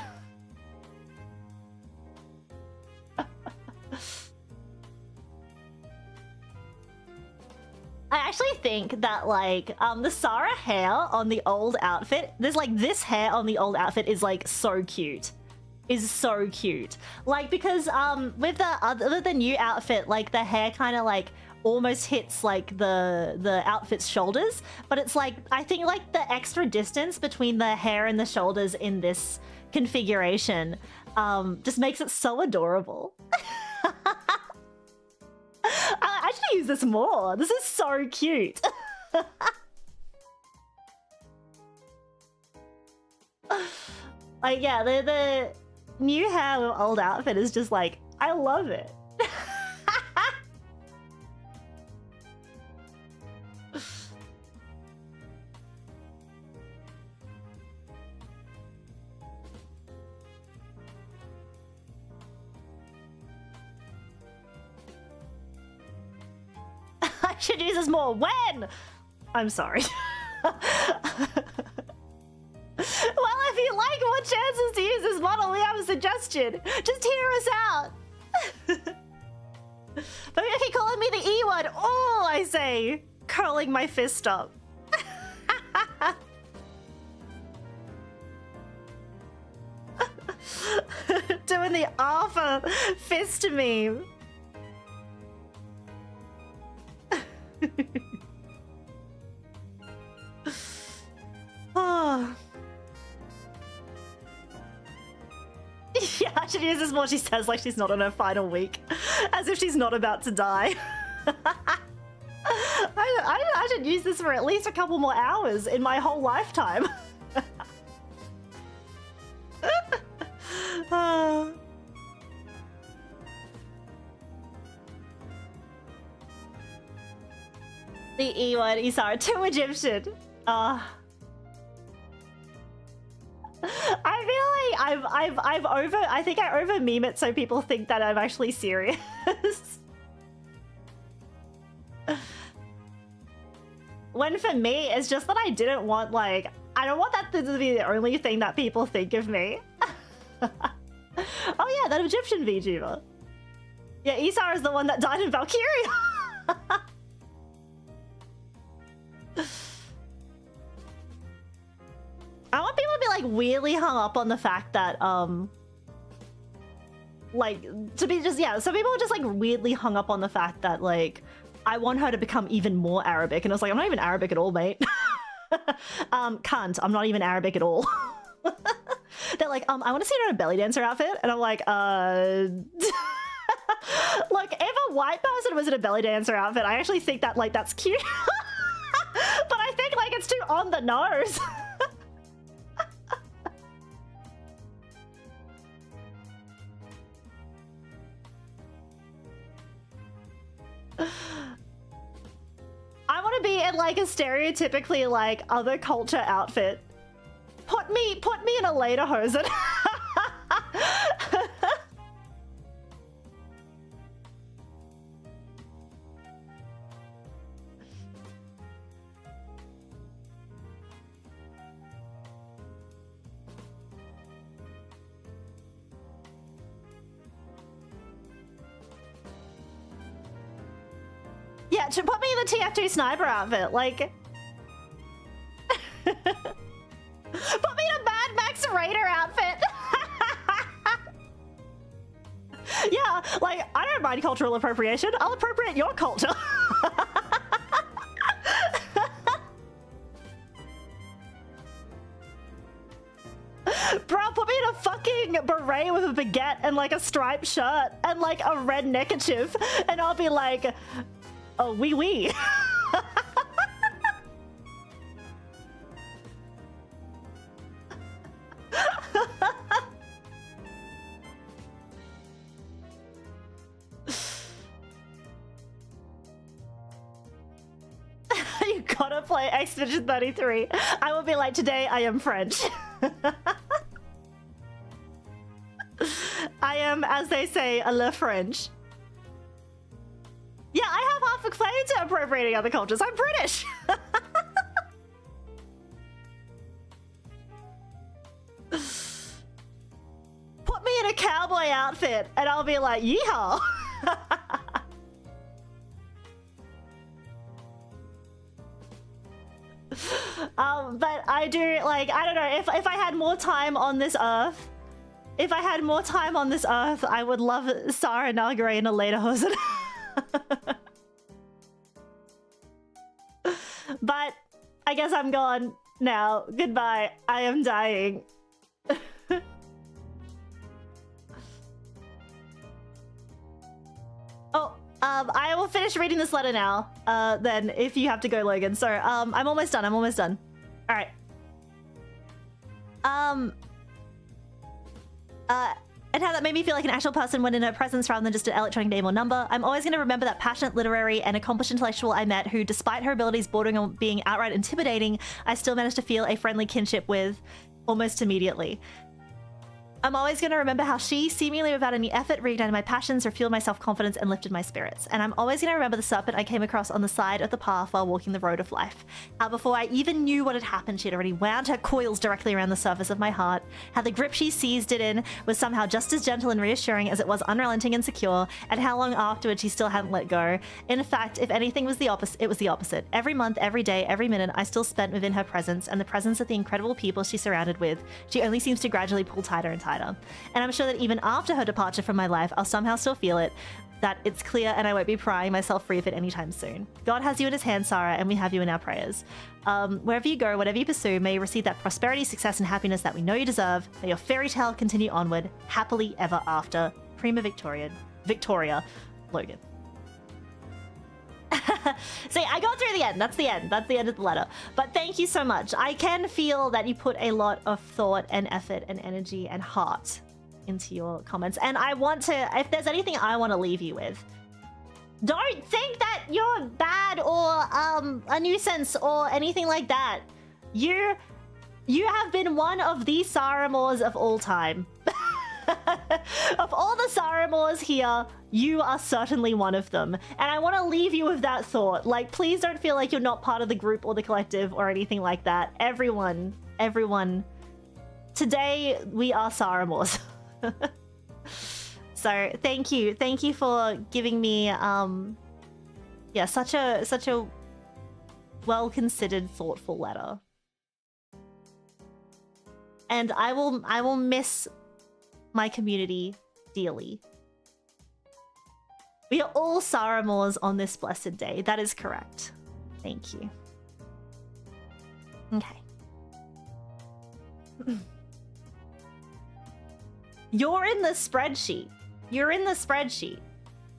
I actually think that, like, the Sara hair on the old outfit, there's like this hair on the old outfit is like so cute. Is so cute. Like, because with the new outfit, like the hair kind of like almost hits like the outfit's shoulders, but it's like, I think like the extra distance between the hair and the shoulders in this configuration just makes it so adorable. I should use this more. This is so cute. Like, yeah, the new hair with old outfit is just like, I love it. I should use this more. When? I'm sorry. Well, if you like more chances to use this model, we have a suggestion. Just hear us out. But if you're calling me the E word, oh, I say, curling my fist up. Doing the Arthur fist meme. Oh. Yeah, I should use this more. She says like she's not on her final week. As if she's not about to die. I should use this for at least a couple more hours in my whole lifetime. The E word, Isara, too Egyptian. I feel like I think I over meme it so people think that I'm actually serious. When for me, it's just that I didn't want, like, I don't want that to be the only thing that people think of me. Oh yeah, that Egyptian VTuber. Yeah, Isara is the one that died in Valkyria. I want people to be like weirdly hung up on the fact that like to be just, yeah, so people are just like weirdly hung up on the fact that like I want her to become even more Arabic, and I was like, I'm not even Arabic at all, mate. Cunt, I'm not even Arabic at all. They're like, I want to see her in a belly dancer outfit, and I'm like, look, if a white person was in a belly dancer outfit, I actually think that like that's cute. But I think like it's too on the nose. I want to be in like a stereotypically like other culture outfit. Put me in a lederhosen. Yeah, to put me in the TF2 sniper outfit, like... Put me in a Mad Max Raider outfit! Yeah, like, I don't mind cultural appropriation. I'll appropriate your culture. Bro, put me in a fucking beret with a baguette and like a striped shirt and like a red neckerchief, and I'll be like... Oh, wee wee. You gotta play Expedition 33. I will be like, today I am French. I am, as they say, a le French. Yeah, I have half a claim to appropriating other cultures. I'm British. Put me in a cowboy outfit and I'll be like, yeehaw. But I do, like, I don't know, if I had more time on this earth, I would love Sara Nagare in a lederhosen. But I guess I'm gone now. Goodbye. I am dying. Oh, I will finish reading this letter now. Then if you have to go, Logan. So, I'm almost done. All right. And how that made me feel like an actual person when in her presence rather than just an electronic name or number. I'm always going to remember that passionate literary and accomplished intellectual I met who, despite her abilities bordering on being outright intimidating, I still managed to feel a friendly kinship with almost immediately. I'm always going to remember how she, seemingly without any effort, reignited my passions, refueled my self-confidence, and lifted my spirits. And I'm always going to remember the serpent I came across on the side of the path while walking the road of life. How before I even knew what had happened, she'd already wound her coils directly around the surface of my heart. How the grip she seized it in was somehow just as gentle and reassuring as it was unrelenting and secure, and how long afterwards she still hadn't let go. In fact, if anything was the opposite, it was the opposite. Every month, every day, every minute, I still spent within her presence, and the presence of the incredible people she surrounded with. She only seems to gradually pull tighter and tighter. And I'm sure that even after her departure from my life, I'll somehow still feel it, that it's clear and I won't be prying myself free of it anytime soon. God has you in his hands, Sara, and we have you in our prayers. Wherever you go, whatever you pursue, may you receive that prosperity, success, and happiness that we know you deserve. May your fairy tale continue onward, happily ever after. Prima Victoria, Logan. See, I got through the end. That's the end. That's the end of the letter. But thank you so much. I can feel that you put a lot of thought and effort and energy and heart into your comments. And I want to, if there's anything I want to leave you with, don't think that you're bad or a nuisance or anything like that. You have been one of the Saramors of all time. Of all the Saramors here, you are certainly one of them. And I want to leave you with that thought. Like, please don't feel like you're not part of the group or the collective or anything like that. Everyone. Today, we are Saramors. So, thank you. Thank you for giving me, yeah, such a well-considered, thoughtful letter. And I will miss my community dearly. We are all Saramors on this blessed day. That is correct. Thank you. Okay. You're in the spreadsheet. You're in the spreadsheet.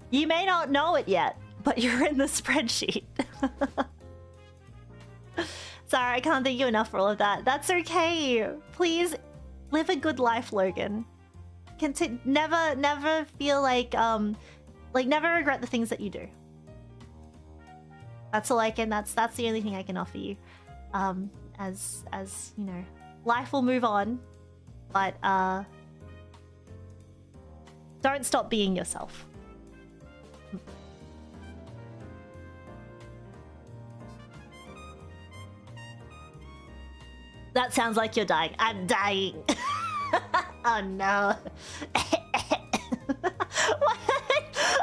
You may not know it yet, but you're in the spreadsheet. Sorry, I can't thank you enough for all of that. That's okay. Please live a good life, Logan. Never feel like never regret the things that you do. That's all I can. That's the only thing I can offer you. As you know, life will move on, but don't stop being yourself. That sounds like you're dying. I'm dying. Oh no. What?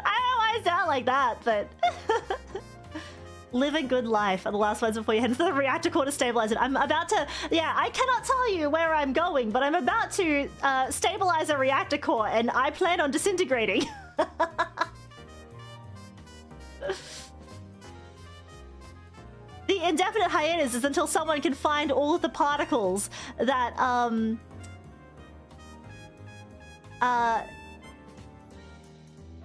I don't know why I sound like that, but live a good life are the last words before you head into the reactor core to stabilize it. I'm about to, yeah, I cannot tell you where I'm going, but I'm about to stabilize a reactor core and I plan on disintegrating. The indefinite hiatus is until someone can find all of the particles that,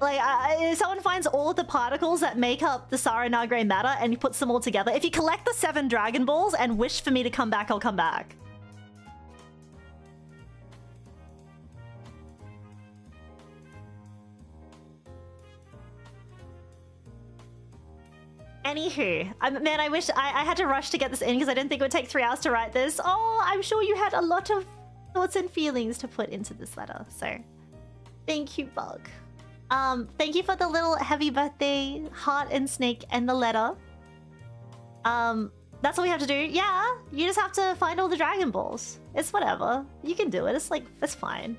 if someone finds all of the particles that make up the Sara Nagare matter and he puts them all together. If you collect the 7 Dragon Balls and wish for me to come back, I'll come back. Anywho, man, I wish I had to rush to get this in because I didn't think it would take 3 hours to write this. Oh, I'm sure you had a lot of thoughts and feelings to put into this letter. So, thank you, Bug. Thank you for the little happy birthday heart and snake and the letter. That's all we have to do. Yeah, you just have to find all the Dragon Balls. It's whatever. You can do it. It's like, it's fine.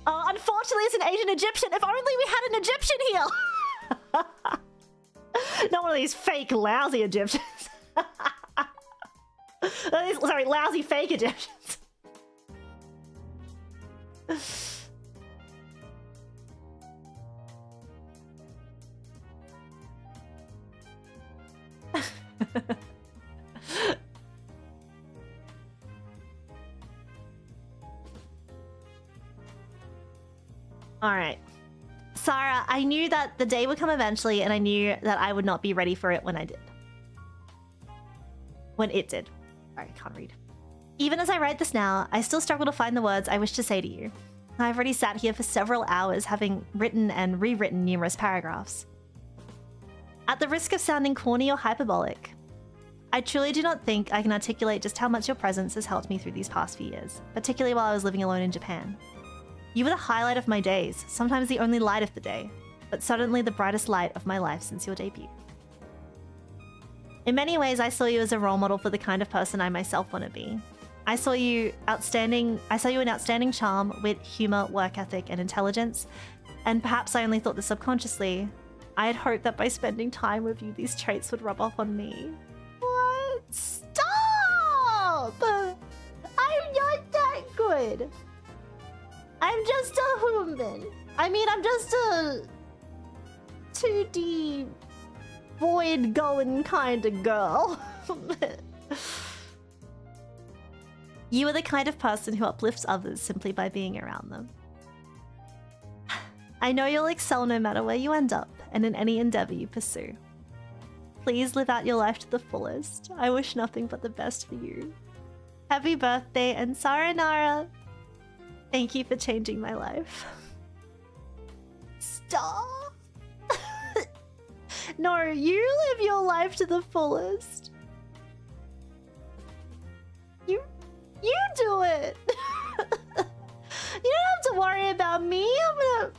Unfortunately, it's an Asian Egyptian. If only we had an Egyptian here. Not one of these fake, lousy Egyptians. Sorry, lousy fake Egyptians. All right. Sara, I knew that the day would come eventually, and I knew that I would not be ready for it when I did. When it did. Sorry, I can't read. Even as I write this now, I still struggle to find the words I wish to say to you. I've already sat here for several hours having written and rewritten numerous paragraphs. At the risk of sounding corny or hyperbolic, I truly do not think I can articulate just how much your presence has helped me through these past few years, particularly while I was living alone in Japan. You were the highlight of my days, sometimes the only light of the day, but certainly the brightest light of my life since your debut. In many ways, I saw you as a role model for the kind of person I myself want to be. I saw you an outstanding charm, wit, humor, work ethic, and intelligence, and perhaps I only thought this subconsciously. I had hoped that by spending time with you, these traits would rub off on me. What? Stop! I'm not that good. I'm just a human. I mean, I'm just a 2D void going kind of girl. You are the kind of person who uplifts others simply by being around them. I know you'll excel no matter where you end up and in any endeavor you pursue. Please live out your life to the fullest. I wish nothing but the best for you. Happy birthday, and Sayonara. Thank you for changing my life. Stop. No, you live your life to the fullest. You do it. You don't have to worry about me. I'm gonna...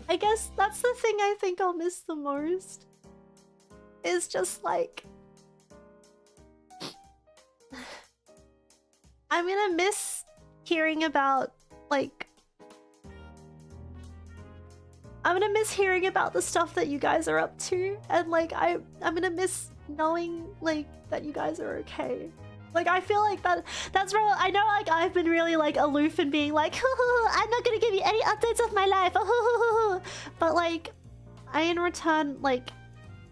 I guess that's the thing I think I'll miss the most. Is just like... I'm gonna miss hearing about, like... I'm gonna miss hearing about the stuff that you guys are up to, and like I'm gonna miss knowing like that you guys are okay. Like I feel like that's real. I know like I've been really like aloof and being like, I'm not gonna give you any updates of my life, but like I in return like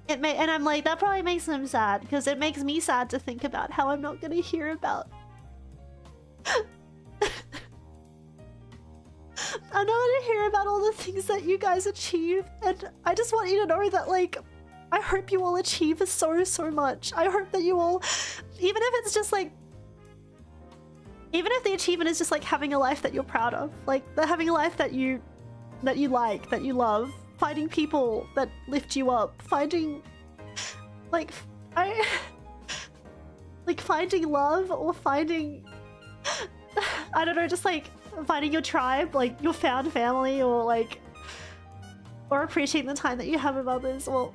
it may, and I'm like that probably makes them sad because it makes me sad to think about how I'm not gonna hear about. I'm not gonna hear about all the things that you guys achieve, and I just want you to know that, like, I hope you all achieve so much. I hope that you all, even if it's just like, even if the achievement is just like having a life that you're proud of, like having a life that you like, that you love, finding people that lift you up, finding, like, finding love or finding, I don't know, just like finding your tribe, like your found family, or like, or appreciating the time that you have with others, or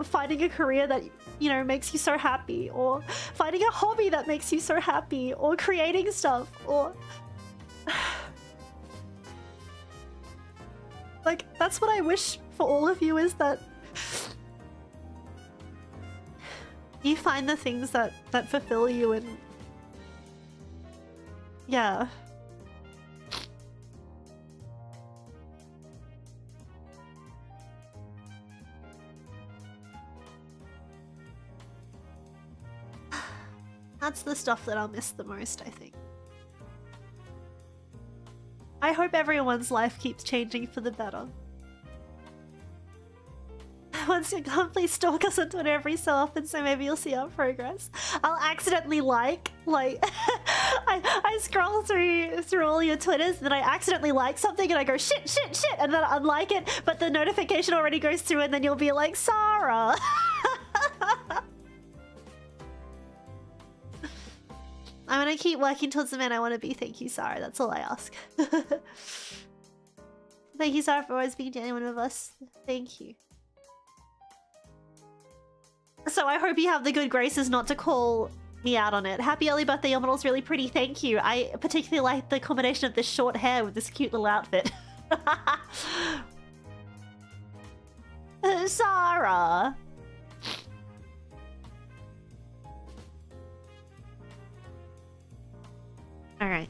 finding a career that, you know, makes you so happy, or finding a hobby that makes you so happy, or creating stuff, or like that's what I wish for all of you, is that you find the things that fulfill you, and yeah. That's the stuff that I'll miss the most, I think. I hope everyone's life keeps changing for the better. Once you're gone, please stalk us on Twitter every so often, so maybe you'll see our progress. I'll accidentally like I scroll through all your Twitters, and then I accidentally like something, and I go shit, and then I unlike it, but the notification already goes through, and then you'll be like, Sara. I'm gonna keep working towards the man I want to be. Thank you, Sara. That's all I ask. Thank you, Sara, for always being genuine with us. Thank you. So I hope you have the good graces not to call me out on it. Happy early birthday, your model's really pretty. Thank you. I particularly like the combination of this short hair with this cute little outfit. Sara. Alright.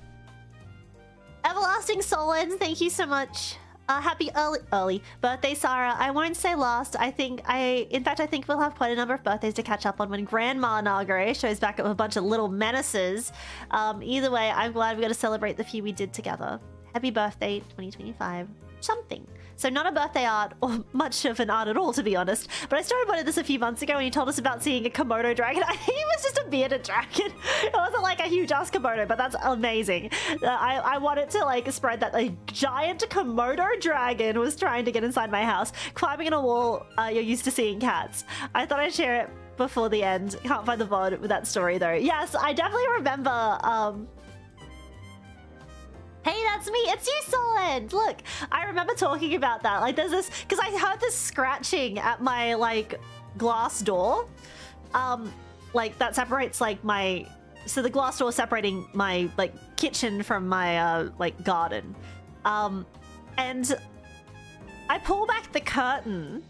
Everlasting Solon, thank you so much. Happy early birthday, Sara. I won't say last. In fact, I think we'll have quite a number of birthdays to catch up on when Grandma Nagare shows back up with a bunch of little menaces. Either way, I'm glad we got to celebrate the few we did together. Happy birthday, 2025. Something. So not a birthday art, or much of an art at all, to be honest. But I started wanting this a few months ago when you told us about seeing a Komodo dragon. I think it was just a bearded dragon. It wasn't like a huge ass Komodo, but that's amazing. I wanted to like spread that a giant Komodo dragon was trying to get inside my house, climbing in a wall. You're used to seeing cats. I thought I'd share it before the end. Can't find the VOD with that story though. Yes, I definitely remember. Hey, that's me. It's you, Solid. Look, I remember talking about that. Like, there's this because I heard this scratching at my like glass door. Like that separates like my the glass door separating my like kitchen from my like garden. And I pull back the curtain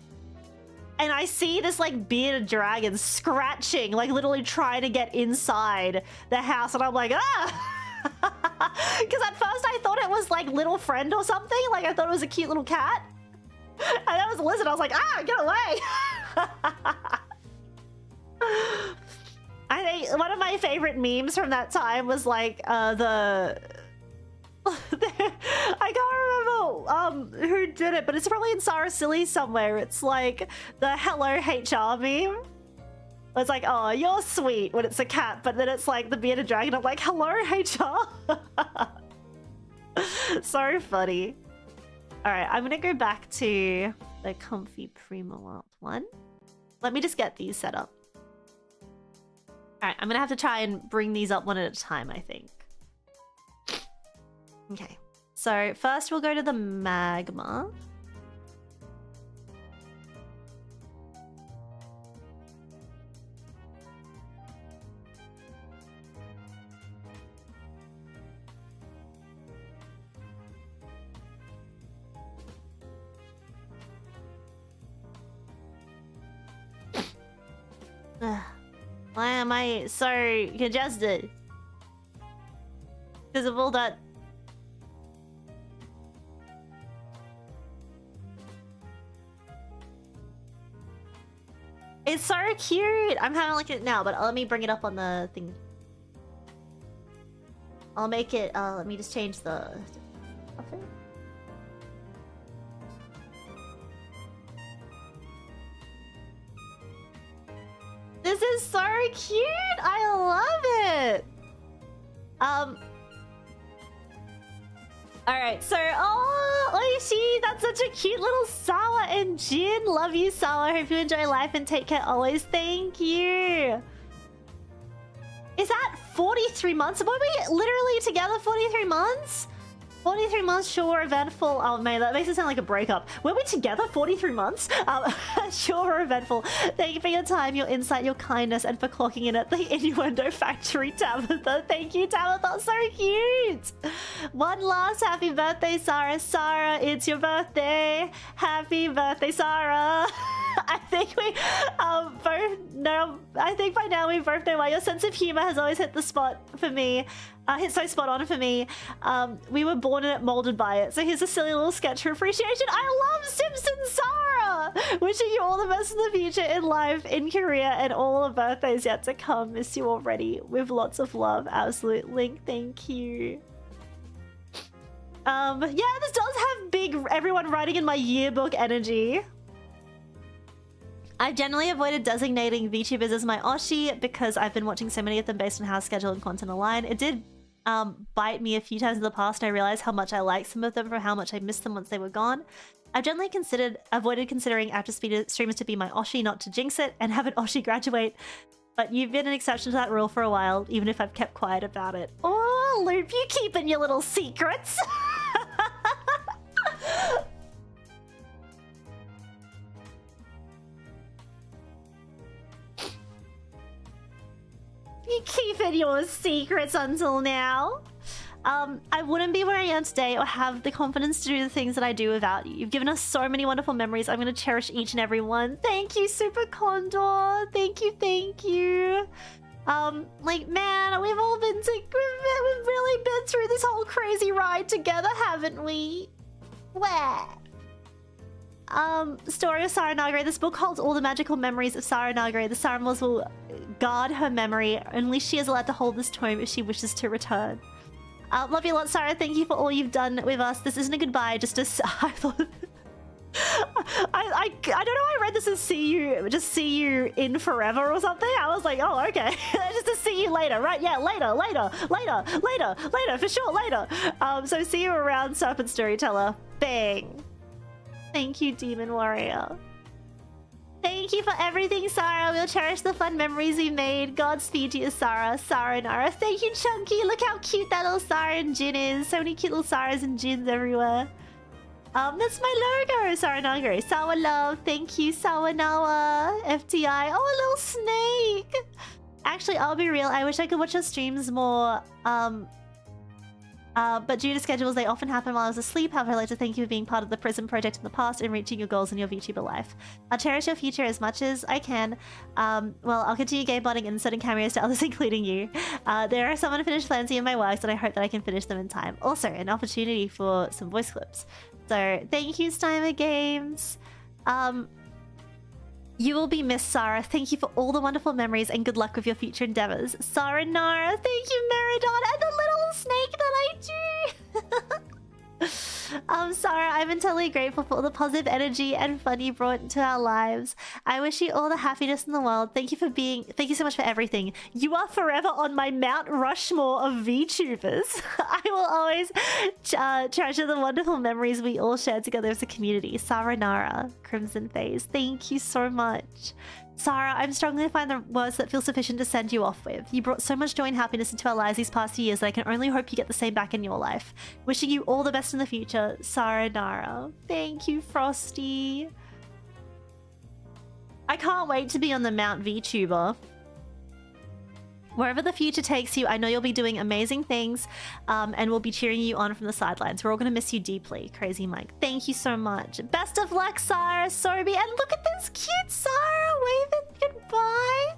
and I see this like bearded dragon scratching, like literally trying to get inside the house, and I'm like, ah. Because at first I thought it was like little friend or something. Like I thought it was a cute little cat. And that was a lizard. I was like, ah, get away. I think one of my favorite memes from that time was like I can't remember who did it, but it's probably in Sara Silly somewhere. It's like the hello HR meme. It's like, oh, you're sweet when it's a cat, but then it's like the bearded dragon. I'm like, hello, HR. So funny. All right, I'm gonna go back to the comfy Primo one. Let me just get these set up. All right, I'm gonna have to try and bring these up one at a time, I think. Okay, so first we'll go to the magma. Why am I so congested? Because of all that. It's so cute. I'm having like it now, but let me bring it up on the thing. I'll make it. Let me just change the. This is so cute! I love it! Alright, so, oh, Oishi, that's such a cute little Sawa and Jin. Love you, Sawa. Hope you enjoy life and take care always. Thank you. Is that 43 months? Were we literally together 43 months? 43 months, sure, eventful. Oh man, that makes it sound like a breakup. Were we together 43 months? Sure, eventful. Thank you for your time, your insight, your kindness, and for clocking in at the Innuendo Factory, Tabitha. Thank you, Tabitha. So cute. One last happy birthday, Sara. Sara, it's your birthday. Happy birthday, Sara. I think we both know. I think by now we both know why your sense of humor has always hit the spot for me. Hit so spot on for me. We were born in it, molded by it. So here's a silly little sketch for appreciation. I love Simpson Sara! Wishing you all the best in the future in life, in career, and all the birthdays yet to come. Miss you already. With lots of love. Absolute Link. Thank you. Yeah, this does have big everyone writing in my yearbook energy. I've generally avoided designating VTubers as my Oshi because I've been watching so many of them based on how schedule and content align. It did bite me a few times in the past, and I realized how much I liked some of them for how much I missed them once they were gone. I've generally avoided considering active streamers to be my Oshi, not to jinx it and have an Oshi graduate. But you've been an exception to that rule for a while, even if I've kept quiet about it. Oh, Loop, you keeping your little secrets. You keeping your secrets until now. I wouldn't be where I am today or have the confidence to do the things that I do without you. You've given us so many wonderful memories. I'm going to cherish each and every one. Thank you, Super Condor. Thank you, thank you. Like, man, we've all been we've really been through this whole crazy ride together, haven't we? Where? Story of Sara Nagare. This book holds all the magical memories of Sara Nagare. The Saramals will guard her memory. Only she is allowed to hold this tome if she wishes to return. Love you a lot, Sara. Thank you for all you've done with us. This isn't a goodbye, just a... I thought... I don't know. I read this as see you in forever or something. I was like, oh, okay. Just to see you later, right? Yeah, later, for sure, later. So see you around, Serpent Storyteller. Bang. Thank you, Demon Warrior. Thank you for everything, Sara. We'll cherish the fun memories we made. Godspeed to you, Sara. Nara. Thank you, Chunky. Look how cute that little Sara and Jin is. So many cute little Saras and Jins everywhere. That's my logo, Sara Nagare. Sawa Love, thank you, Sawanawa. FTI. Oh, a little snake. Actually, I'll be real. I wish I could watch your streams more. But due to schedules, they often happen while I was asleep. However, I'd like to thank you for being part of the Prism Project in the past and reaching your goals in your VTuber life. I'll cherish your future as much as I can. Well, I'll continue gamebotting and inserting cameos to others, including you. There are some unfinished plans in my works, and I hope that I can finish them in time. Also, an opportunity for some voice clips. So, thank you, Steimer Games. You will be missed, Sara. Thank you for all the wonderful memories and good luck with your future endeavors. Sara Nara, thank you, Meridon, and the little snake that I drew. Sara, I'm entirely grateful for all the positive energy and fun you brought into our lives. I wish you all the happiness in the world. Thank you so much for everything. You are forever on my Mount Rushmore of VTubers. I will always treasure the wonderful memories we all shared together as a community. Sara Nara, Crimson Phase, thank you so much. Sara, I'm struggling to find the words that feel sufficient to send you off with. You brought so much joy and happiness into our lives these past few years that I can only hope you get the same back in your life. Wishing you all the best in the future, Sara Nara. Thank you, Frosty. I can't wait to be on the Mount VTuber. Wherever the future takes you, I know you'll be doing amazing things, and we'll be cheering you on from the sidelines. We're all going to miss you deeply. Crazy Mike, thank you so much. Best of luck, Sara, Sorby, and look at this cute Sara waving goodbye.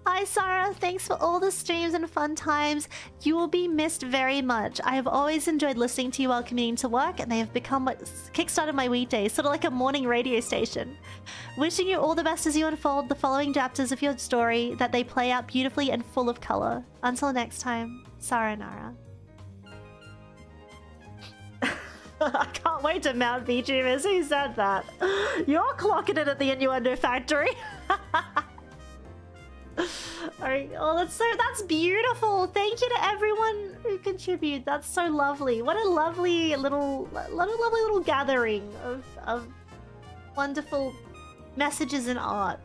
Hi, Sara. Thanks for all the streams and fun times. You will be missed very much. I have always enjoyed listening to you while commuting to work, and they have become what kickstarted my weekdays, sort of like a morning radio station. Wishing you all the best as you unfold the following chapters of your story, that they play out beautifully and full of color. Until next time, Sara Nara. I can't wait to mount VTubers. Who said that? You're clocking it at the Innuendo Factory. Alright, oh, that's beautiful. Thank you to everyone who contribute. That's so lovely. What a lovely little gathering of wonderful messages and art.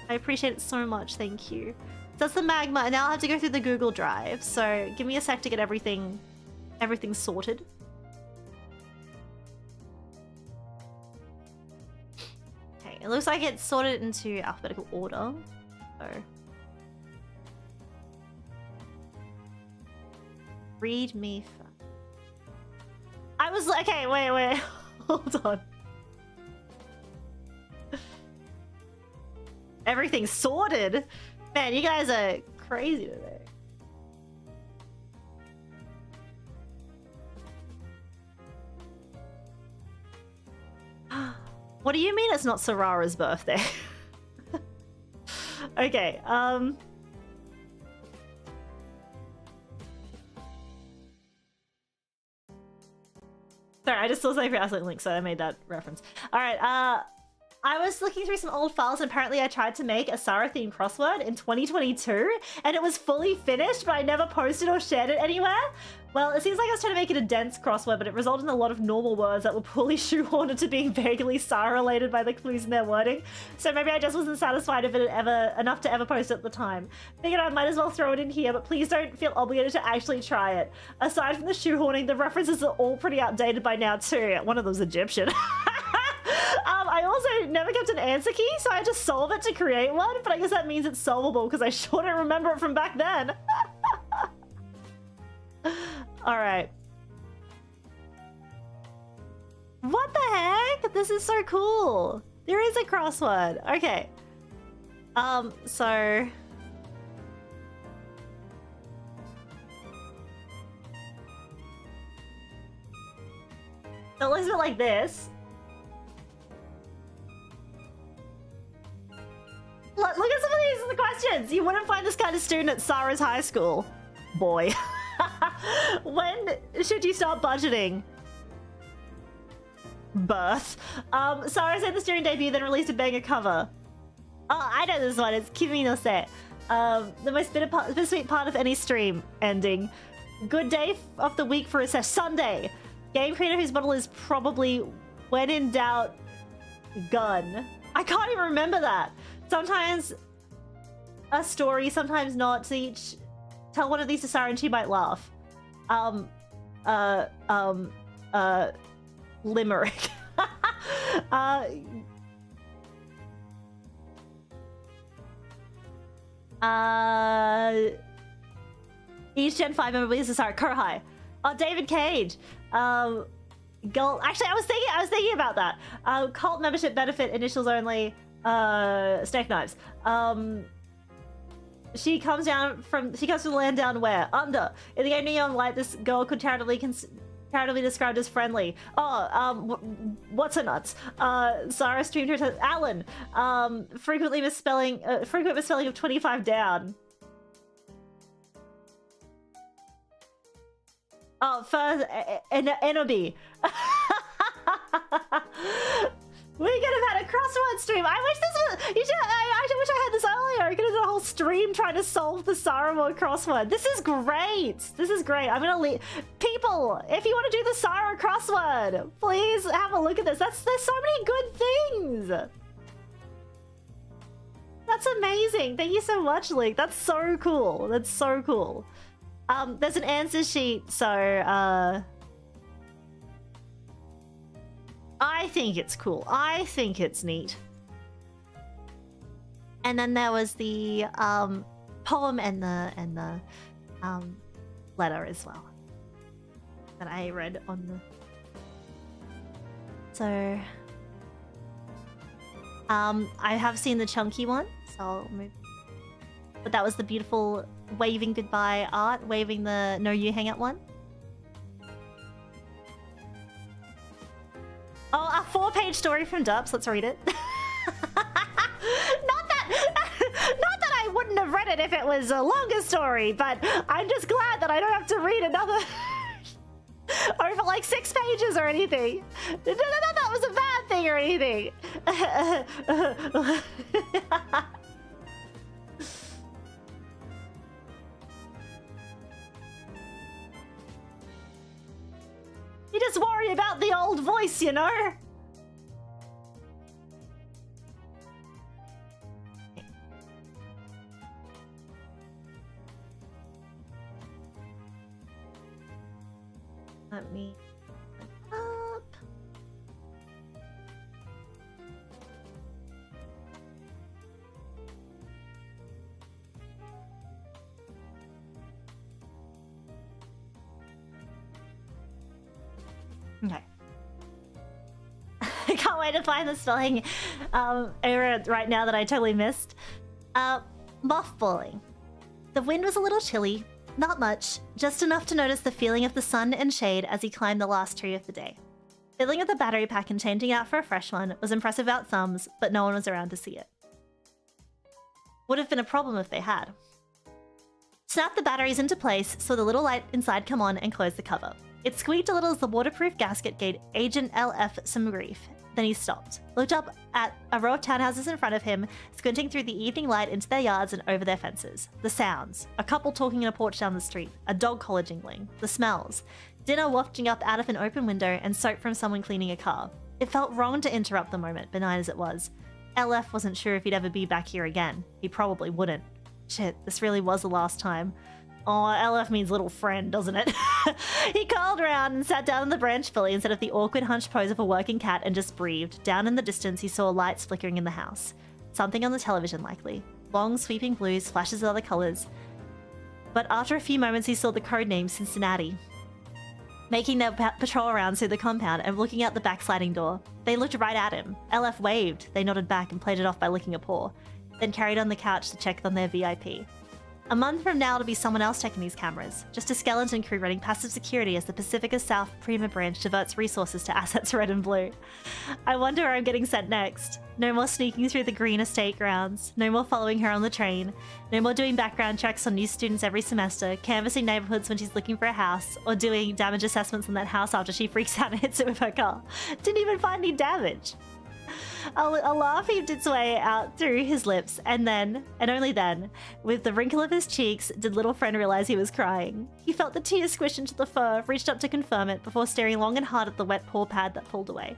I appreciate it so much. Thank you. That's the magma, and now I have to go through the Google Drive. So give me a sec to get everything sorted. Okay, it looks like it's sorted into alphabetical order. So read me first. I was like, okay, wait, hold on. Everything's sorted. Man, you guys are crazy today. What do you mean it's not Sarara's birthday? Okay, sorry, I just saw something for Asset Link, so I made that reference. Alright, I was looking through some old files, and apparently I tried to make a Sara-themed crossword in 2022, and it was fully finished, but I never posted or shared it anywhere. Well, it seems like I was trying to make it a dense crossword, but it resulted in a lot of normal words that were poorly shoehorned into being vaguely Sara-related by the clues in their wording. So maybe I just wasn't satisfied if it enough to ever post it at the time. Figured I might as well throw it in here, but please don't feel obligated to actually try it. Aside from the shoehorning, the references are all pretty outdated by now too. One of them's Egyptian. I also never kept an answer key, so I had to solve it to create one, but I guess that means it's solvable because I sure don't remember it from back then. Alright. What the heck? This is so cool. There is a crossword. Okay. So... it looks a bit like this. Look at some of these questions. You wouldn't find this kind of student at Sara's high school. Boy. When should you start budgeting? birth. Sara said the during debut, then released a banger cover. Oh, I know this one. It's Kimi no Se. The most bittersweet part of any stream ending. Good day of the week for a Sunday. Game creator whose model is probably when in doubt, gun. I can't even remember that. Sometimes a story, sometimes not. So each tell one of these to Sara and she might laugh. Limerick. Each Gen 5 member is Sara Kurhai. Oh, David Cage. Gold. Actually, I was thinking about that. Cult membership benefit, initials only. Steak knives. She comes from the land down where? Under. In the game Neon Light, this girl could charitably described as friendly. Oh, what's a nuts? Sara streamed her to Alan. Frequent misspelling of 25 down. Oh, first, Enobi. We could have had a crossword stream. I wish this was. I wish I had this earlier. I could have done a whole stream trying to solve the Sara mode crossword. This is great. This is great. I'm gonna leave people. If you want to do the Sara crossword, please have a look at this. There's so many good things. That's amazing. Thank you so much, Luke. That's so cool. That's so cool. There's an answer sheet, so I think it's cool. I think it's neat. And then there was the poem and the letter as well that I read on the. So I have seen the chunky one, so I'll move. But that was the beautiful waving goodbye art, waving the no you hang out one. Oh, a 4-page story from Dubs. Let's read it. not that I wouldn't have read it if it was a longer story, but I'm just glad that I don't have to read another over like 6 pages or anything. Not that was a bad thing or anything. You just worry about the old voice, you know? Let me up. Okay. I can't wait to find the spelling error right now that I totally missed. Mothballing. The wind was a little chilly. Not much, just enough to notice the feeling of the sun and shade as he climbed the last tree of the day. Filling up the battery pack and changing out for a fresh one was impressive without thumbs, but no one was around to see it. Would have been a problem if they had. Snapped the batteries into place, saw the little light inside come on and closed the cover. It squeaked a little as the waterproof gasket gave Agent LF some grief. Then he stopped, looked up at a row of townhouses in front of him, squinting through the evening light into their yards and over their fences. The sounds. A couple talking in a porch down the street. A dog collar jingling. The smells. Dinner wafting up out of an open window and soap from someone cleaning a car. It felt wrong to interrupt the moment, benign as it was. LF wasn't sure if he'd ever be back here again. He probably wouldn't. Shit, this really was the last time. Oh, LF means little friend, doesn't it? He curled around and sat down on the branch fully instead of the awkward hunched pose of a working cat and just breathed. Down in the distance, he saw lights flickering in the house. Something on the television, likely. Long, sweeping blues, flashes of other colors. But after a few moments, he saw the codename Cincinnati, making their patrol around through the compound and looking out the back sliding door. They looked right at him. LF waved. They nodded back and played it off by licking a paw, then carried on the couch to check on their VIP. A month from now, it'll be someone else checking these cameras. Just a skeleton crew running passive security as the Pacifica South Prima branch diverts resources to assets red and blue. I wonder where I'm getting sent next. No more sneaking through the green estate grounds. No more following her on the train. No more doing background checks on new students every semester, canvassing neighborhoods when she's looking for a house, or doing damage assessments on that house after she freaks out and hits it with her car. Didn't even find any damage. A laugh heaved its way out through his lips, and then, and only then, with the wrinkle of his cheeks, did little friend realize he was crying. He felt the tears squish into the fur, reached up to confirm it, before staring long and hard at the wet paw pad that pulled away.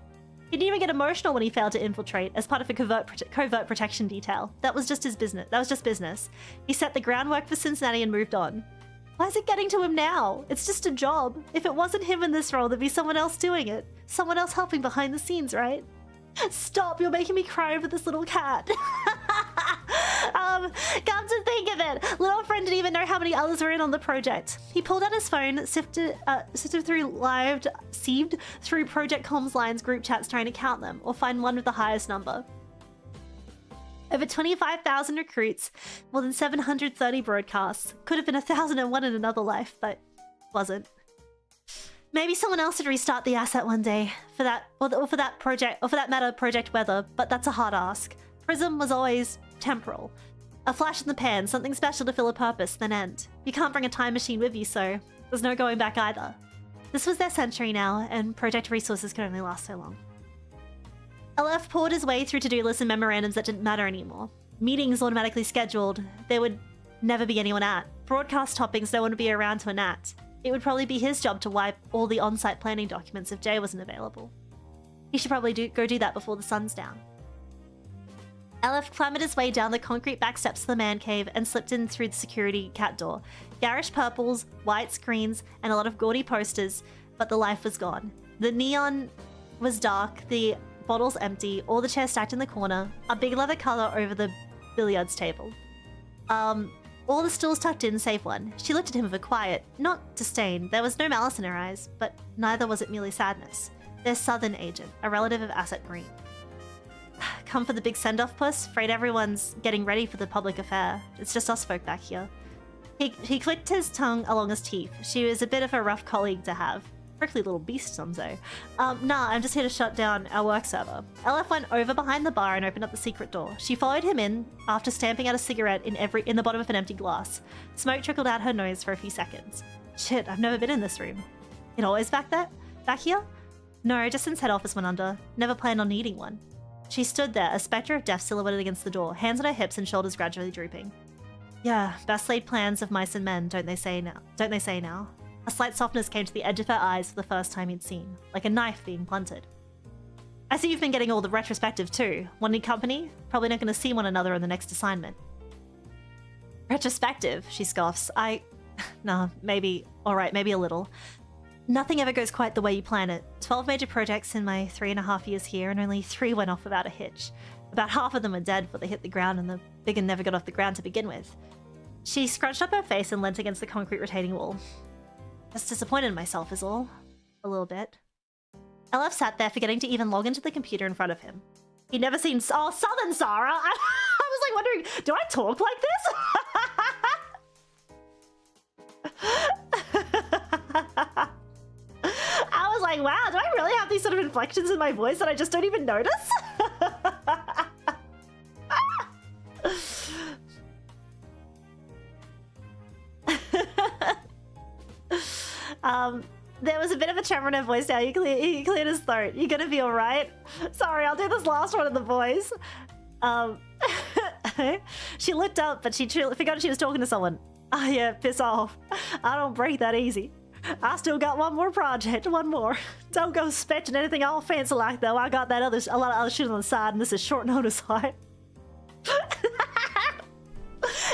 He didn't even get emotional when he failed to infiltrate as part of a covert protection detail. That was just his business. That was just business. He set the groundwork for Cincinnati and moved on. Why is it getting to him now? It's just a job. If it wasn't him in this role, there'd be someone else doing it. Someone else helping behind the scenes, right? Stop, you're making me cry over this little cat. Come to think of it, little friend didn't even know how many others were in on the project. He pulled out his phone, sieved through Project Comms Line's group chats trying to count them, or find one with the highest number. Over 25,000 recruits, more than 730 broadcasts. Could have been 1,001 in another life, but wasn't. Maybe someone else would restart the asset one day, for that matter, Project Weather, but that's a hard ask. Prism was always temporal. A flash in the pan, something special to fill a purpose, then end. You can't bring a time machine with you, so there's no going back either. This was their century now, and project resources could only last so long. LF poured his way through to-do lists and memorandums that didn't matter anymore. Meetings automatically scheduled, there would never be anyone at. Broadcast toppings, no one would be around to enact. It would probably be his job to wipe all the on-site planning documents if Jay wasn't available. He should probably go do that before the sun's down. LF clambered his way down the concrete back steps of the man cave and slipped in through the security cat door. Garish purples, white screens, and a lot of gaudy posters, but the life was gone. The neon was dark, the bottles empty, all the chairs stacked in the corner, a big leather color over the billiards table. All the stools tucked in save one. She looked at him with a quiet, not disdain. There was no malice in her eyes, but neither was it merely sadness. Their southern agent, a relative of Asset Green. Come for the big send-off, puss? Afraid everyone's getting ready for the public affair. It's just us folk back here. He clicked his tongue along his teeth. She was a bit of a rough colleague to have. Prickly little beast, some say. Nah, I'm just here to shut down our work server. LF went over behind the bar and opened up the secret door. She followed him in after stamping out a cigarette in the bottom of an empty glass. Smoke trickled out her nose for a few seconds. Shit, I've never been in this room. It always back here? No, just since head office went under. Never planned on needing one. She stood there, a spectre of death silhouetted against the door, hands on her hips and shoulders gradually drooping. Yeah, best laid plans of mice and men, don't they say now? A slight softness came to the edge of her eyes for the first time he'd seen, like a knife being blunted. I see you've been getting all the retrospective too. Want any company? Probably not going to see one another on the next assignment. Retrospective, she scoffs. Nah, maybe, alright, maybe a little. Nothing ever goes quite the way you plan it. 12 major projects in my 3.5 years here, and only 3 went off without a hitch. About half of them were dead before they hit the ground, and the big one never got off the ground to begin with. She scrunched up her face and leant against the concrete retaining wall. Just disappointed in myself is all. A little bit. LF sat there, forgetting to even log into the computer in front of him. He'd never seen Southern Sara! I was like wondering, do I talk like this? I was like, wow, do I really have these sort of inflections in my voice that I just don't even notice? There was a bit of a tremor in her voice now. He cleared his throat. You gonna be alright? Sorry, I'll do this last one in the voice. She looked up, but she forgot she was talking to someone. Oh yeah, piss off. I don't break that easy. I still got one more project, one more. Don't go spetching anything all fancy like though. I got a lot of other shit on the side, and this is short notice, right?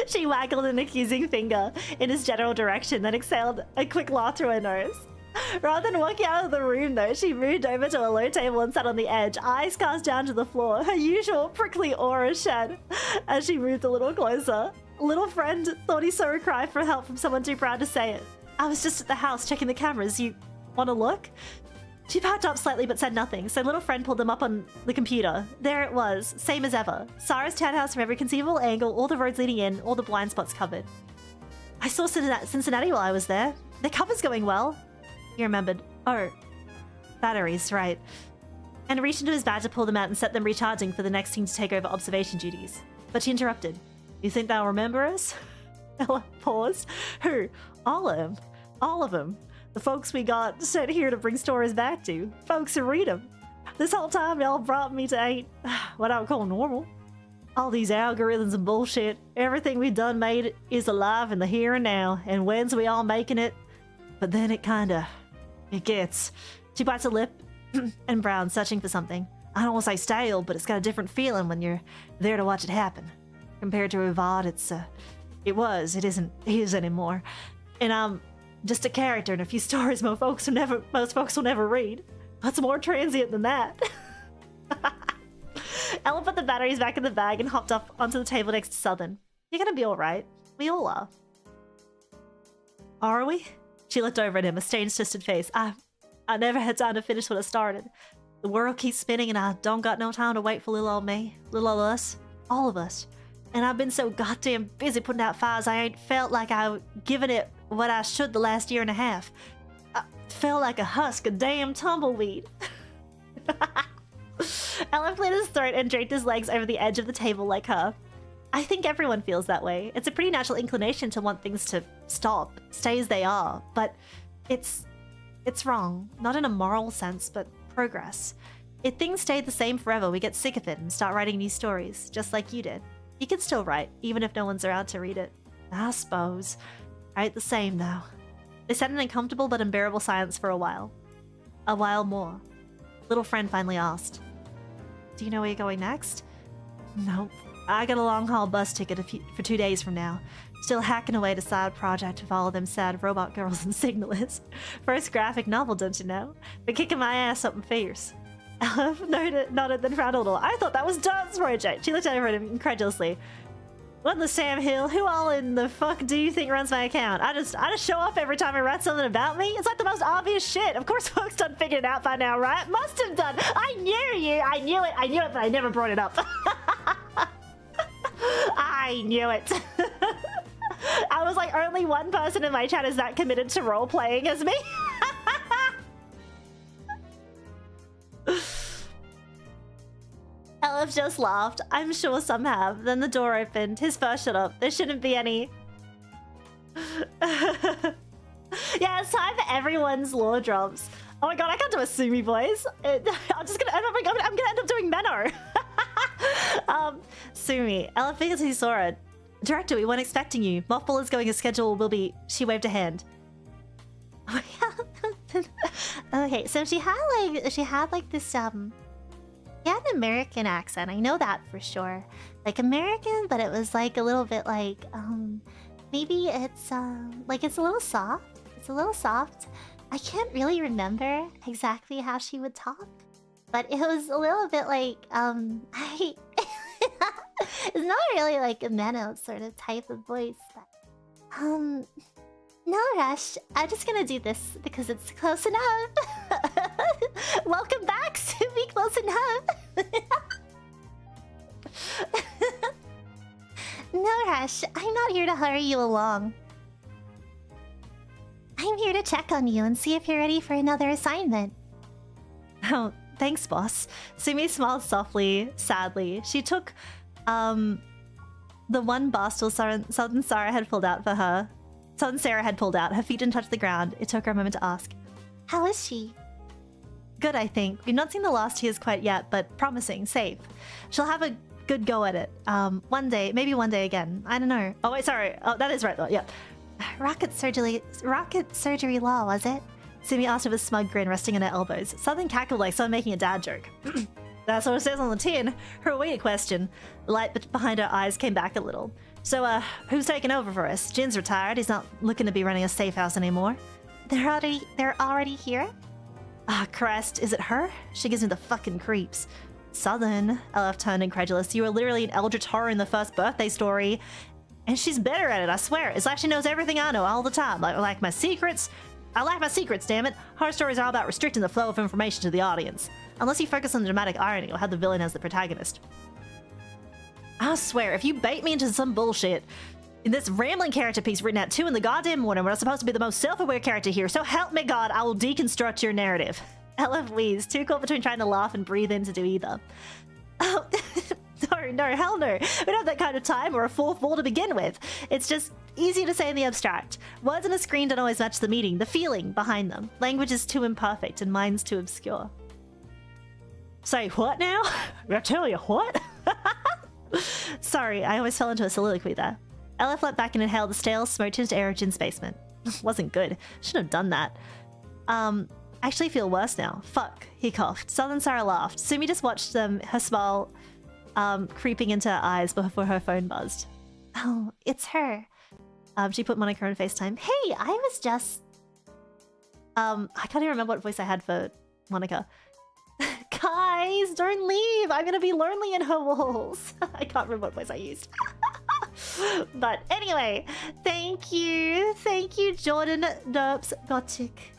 She waggled an accusing finger in his general direction, then exhaled a quick laugh through her nose. Rather than walking out of the room though, she moved over to a low table and sat on the edge, eyes cast down to the floor, her usual prickly aura shed as she moved a little closer. Little friend thought he saw a cry for help from someone too proud to say it. I was just at the house checking the cameras. You want to look? She packed up slightly but said nothing, so little friend pulled them up on the computer. There it was, same as ever. Sara's townhouse from every conceivable angle, all the roads leading in, all the blind spots covered. I saw Cincinnati while I was there. The cover's going well. He remembered. Oh, batteries, right. And reached into his bag to pull them out and set them recharging for the next team to take over observation duties. But she interrupted. You think they'll remember us? Ella paused. Who? All of them. All of them. The folks we got sent here to bring stories back to. Folks who read them. This whole time y'all brought me to ain't what I would call normal. All these algorithms and bullshit. Everything we've done made is alive in the here and now. And when's we all making it? But then it gets. She bites her lip and brown, searching for something. I don't want to say stale, but it's got a different feeling when you're there to watch it happen. Compared to a VOD, it is anymore. And I'm just a character in a few stories most folks will never read. What's more transient than that? Ella put the batteries back in the bag and hopped up onto the table next to Southern. You're gonna be alright. We all are. Are we? She looked over at him, a strange, twisted face. I never had time to finish what I started. The world keeps spinning and I don't got no time to wait for little old me. Little old us. All of us. And I've been so goddamn busy putting out fires I ain't felt like I've given it what I should the last year and a half. I felt like a husk, a damn tumbleweed. Ella cleared his throat and draped his legs over the edge of the table like her. I think everyone feels that way. It's a pretty natural inclination to want things to stop, stay as they are, but it's wrong. Not in a moral sense, but progress. If things stayed the same forever, we get sick of it and start writing new stories, just like you did. You can still write, even if no one's around to read it. I suppose. I ain't the same, though. They sat in uncomfortable but unbearable silence for a while. A while more. Little friend finally asked. Do you know where you're going next? Nope. I got a long-haul bus ticket for 2 days from now. Still hacking away at a side project to follow them sad robot girls and signalers. First graphic novel, don't you know? Been kicking my ass something fierce. Ella nodded, then frowned a little. I thought that was Don's project. She looked over at him incredulously. What in the Sam Hill? Who all in the fuck do you think runs my account? I just show up every time I write something about me? It's like the most obvious shit. Of course folks done figured it out by now, right? Must have done. I knew it, but I never brought it up. I knew it. I was like, only one person in my chat is that committed to role-playing as me. Elif just laughed. I'm sure some have. Then the door opened. His first shut up. There shouldn't be any. Yeah, it's time for everyone's lore drops. Oh my god, I can't do a Sumi voice. I'm gonna end up doing Menno. Sumi, Elif figures he saw it. Director, we weren't expecting you. Mothball is going as scheduled will be. She waved a hand. Okay, so she had like this she had an American accent. I know that for sure. Like American, but it was like a little bit like maybe it's it's a little soft. It's a little soft. I can't really remember exactly how she would talk, but it was a little bit like it's not really like a Menno sort of type of voice, but no rush. I'm just gonna do this because it's close enough. Welcome back, Sumi. Close enough. No rush. I'm not here to hurry you along. I'm here to check on you and see if you're ready for another assignment. Oh, thanks, boss. Sumi smiled softly, sadly. She took the one bastel Southern Sara had pulled out for her. Southern Sara had pulled out. Her feet didn't touch the ground. It took her a moment to ask. How is she? Good, I think. We've not seen the last tears quite yet, but promising, safe. She'll have a good go at it. One day, maybe one day again. I don't know. Oh, wait, sorry. Oh, that is right, though. Yeah. Rocket surgery law, was it? Sumi asked with a smug grin resting on her elbows. Southern cackled like someone making a dad joke. That's what it says on the tin. Her weighted question. The light behind her eyes came back a little. So, who's taking over for us? Jin's retired. He's not looking to be running a safe house anymore. They're already here? Ah, Crest, is it her? She gives me the fucking creeps. Southern, Elf turned incredulous. You were literally an eldritch horror in the first birthday story. And she's better at it, I swear. It's like she knows everything I know all the time. Like my secrets. I like my secrets, damn it. Horror stories are all about restricting the flow of information to the audience. Unless you focus on the dramatic irony or have the villain as the protagonist. I swear, if you bait me into some bullshit, In this rambling character piece written at 2 in the goddamn morning when I'm supposed to be the most self-aware character here, so help me God, I will deconstruct your narrative. LF wheeze, too caught between trying to laugh and breathe in to do either. Oh, no, hell no. We don't have that kind of time or a fourth wall to begin with. It's just easy to say in the abstract. Words on a screen don't always match the meaning, the feeling behind them. Language is too imperfect and mine's too obscure. Say what now? I tell you what? Sorry, I always fell into a soliloquy there. LF leapt back and inhaled the stale, smoke-tinged air of Jin's basement. Wasn't good. Shouldn't have done that. Actually feel worse now. Fuck, he coughed. Southern Sara laughed. Sumi just watched her smile creeping into her eyes before her phone buzzed. Oh, it's her. She put Monica on FaceTime. Hey, I was just... I can't even remember what voice I had for Monica. Guys, don't leave. I'm gonna be lonely in her walls. I can't remember what voice I used. But anyway, thank you. Thank you, Jordan Derps Gothic.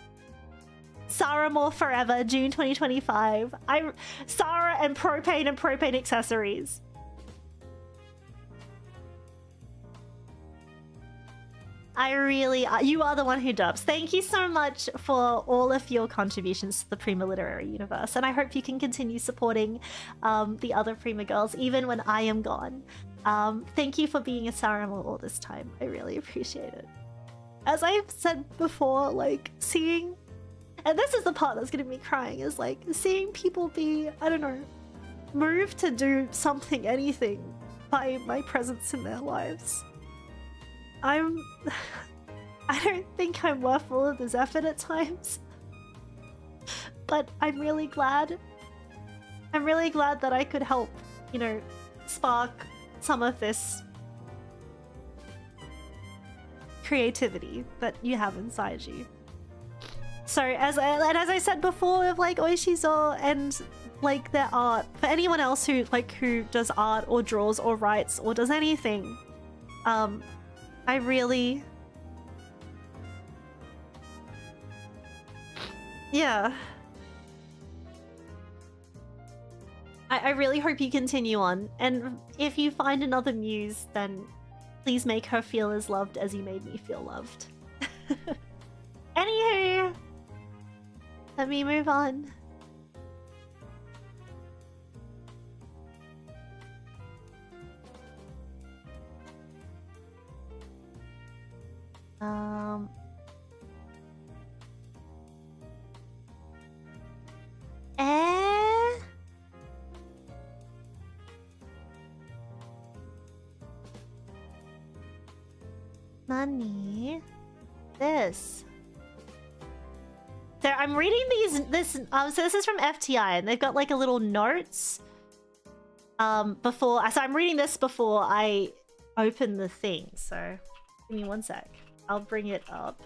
Sara more forever, June 2025. Sara and propane accessories. You are the one who dubs. Thank you so much for all of your contributions to the Prima literary universe, and I hope you can continue supporting the other Prima girls even when I am gone. Thank you for being a Sara all this time. I really appreciate it. As I've said before, like seeing, and this is the part that's gonna be crying, is like seeing people be, I don't know, moved to do something, anything by my presence in their lives. I don't think I'm worth all of this effort at times, but I'm really glad. I'm really glad that I could help, you know, spark some of this creativity that you have inside you. So as I said before, with like Oishizo and like their art, for anyone else who does art or draws or writes or does anything, I really... Yeah. I really hope you continue on, and if you find another muse, then please make her feel as loved as you made me feel loved. Anywho, let me move on. Nani? This. There, I'm reading so this is from FTI, and they've got like a little notes. So I'm reading this before I open the thing, so give me one sec. I'll bring it up.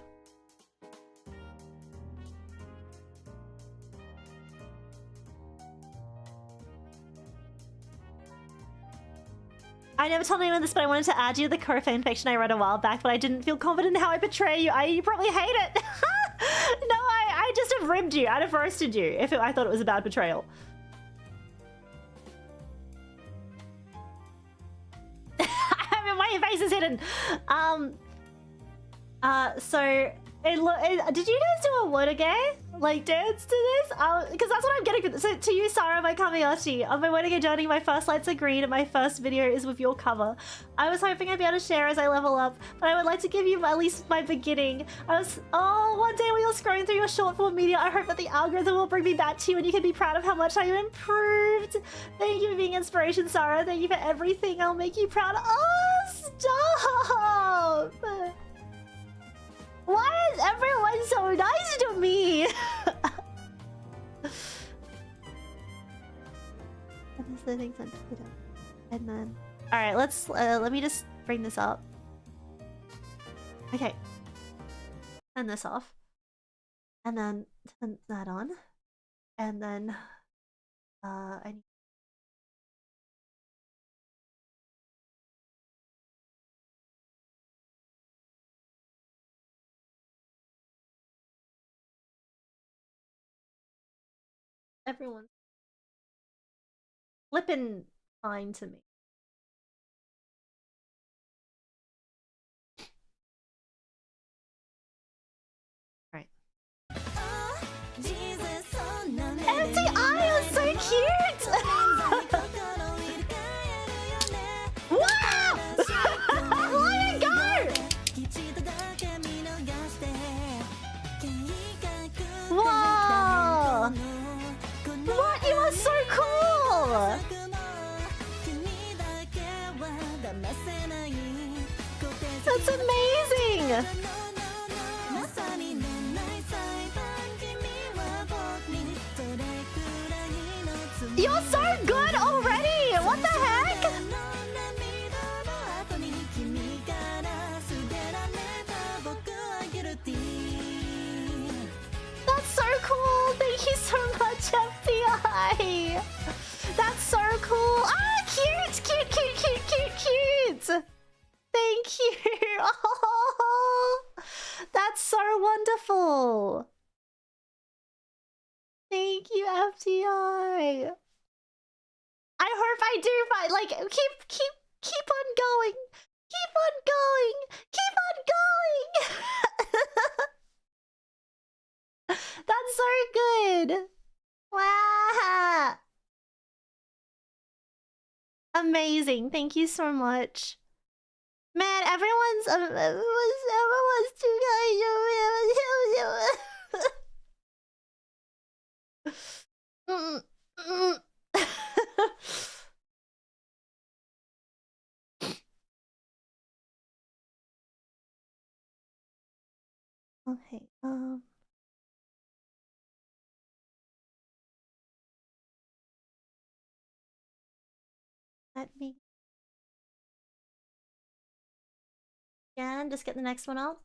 I never told anyone this, but I wanted to add you to the co-fan fiction I read a while back, but I didn't feel confident in how I portray you. You probably hate it. No, I just have ribbed you. I'd have roasted you if I thought it was a bad portrayal. I mean, my face is hidden. So did you guys do a Wonage like dance to this? Because that's what I'm getting. So to you, Sara, my Kamiyoshi, on my Wonage journey, my first lights are green, and my first video is with your cover. I was hoping I'd be able to share as I level up, but I would like to give you at least my beginning. One day when you're scrolling through your short form media, I hope that the algorithm will bring me back to you, and you can be proud of how much I have improved. Thank you for being inspiration, Sara. Thank you for everything. I'll make you proud. Oh, stop! Why is everyone so nice to me? And then, all right, let me just bring this up. Okay, turn this off, and then turn that on, and then I need. Everyone's flippin' fine to me. That's so cool. Ah, cute, cute, cute, cute, cute, cute. Thank you. Oh, that's so wonderful. Thank you, FTI. I hope I do find, like, keep on going. Keep on going. Keep on going. That's so good. Wow. Amazing. Thank you so much. Man, everyone's too kind. Okay, let me again just get the next one up.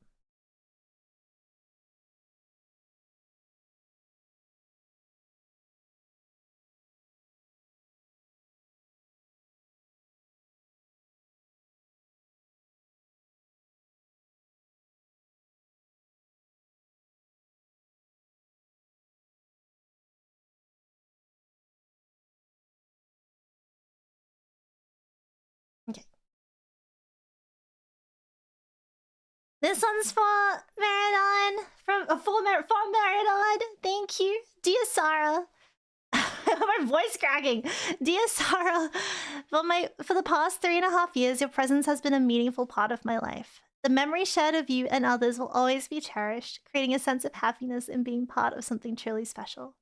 Okay. This one's for Maradon, for Maradon. Thank you, dear Sara. My voice cracking. Dear Sara, for the past 3.5 years, your presence has been a meaningful part of my life. The memory shared of you and others will always be cherished, creating a sense of happiness in being part of something truly special.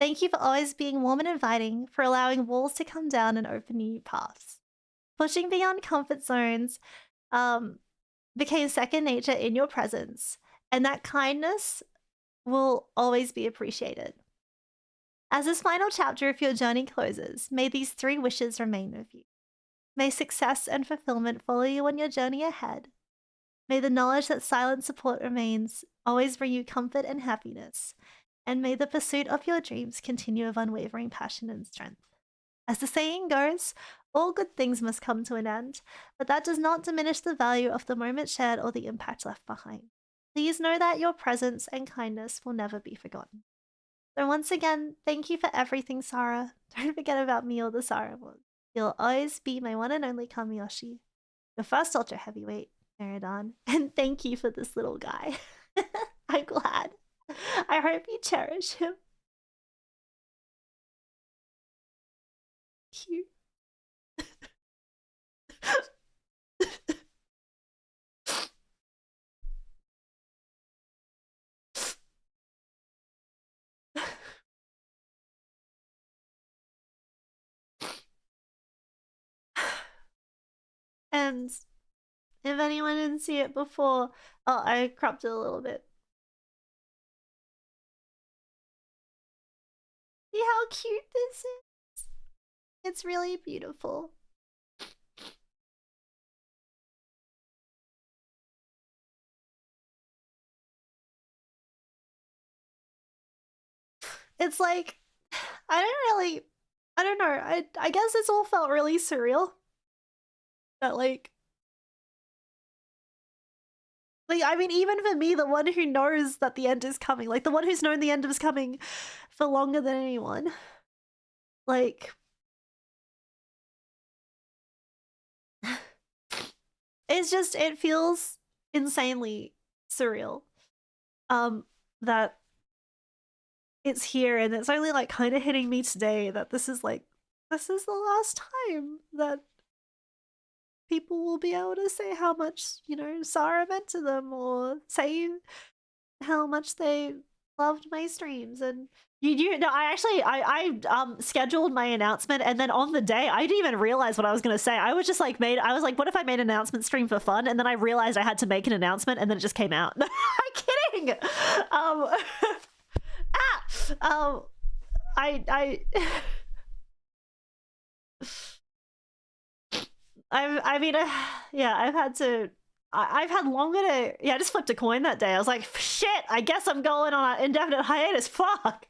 Thank you for always being warm and inviting, for allowing walls to come down and open new paths. Pushing beyond comfort zones became second nature in your presence, and that kindness will always be appreciated. As this final chapter of your journey closes, may these 3 wishes remain with you. May success and fulfillment follow you on your journey ahead. May the knowledge that silent support remains always bring you comfort and happiness. And may the pursuit of your dreams continue with unwavering passion and strength. As the saying goes, all good things must come to an end, but that does not diminish the value of the moment shared or the impact left behind. Please know that your presence and kindness will never be forgotten. So once again, thank you for everything, Sara. Don't forget about me or the Sara ones. You'll always be my one and only Kamiyoshi, your first ultra heavyweight, Maradon, and thank you for this little guy. I'm glad. I hope you cherish him. Cute. And if anyone didn't see it before, oh, I cropped it a little bit. See how cute this is? It's really beautiful. It's like, I don't know. I guess it's all felt really surreal. That like, I mean, even for me, the one who knows that the end is coming, like the one who's known the end is coming for longer than anyone, like, it's just, it feels insanely surreal. That it's here, and it's only like kind of hitting me today that this is the last time that people will be able to say how much, you know, Sara meant to them, or say how much they loved my streams. And you know, I scheduled my announcement, and then on the day I didn't even realize what I was gonna say. I was just like I was like, what if I made an announcement stream for fun? And then I realized I had to make an announcement, and then it just came out. I'm kidding. I mean, yeah, I've had longer to, yeah, I just flipped a coin that day. I was like, shit, I guess I'm going on an indefinite hiatus. Fuck.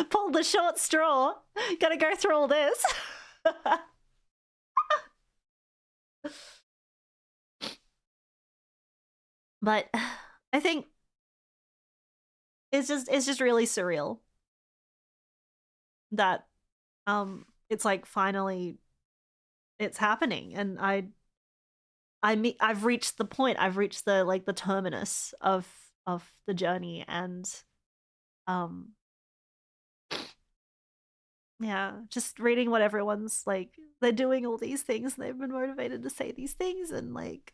Pulled the short straw. Gotta go through all this. But I think it's just really surreal that it's like finally it's happening, and I've reached the point. I've reached the like the terminus of the journey, and yeah, just reading what everyone's like, they're doing all these things and they've been motivated to say these things, and like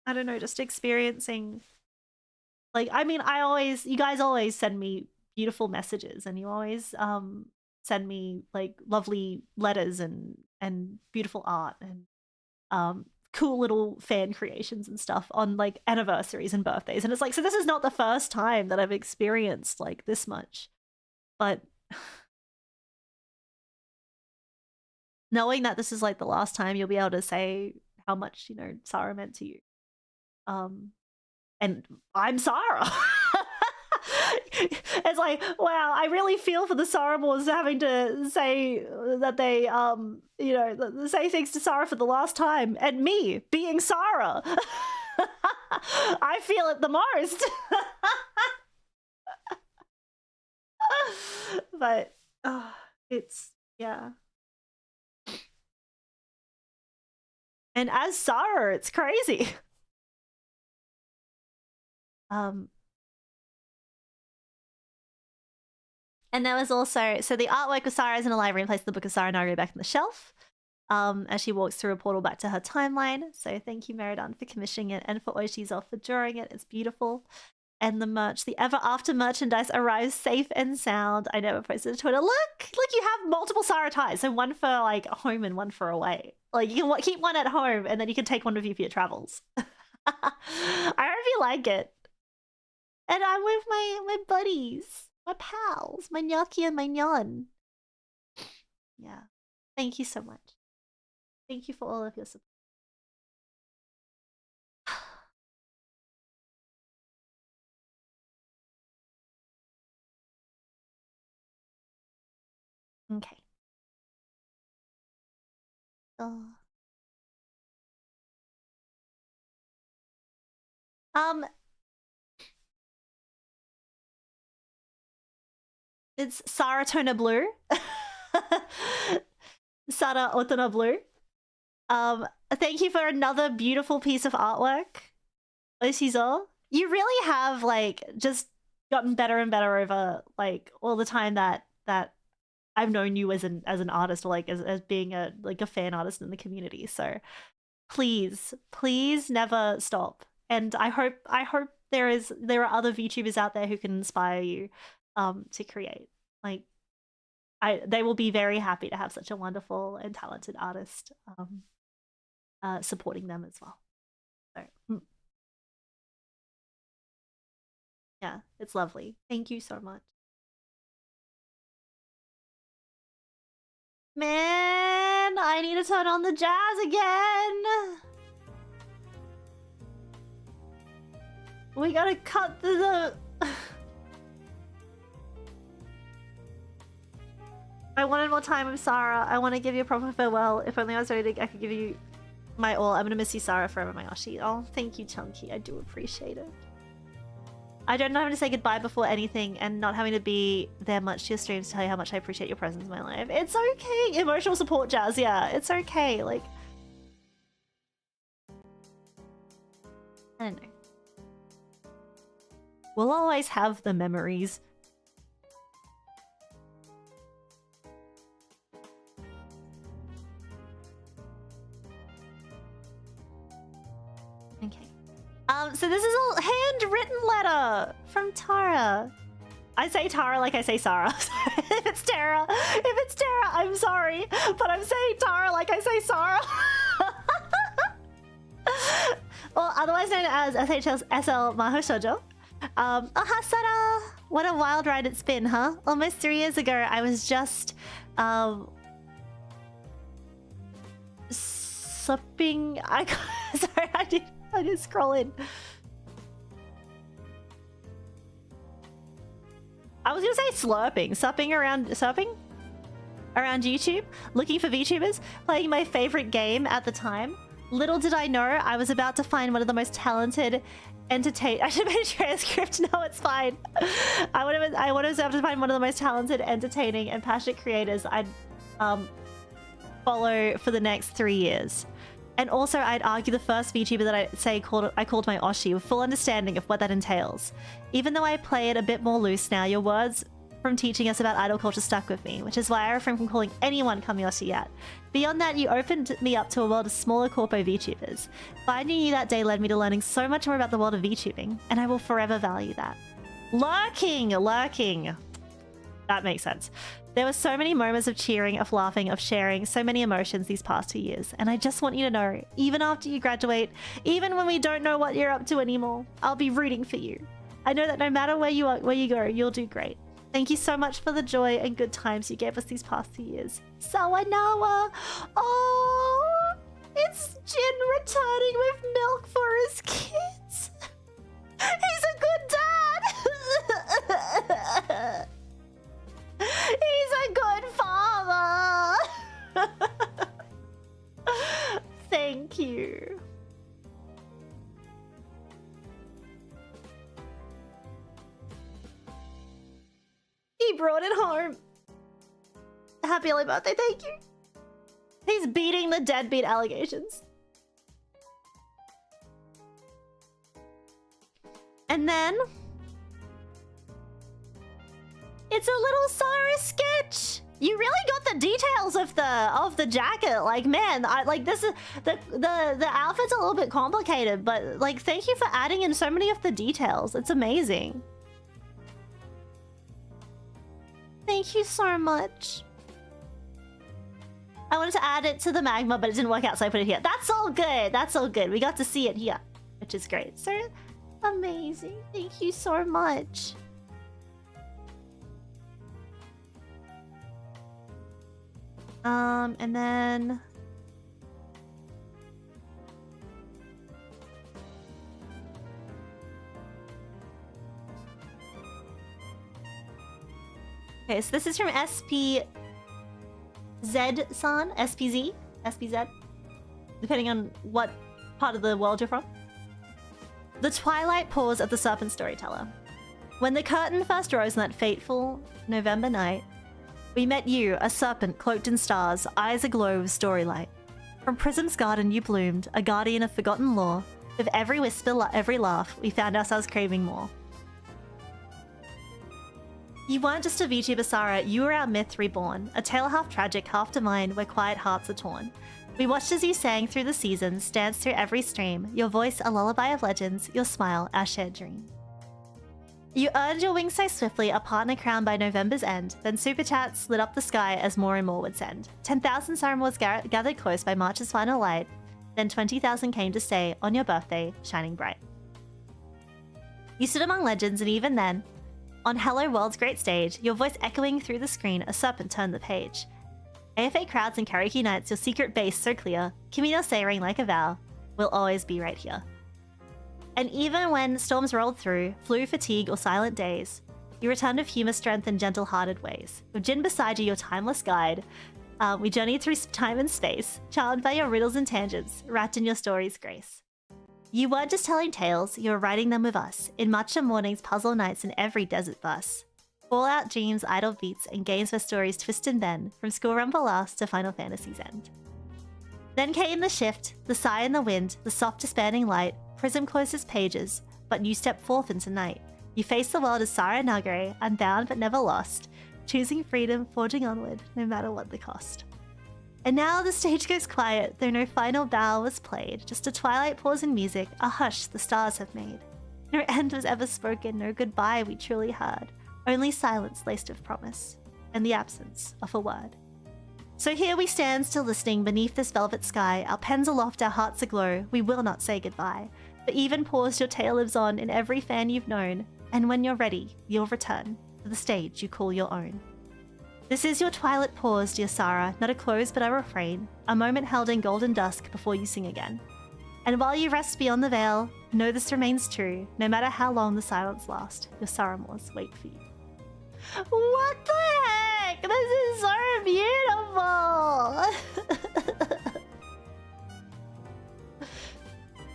I don't know, just experiencing like, I mean, you guys always send me beautiful messages, and you always send me like lovely letters and beautiful art and cool little fan creations and stuff on like anniversaries and birthdays, and it's like, so this is not the first time that I've experienced like this much, but knowing that this is like the last time you'll be able to say how much, you know, Sara meant to you, and I'm Sara. It's like, wow, I really feel for the Sara boys having to say that they you know, say things to Sara for the last time, and me being Sara. I feel it the most. But it's, yeah. And as Sara, it's crazy. And there was also, so the artwork of Sara is in a library and placed the book of Sara Nagare back on the shelf as she walks through a portal back to her timeline. So thank you, Meridan, for commissioning it, and for Oishizo for drawing it. It's beautiful. And the merch, the EverAfter merchandise arrives safe and sound. I never posted to Twitter. Look, you have multiple Sara ties. So one for like home and one for away. Like you can keep one at home and then you can take one with you for your travels. I hope you like it. And I'm with my buddies, my pals, my gnocchi and my nyan. Yeah. Thank you so much. Thank you for all of your support. Okay. It's Saratona Blue. Sara Otona Blue. Thank you for another beautiful piece of artwork, Oshizo. You really have like just gotten better and better over like all the time that I've known you as an artist, or like as being a fan artist in the community. So please never stop. And I hope there are other VTubers out there who can inspire you to create. Like they will be very happy to have such a wonderful and talented artist supporting them as well. So yeah, it's lovely. Thank you so much. Man, I need to turn on the jazz again. We gotta cut the I wanted more time with Sara. I want to give you a proper farewell. If only I was ready, I could give you my all. I'm gonna miss you, Sara, forever, my Oshi. Oh, thank you, Chunky. I do appreciate it. I don't know how to say goodbye before anything, and not having to be there much to your streams to tell you how much I appreciate your presence in my life. It's okay. Emotional support, Jazz. Yeah, it's okay. Like, I don't know. We'll always have the memories. Okay. So this is a handwritten letter from Tara. I say Tara like I say Sara. If it's Tara, I'm sorry, but I'm saying Tara like I say Sara. Well, otherwise known as SHL Maho Shoujo. Aha, Sara! What a wild ride it's been, huh? Almost 3 years ago, I was just supping. Sorry, I did scroll in. I was gonna say surfing around YouTube, looking for VTubers, playing my favorite game at the time. Little did I know I was about to find one of the most talented I should have made a transcript. No, it's fine. I would have about to find one of the most talented, entertaining, and passionate creators I'd follow for the next 3 years. And also, I'd argue the first VTuber that I called my Oshi with full understanding of what that entails. Even though I play it a bit more loose now, your words from teaching us about idol culture stuck with me, which is why I refrain from calling anyone Kamiyoshi yet. Beyond that, you opened me up to a world of smaller corpo VTubers. Finding you that day led me to learning so much more about the world of VTubing, and I will forever value that. Lurking! That makes sense. There were so many moments of cheering, of laughing, of sharing, so many emotions these past 2 years, and I just want you to know, even after you graduate, even when we don't know what you're up to anymore, I'll be rooting for you. I know that no matter where you go, you'll do great. Thank you so much for the joy and good times you gave us these past 2 years. Sawanawa! Oh, it's Jin returning with milk for his kids. He's a good dad. He's a good father. Thank you. He brought it home. Happy early birthday, thank you. He's beating the deadbeat allegations. And then it's a little Sara sketch. You really got the details of the jacket. Like, man, this is the outfit's a little bit complicated, but like, thank you for adding in so many of the details. It's amazing. Thank you so much. I wanted to add it to the magma, but it didn't work out, so I put it here. That's all good. That's all good. We got to see it here, which is great. So amazing. Thank you so much. And then okay, so this is from SPZ-san, SPZ, depending on what part of the world you're from. The twilight pause of the serpent storyteller. When the curtain first rose on that fateful November night, we met you, a serpent cloaked in stars, eyes aglow with storylight. From Prism's garden you bloomed, a guardian of forgotten lore. With every whisper, every laugh, we found ourselves craving more. You weren't just a VTuber, Sara, you were our myth reborn. A tale half tragic, half divine, where quiet hearts are torn. We watched as you sang through the seasons, danced through every stream. Your voice, a lullaby of legends, your smile, our shared dream. You earned your wings so swiftly, a partner crowned by November's end. Then Super Chats lit up the sky as more and more would send. 10,000 Saramors gathered close by March's final light. Then 20,000 came to stay on your birthday, shining bright. You stood among legends, and even then, on Hello World's great stage, your voice echoing through the screen, a serpent turned the page. AFA crowds and karaoke nights, your secret bass so clear. Kimi no Se rang like a vow, we'll always be right here. And even when storms rolled through, flu, fatigue, or silent days, you returned with humor, strength, and gentle-hearted ways. With Jin beside you, your timeless guide, we journeyed through time and space, charmed by your riddles and tangents, wrapped in your story's grace. You weren't just telling tales, you were writing them with us, in matcha mornings, puzzle nights, and every desert bus. Fallout dreams, idle beats, and games where stories twist and bend, from School Rumble Last to Final Fantasy's End. Then came the shift, the sigh in the wind, the soft expanding light. Prism closed its pages, but you stepped forth into night. You faced the world as Sara Nagare, unbound but never lost, choosing freedom, forging onward, no matter what the cost. And now the stage goes quiet, though no final bow was played, just a twilight pause in music, a hush the stars have made. No end was ever spoken, no goodbye we truly heard, only silence laced with promise, and the absence of a word. So here we stand still listening beneath this velvet sky, our pens aloft, our hearts aglow, we will not say goodbye. But even paused, your tale lives on in every fan you've known, and when you're ready, you'll return to the stage you call your own. This is your twilight pause, dear Sara, not a close but a refrain, a moment held in golden dusk before you sing again. And while you rest beyond the veil, know this remains true, no matter how long the silence lasts, your Saramors wait for you. What the heck? This is so beautiful.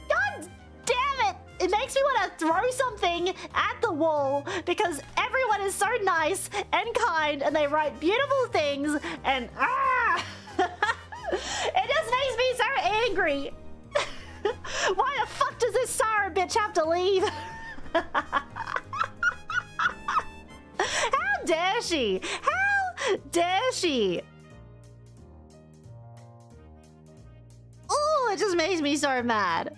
God damn it! It makes me want to throw something at the wall because everyone is so nice and kind and they write beautiful things and it just makes me so angry. Why the fuck does this Sara bitch have to leave? How dare she? How dare she? Oh, it just makes me so mad.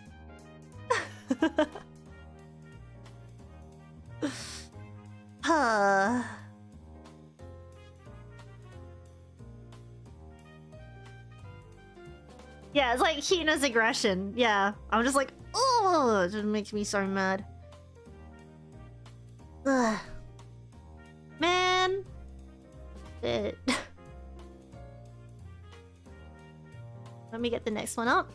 Yeah, it's like Hina's aggression. Yeah, I'm just like, oh, it just makes me so mad. Ugh. Man. Shit. Let me get the next one up.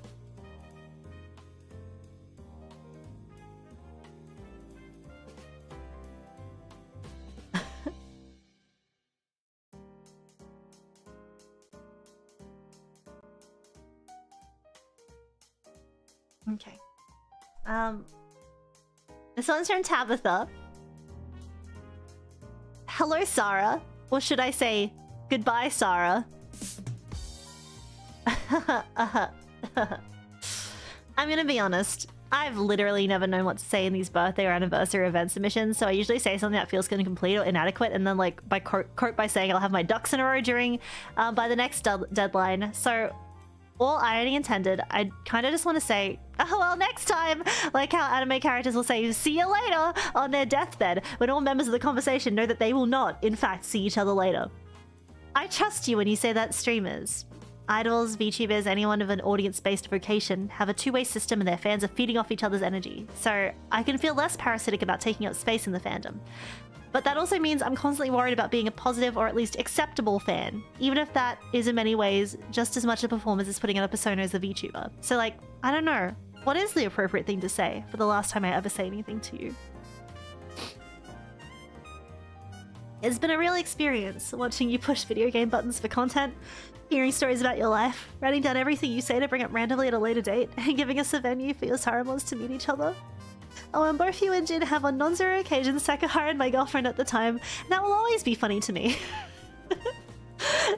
Okay. This one's from Tabitha. Hello, Sara. Or should I say, goodbye, Sara. I'm gonna be honest. I've literally never known what to say in these birthday or anniversary event submissions, so I usually say something that feels incomplete or inadequate, and then like by quote by saying I'll have my ducks in a row during by the next deadline. So, all irony intended, I kind of just want to say, oh well, next time, like how anime characters will say "see you later" on their deathbed, when all members of the conversation know that they will not, in fact, see each other later. I trust you when you say that streamers, idols, VTubers, anyone of an audience-based vocation have a two-way system and their fans are feeding off each other's energy, so I can feel less parasitic about taking up space in the fandom. But that also means I'm constantly worried about being a positive or at least acceptable fan, even if that is in many ways just as much a performance as putting on a persona as a VTuber. So like, I don't know, what is the appropriate thing to say for the last time I ever say anything to you? It's been a real experience watching you push video game buttons for content, hearing stories about your life, writing down everything you say to bring up randomly at a later date, and giving us a venue for your Saramons to meet each other. Oh, and both you and Jin have on non-zero occasions Sakahara and my girlfriend at the time, and that will always be funny to me.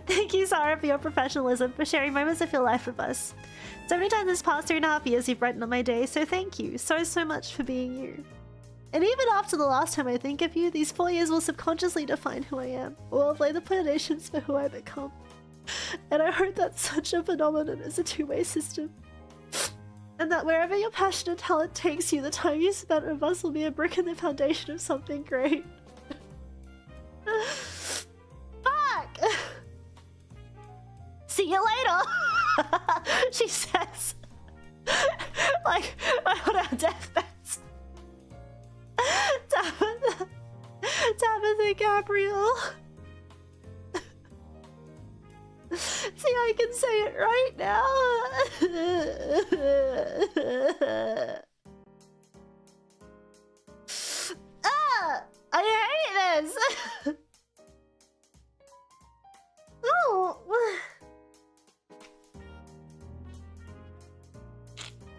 Thank you, Sara, for your professionalism, for sharing moments of your life with us. So many times this past 3.5 years you've brightened up my day, so thank you so much for being you. And even after the last time I think of you, these 4 years will subconsciously define who I am, or I'll lay the foundations for who I become. And I hope that such a phenomenon is a two-way system. And that wherever your passion and talent takes you, the time you spent with us will be a brick in the foundation of something great. Fuck! See you later! She says. Like, on our deathbeds. Tabitha Gabriel. See, I can say it right now. I hate this. Oh.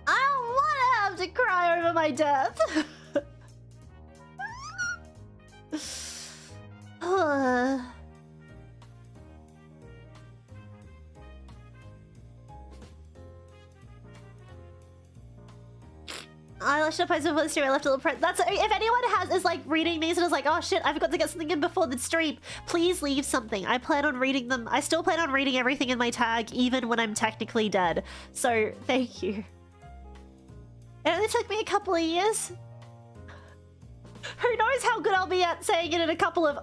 I don't want to have to cry over my death. I should have posted before the stream. I left a little print. That's if anyone is like reading these and is like, oh shit, I forgot to get something in before the stream. Please leave something. I plan on reading them. I still plan on reading everything in my tag, even when I'm technically dead. So thank you. It only took me a couple of years. Who knows how good I'll be at saying it in a couple of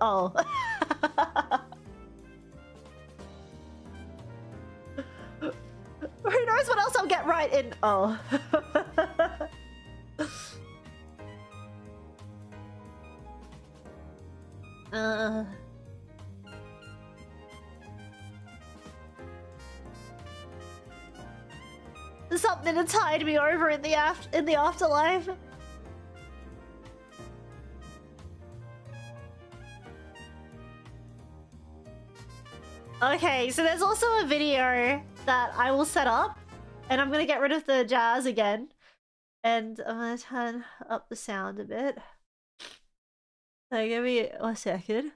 Who knows what else I'll get right in Something to tide me over in the afterlife. Okay, so there's also a video that I will set up, and I'm gonna get rid of the jazz again, and I'm gonna turn up the sound a bit. So give me a second.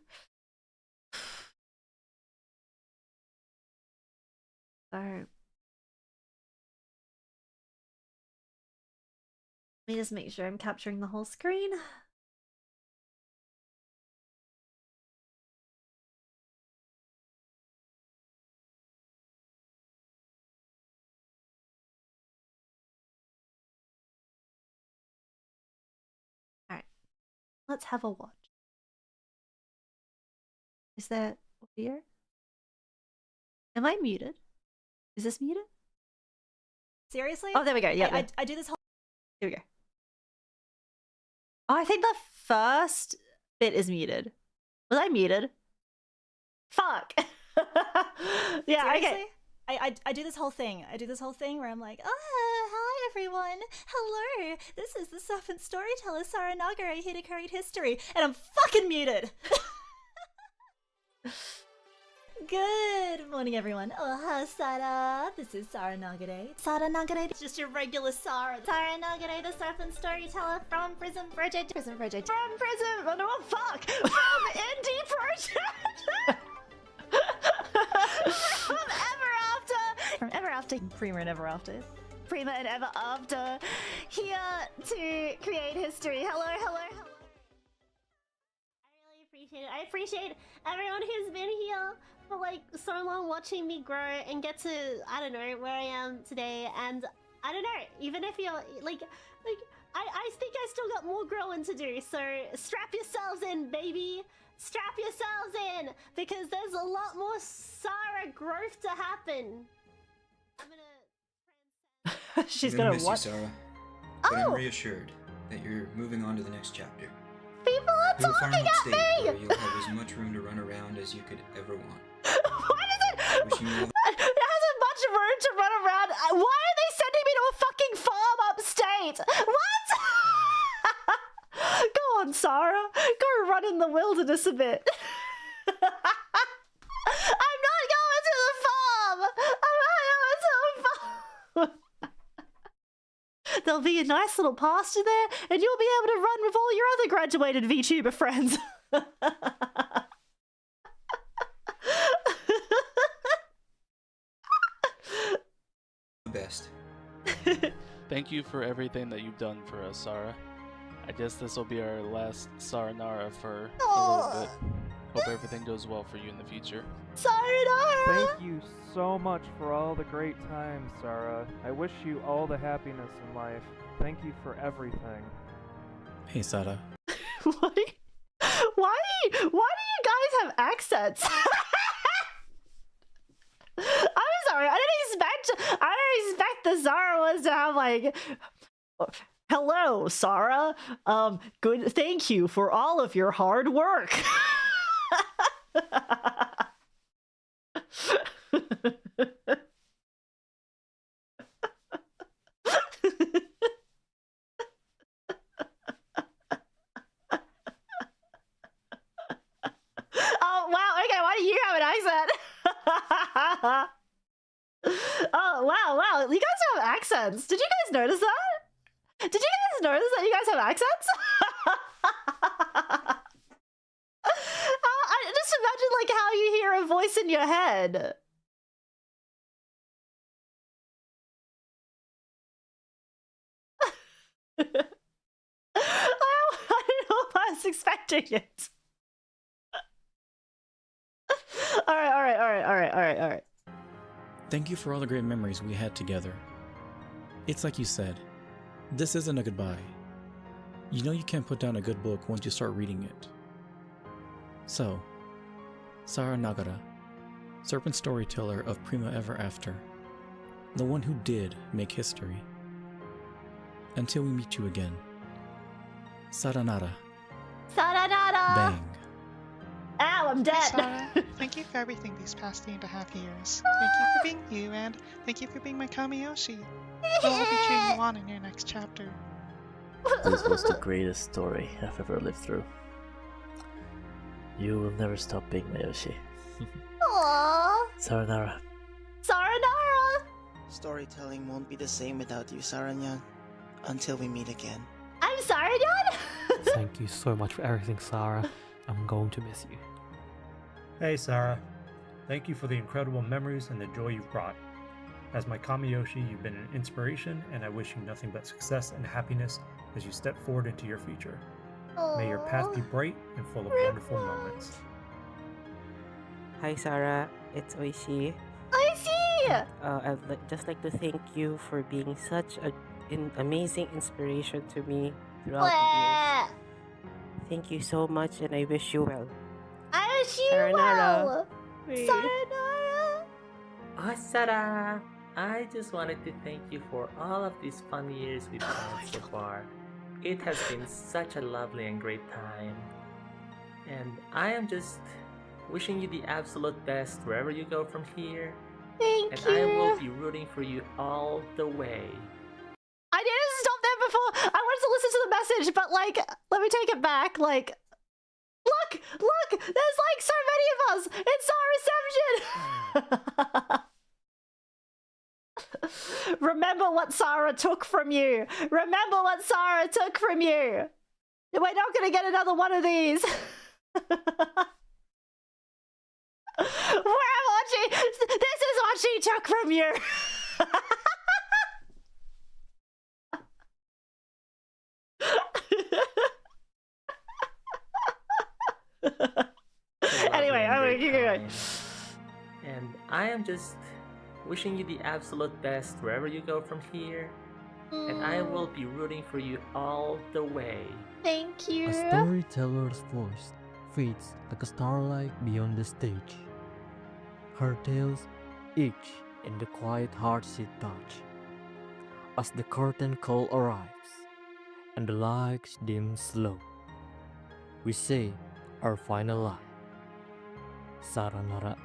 Alright. Let me just make sure I'm capturing the whole screen. Alright. Let's have a watch. Is that audio? Am I muted? Is this muted? Seriously? Oh, there we go. Yeah, I do this whole. here we go. Oh, I think the first bit is muted. Was I muted? Fuck. Yeah, Seriously? okay. I do this whole thing. I do this whole thing where I'm like, oh, hi everyone. Hello. This is the Serpent Storyteller, Sara Nagare, here to create history. And I'm fucking muted. Good morning, everyone. Oh, hi, Sara. This is Sara Nagare. Sara Nagare, it's just your regular Sara. Sara Nagare, the Serpent Storyteller from Prison Project. Prison Project. From prison. Oh, no, fuck. From indie project. From EverAfter. From EverAfter. Prima and EverAfter. Prima and EverAfter. Here to create history. Hello, hello, hello. I really appreciate it. I appreciate everyone who's been here for like so long, watching me grow and get to, I don't know, where I am today. And I don't know, even if you're like I think I still got more growing to do. So strap yourselves in, baby. Strap yourselves in, because there's a lot more Sara growth to happen. I'm gonna she's gonna miss watch. you, Sara. But I'm reassured that you're moving on to the next chapter. People are To a talking farmhouse at state me! where you'll have as much room to run around as you could ever want. Why does it? Wishing you all It hasn't much room to run around. Why are they sending me to a fucking farm upstate? What? Go on, Sara. Go run in the wilderness a bit. I'm not going to the farm. I'm not going to the farm. There'll be a nice little pasture there, and you'll be able to run with all your other graduated VTuber friends. the best. Thank you for everything that you've done for us, Sara. I guess this will be our last Saranara for a little bit. Hope everything goes well for you in the future. Sayonara! Thank you so much for all the great times, Sara. I wish you all the happiness in life. Thank you for everything. Hey, Sara. Why do you guys have accents? I'm sorry, I didn't expect the Sara ones to have like, hello, Sara. Good. Thank you for all of your hard work. Oh wow, okay, why do you have an accent? Oh wow, you guys have accents. Did you guys notice that? Did you guys notice that you guys have accents? I just imagine like how you hear a voice in your head. I don't know if I was expecting it. All right. Thank you for all the great memories we had together. It's like you said, this isn't a goodbye. You know you can't put down a good book once you start reading it. So, Sara Nagare, Serpent Storyteller of Prima EverAfter, the one who did make history. Until we meet you again. Saranara. Saranara! Bang. Ow, I'm dead! Sara, thank you for everything these past 3.5 years. Thank you for being you, and thank you for being my Kamiyoshi. I'll be cheering you on in your next chapter. This was the greatest story I've ever lived through. You will never stop being my Yoshi. Aww. Sayonara. Saranara. Storytelling won't be the same without you, Saranyan. Until we meet again. I'm Saranyan. Thank you so much for everything, Sara. I'm going to miss you. Hey Sara, thank you for the incredible memories and the joy you've brought. As my Kamiyoshi, you've been an inspiration, and I wish you nothing but success and happiness as you step forward into your future. May your path be bright and full of wonderful moments. Hi Sara, it's Oishi. Oishi! I'd just like to thank you for being such an amazing inspiration to me throughout the years. Thank you so much, and I wish you well. I wish you Sayonara. well. Sayonara. Oh, Sara, I just wanted to thank you for all of these fun years we've had so far. It has been such a lovely and great time. And I am just wishing you the absolute best wherever you go from here. Thank and you. I will be rooting for you all the way. I needed to stop there before. I wanted to listen to the message, but like, let me take it back. Like, look, there's like so many of us. It's our reception. Remember what Sara took from you. Remember what Sara took from you. We're not going to get another one of these. This is what she took from you. Anyway, keep going. And I am just wishing you the absolute best wherever you go from here. And I will be rooting for you all the way. Thank you. A storyteller's voice fades like a starlight beyond the stage. Her tales each in the quiet hearts she touch. As the curtain call arrives and the lights dim slow, we say our final line. Saranara.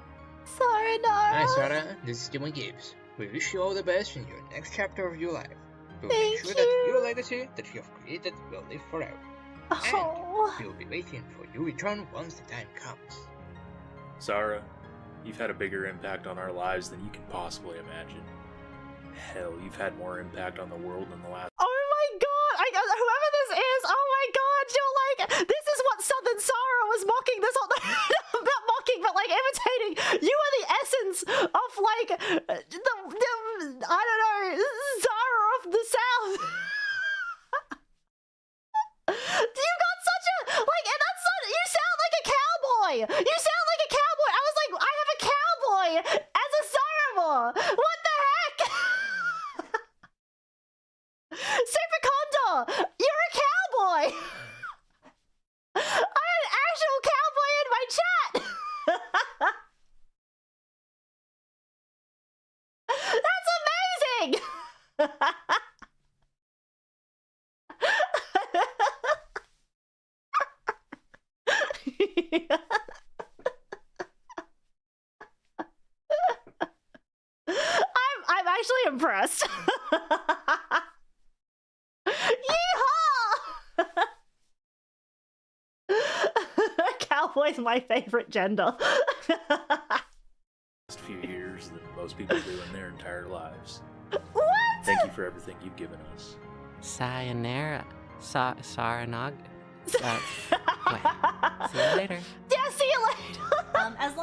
Saranara. Hi Sara, this is Jimmy Gibbs. We wish you all the best in your next chapter of your life. We'll make sure that your legacy that you have created will live forever. Oh. And we'll be waiting for your return once the time comes. Sara, you've had a bigger impact on our lives than you can possibly imagine. Hell, you've had more impact on the world in the last... Oh my god! Whoever this is, oh my god, you're like, this is what Southern Sara was mocking this whole not mocking, but like imitating. You are the essence of like, the I don't know, Sara of the South. You got such a, like, and that's not, you sound like a cowboy! You sound like a cowboy! I was like, I have a cowboy as a Saramo! What the heck? Super Condor, you're a cowboy! I had an actual cowboy in my chat! That's amazing! I'm actually impressed. Yeehaw! Cowboy's my favorite gender. last few years than most people do in their entire lives. What? Thank you for everything you've given us. Sayonara. Saranag. See you later. Yeah, see you later. As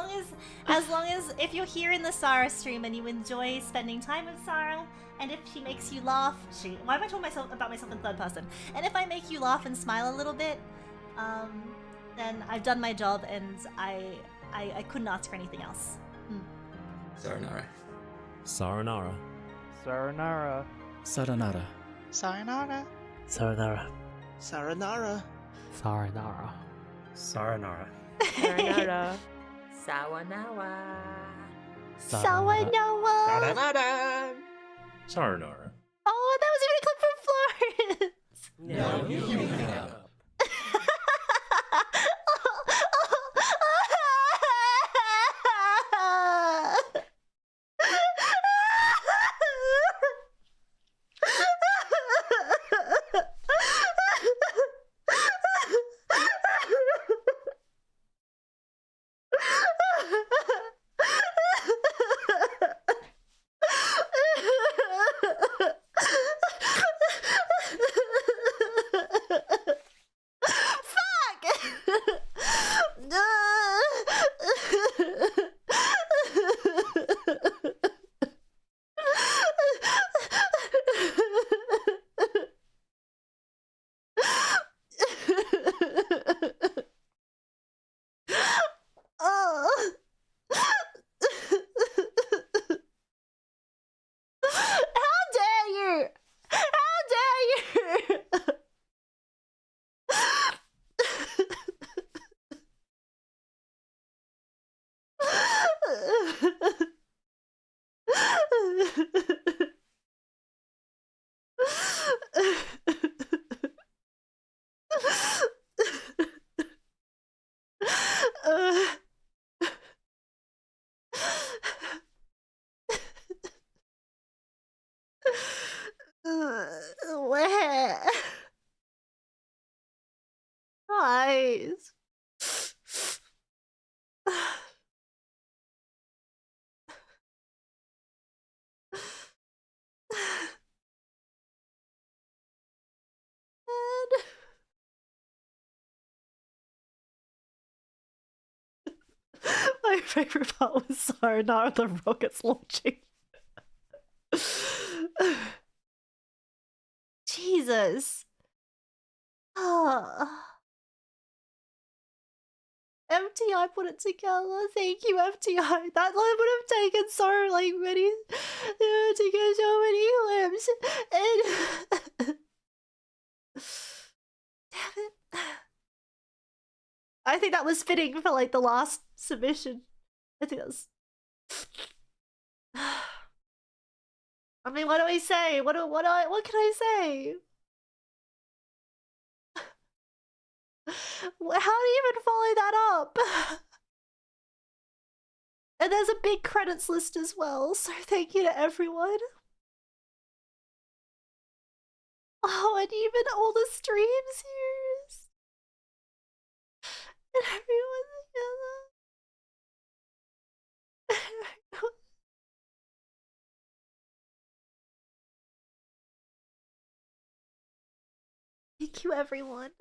long as if you're here in the Sara stream and you enjoy spending time with Sara, and if she makes you laugh, why am I talking about myself in third person? And if I make you laugh and smile a little bit, then I've done my job, and I couldn't ask for anything else. Saranara. Saranara. Saranara. Saranara. Sayonara. Saranara. Saranara. Saranara. Saranara. Saranara. Sawanawa. Sawanawa. Saranara. Saranara. Oh, that was even a clip from Florence. No, you make it up. favorite part was Sayonara the rockets launching. Jesus. FTI put it together. Thank you, FTI. That would have taken so many to get so many limbs. And damn it. I think that was fitting for the last submission. I think that was. I mean, what do I say? What can I say? How do you even follow that up? And there's a big credits list as well, so thank you to everyone. Oh, and even all the streams here. And everyone together. Thank you, everyone.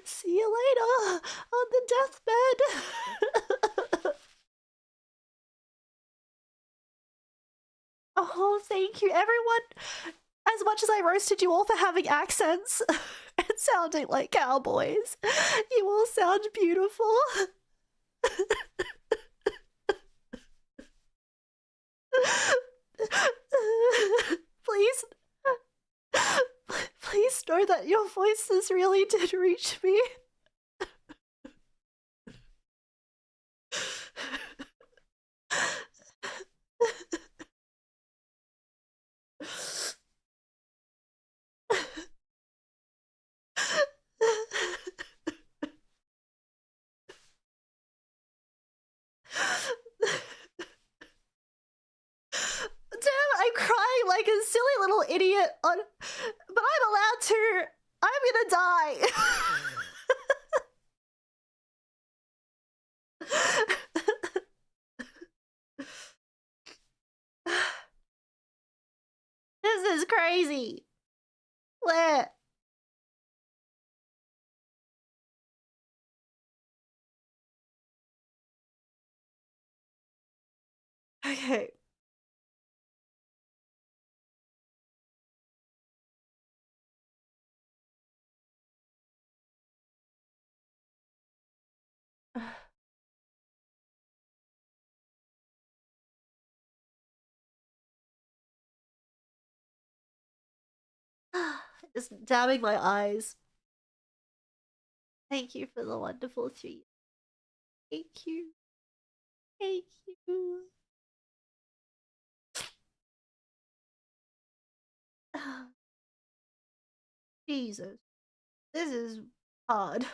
See you later on the deathbed. Oh, thank you, everyone. As much as I roasted you all for having accents and sounding like cowboys, you all sound beautiful. Please know that your voices really did reach me. Damn, I'm crying like a silly little idiot but I'm allowed to. I'm gonna die. This is crazy. What? Okay. Just dabbing my eyes. Thank you for the wonderful 3. Thank you. Thank you. Jesus. This is hard.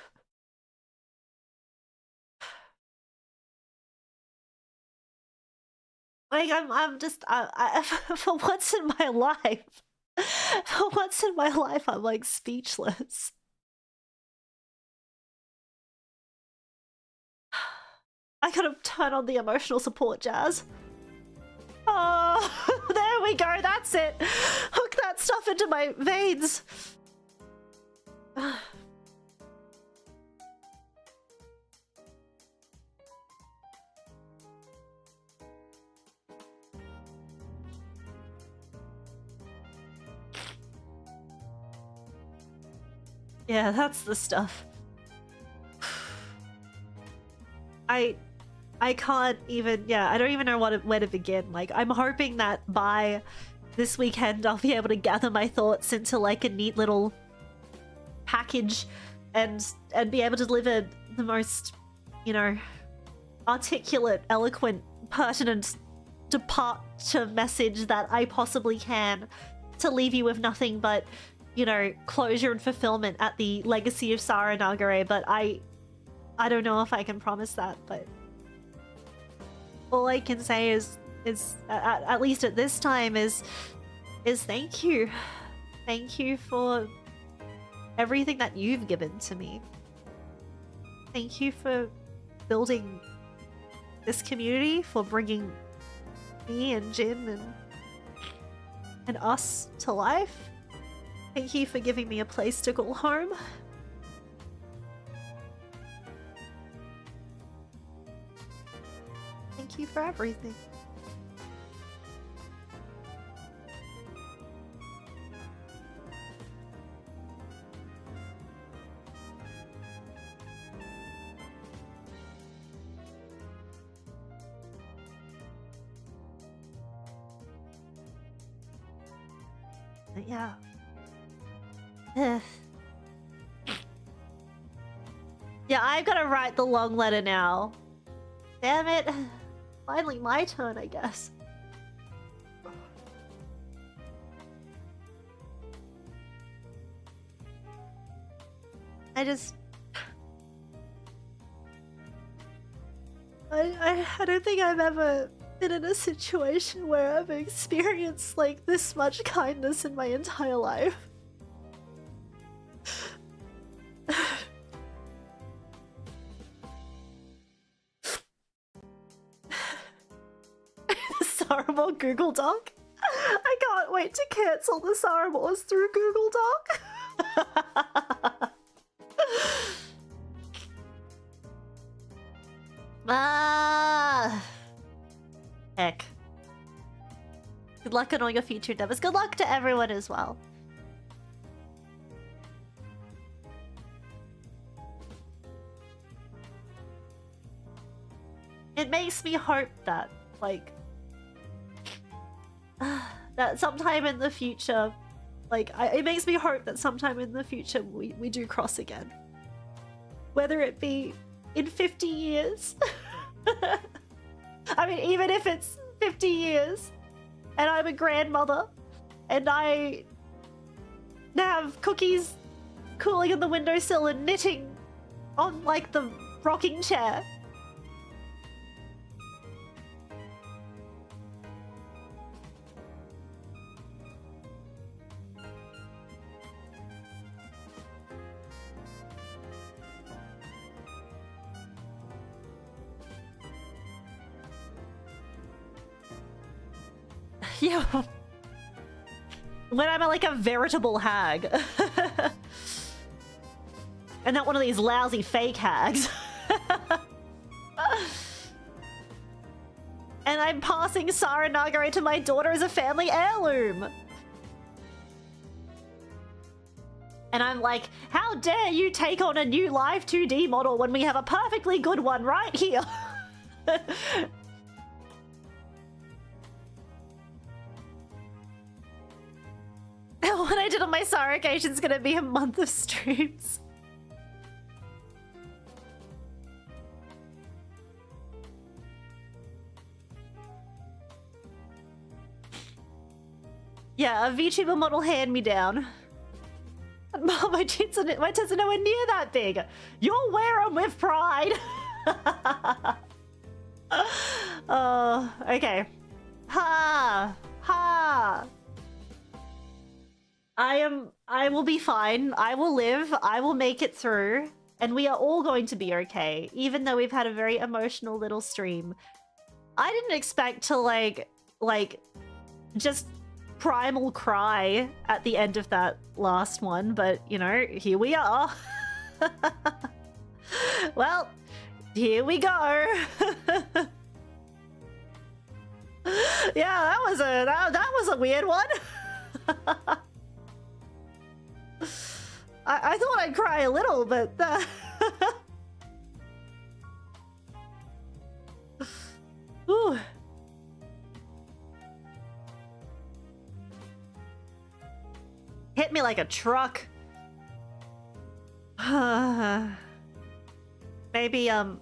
Like, I'm just, for once in my life, I'm like speechless. I gotta turn on the emotional support jazz. Oh, there we go, that's it. Hook that stuff into my veins. Yeah, that's the stuff. I can't even, I don't even know where to begin. Like, I'm hoping that by this weekend I'll be able to gather my thoughts into like a neat little package and be able to deliver the most, articulate, eloquent, pertinent departure message that I possibly can to leave you with nothing but, closure and fulfillment at the legacy of Sara Nagare, but I don't know if I can promise that, but all I can say is at least at this time is thank you. Thank you for everything that you've given to me. Thank you for building this community, for bringing me and Jin and and us to life. Thank you for giving me a place to call home. Thank you for everything. Yeah. Yeah, I've got to write the long letter now. Damn it. Finally my turn, I guess. I don't think I've ever been in a situation where I've experienced like this much kindness in my entire life. This horrible Google Doc. I can't wait to cancel the Sara Wars through Google Doc. Heck. Good luck on all your future endeavors. Good luck to everyone as well. It makes me hope that, like, that sometime in the future, like, it makes me hope that sometime in the future we do cross again. Whether it be in 50 years. I mean, even if it's 50 years and I'm a grandmother and I have cookies cooling in the windowsill and knitting on, like, the rocking chair. Yeah. When I'm like a veritable hag. And not one of these lousy fake hags. And I'm passing Sara Nagare to my daughter as a family heirloom. And I'm like, how dare you take on a new live 2D model when we have a perfectly good one right here. What I did on my Sara occasion is gonna be a month of streams. Yeah, a VTuber model hand-me-down. My tits are nowhere near that big. You'll wear them with pride. Oh, okay. Ha! Ha! I will be fine. I will live. I will make it through. And we are all going to be okay, even though we've had a very emotional little stream. I didn't expect to, like, just primal cry at the end of that last one, but, you know, here we are. Well, here we go. Yeah, that was a weird one. I thought I'd cry a little, but ooh. Hit me like a truck. Maybe I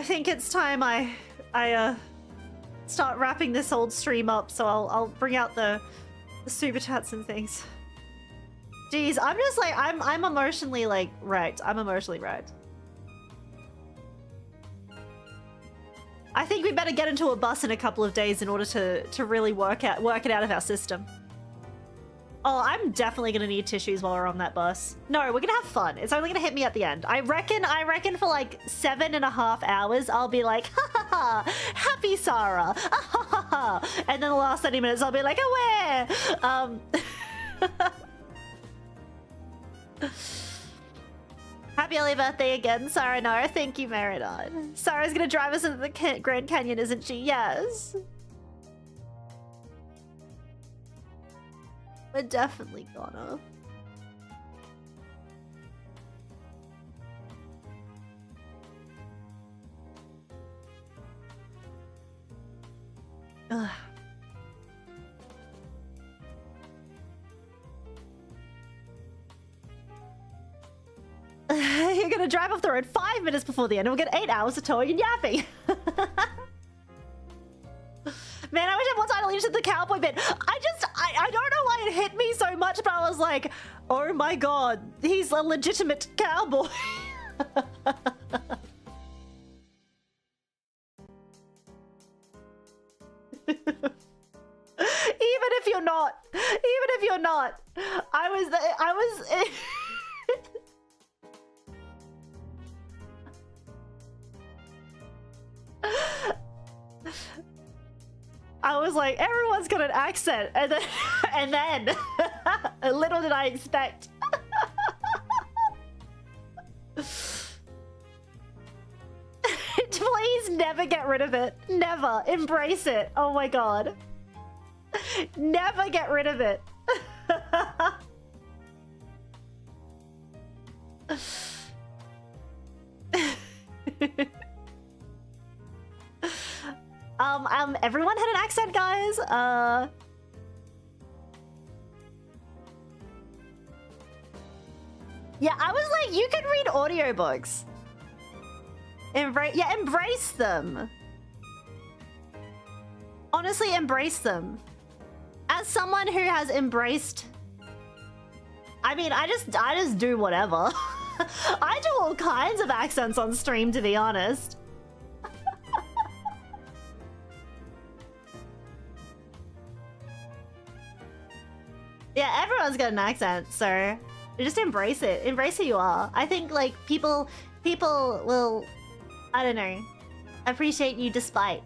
think it's time I start wrapping this old stream up, so I'll bring out the super chats and things. Jeez, I'm just like, I'm emotionally, like, wrecked. I'm emotionally wrecked. I think we better get into a bus in a couple of days in order to really work it out of our system. Oh, I'm definitely gonna need tissues while we're on that bus. No, we're gonna have fun. It's only gonna hit me at the end. I reckon for like 7.5 hours, I'll be like, ha ha ha, happy Sara, ah, ha ha ha. And then the last 30 minutes, I'll be like, aware. Happy early birthday again, Sara Nara. Thank you, Meridon. Sara's gonna drive us into the Grand Canyon, isn't she? Yes. We're definitely gonna. Ugh. You're gonna drive off the road 5 minutes before the end and we'll get 8 hours of towing and yapping. Man, I wish I had more time to leave to the cowboy bit. I don't know why it hit me so much, but I was like, oh my god, he's a legitimate cowboy. Even if you're not, I was I was like, everyone's got an accent, and then little did I expect. Please never get rid of it. Never. Embrace it. Oh my god. Never get rid of it. Everyone had an accent, guys. Yeah, I was like, you can read audiobooks. Embrace them. Honestly, embrace them. As someone who has embraced, I mean, I just do whatever. I do all kinds of accents on stream, to be honest. Yeah, everyone's got an accent, so just embrace it. Embrace who you are. I think like people will, I don't know, appreciate you despite.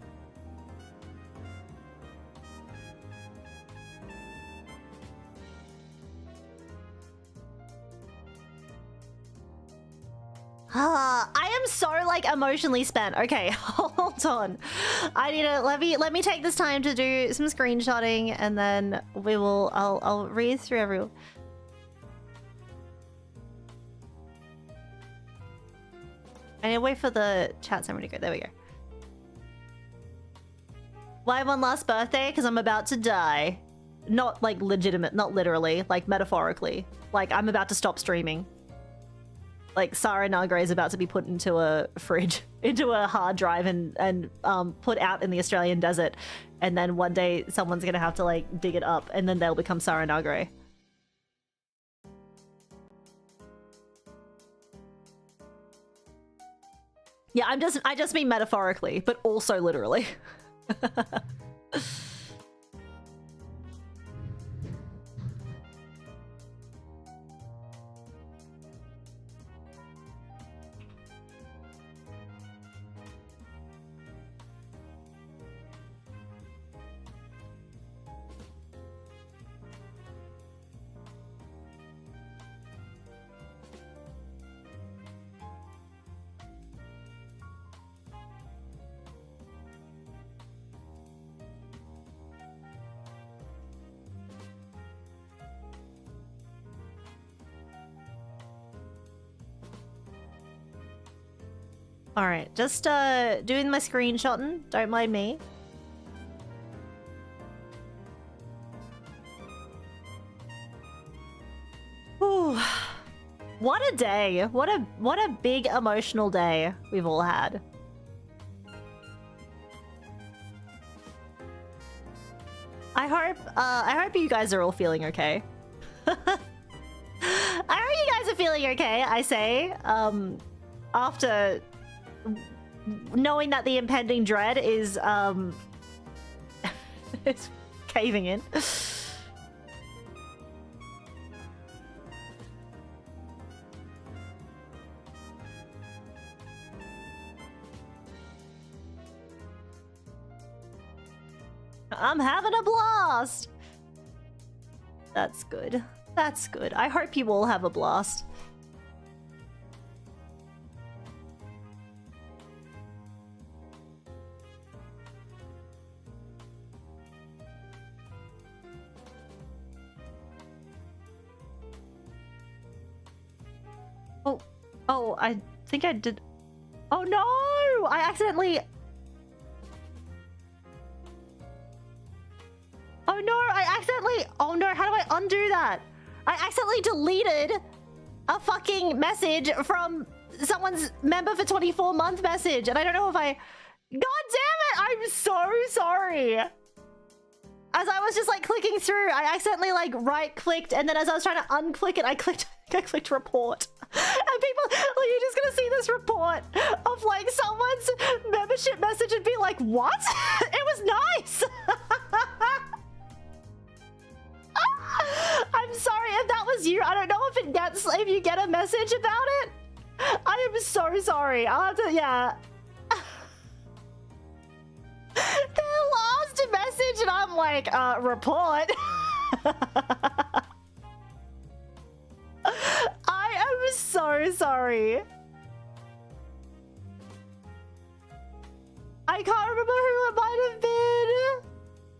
I am so like emotionally spent. Okay, hold on. I need to let me take this time to do some screenshotting, and then I'll read through everyone. I need to wait for the chat summary to go. There we go. Why one last birthday? Because I'm about to die. Not like legitimate, not literally, like metaphorically. Like I'm about to stop streaming. Like Sara Nagare is about to be put into a fridge, into a hard drive and put out in the Australian desert. And then one day someone's gonna have to like dig it up and then they'll become Sara Nagare. Yeah, I just mean metaphorically, but also literally. Alright, just doing my screenshotting. Don't mind me. Whew. What a day. What a big emotional day we've all had. I hope you guys are all feeling okay. I hope you guys are feeling okay, I say. After knowing that the impending dread is it's caving in. blast. That's good. That's good. I hope you all have a blast. Oh, I think I did. Oh no! I accidentally. Oh no! I accidentally. Oh no! How do I undo that? I accidentally deleted a fucking message from someone's member for 24-month message, and I don't know if I. God damn it! I'm so sorry. As I was just like clicking through, I accidentally like right-clicked, and then as I was trying to unclick it, I clicked report. And people, like, you're just gonna see this report of like someone's membership message and be like, what? It was nice. I'm sorry if that was you. I don't know if you get a message about it. I am so sorry. I'll have to, yeah. Their last message and I'm like, report. I am so sorry. I can't remember who it might have been.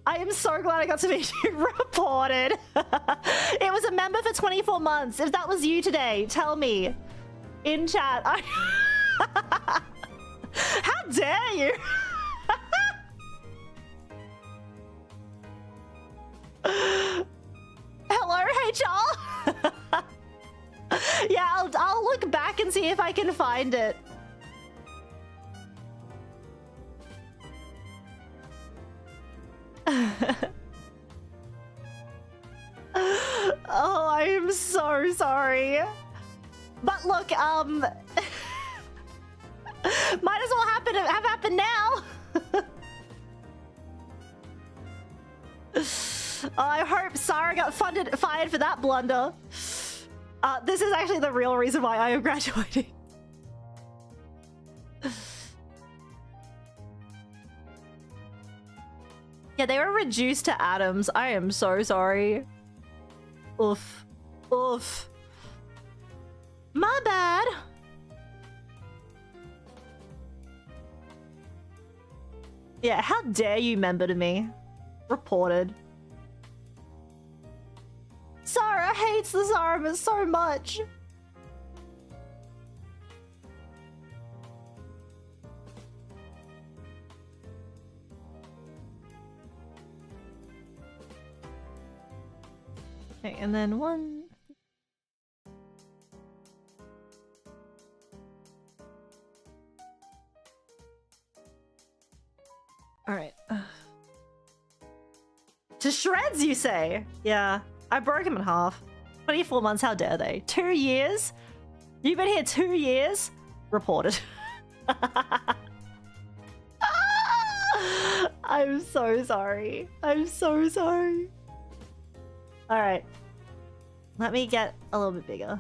I am so glad I got to meet you. Reported. It was a member for 24 months. If that was you today, tell me in chat. How dare you? Hello, HR. Yeah, I'll look back and see if I can find it. Oh, I am so sorry. But look, might as well have happened now. I hope Sara got fired for that blunder. This is actually the real reason why I am graduating. Yeah, they were reduced to atoms. I am so sorry. Oof. Oof. My bad. Yeah, how dare you member to me? Reported. Sara hates this armor so much. Okay, and then one. All right. To shreds, you say? Yeah, I broke him in half. 24 months, how dare they? 2 years? You've been here 2 years? Reported. I'm so sorry. I'm so sorry. All right. Let me get a little bit bigger.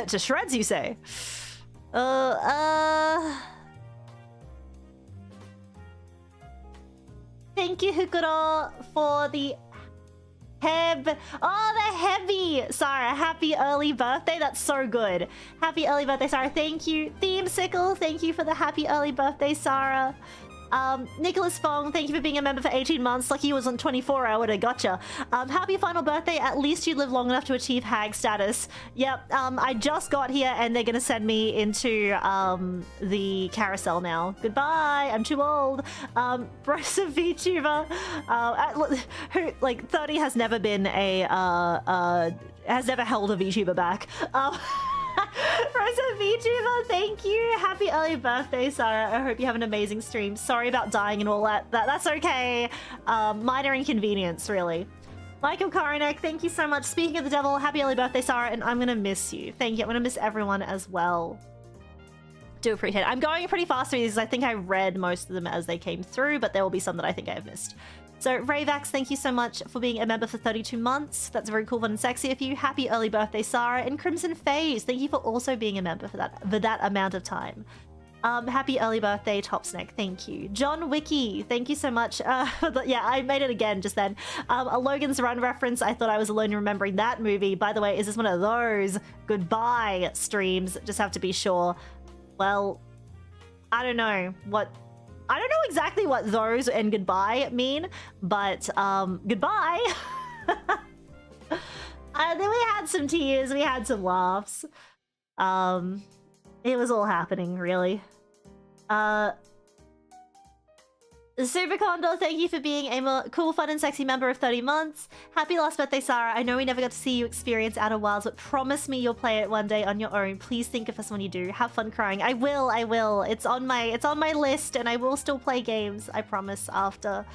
To shreds, you say? Thank you, Hukuro, for the the heavy Sara. Happy early birthday. That's so good. Happy early birthday, Sara. Thank you. Theme Sickle, thank you for the happy early birthday, Sara. Nicholas Fong, thank you for being a member for 18 months. Lucky you wasn't 24, I would have gotcha. Happy final birthday. At least you live long enough to achieve hag status. Yep, I just got here and they're gonna send me into the carousel now. Goodbye, I'm too old. Bros of VTuber, who, like, 30 has never been a, has never held a VTuber back. Rosa VTuber, thank you. Happy early birthday, Sara. I hope you have an amazing stream. Sorry about dying and all that. That's okay. Minor inconvenience, really. Michael Karanek, thank you so much. Speaking of the devil, happy early birthday, Sara, and I'm gonna miss you. Thank you. I'm gonna miss everyone as well. Do appreciate it. I'm going pretty fast through these. I think I read most of them as they came through, but there will be some that I think I have missed. So, Ravax, thank you so much for being a member for 32 months. That's very cool, fun, and sexy of you. Happy early birthday, Sara. And Crimson Phase, thank you for also being a member for that amount of time. Happy early birthday, Topsneck. Thank you. John Wiki, thank you so much. Yeah, I made it again just then. A Logan's Run reference. I thought I was alone in remembering that movie. By the way, is this one of those goodbye streams? Just have to be sure. Well, I don't know exactly what those and goodbye mean, but goodbye. Then we had some tears, we had some laughs. It was all happening, really. Super Condor, thank you for being a cool, fun, and sexy member of 30 months. Happy last birthday, Sara. I know we never got to see you experience Outer Wilds, but promise me you'll play it one day on your own. Please think of us when you do. Have fun crying. I will. It's on my list, and I will still play games, I promise, after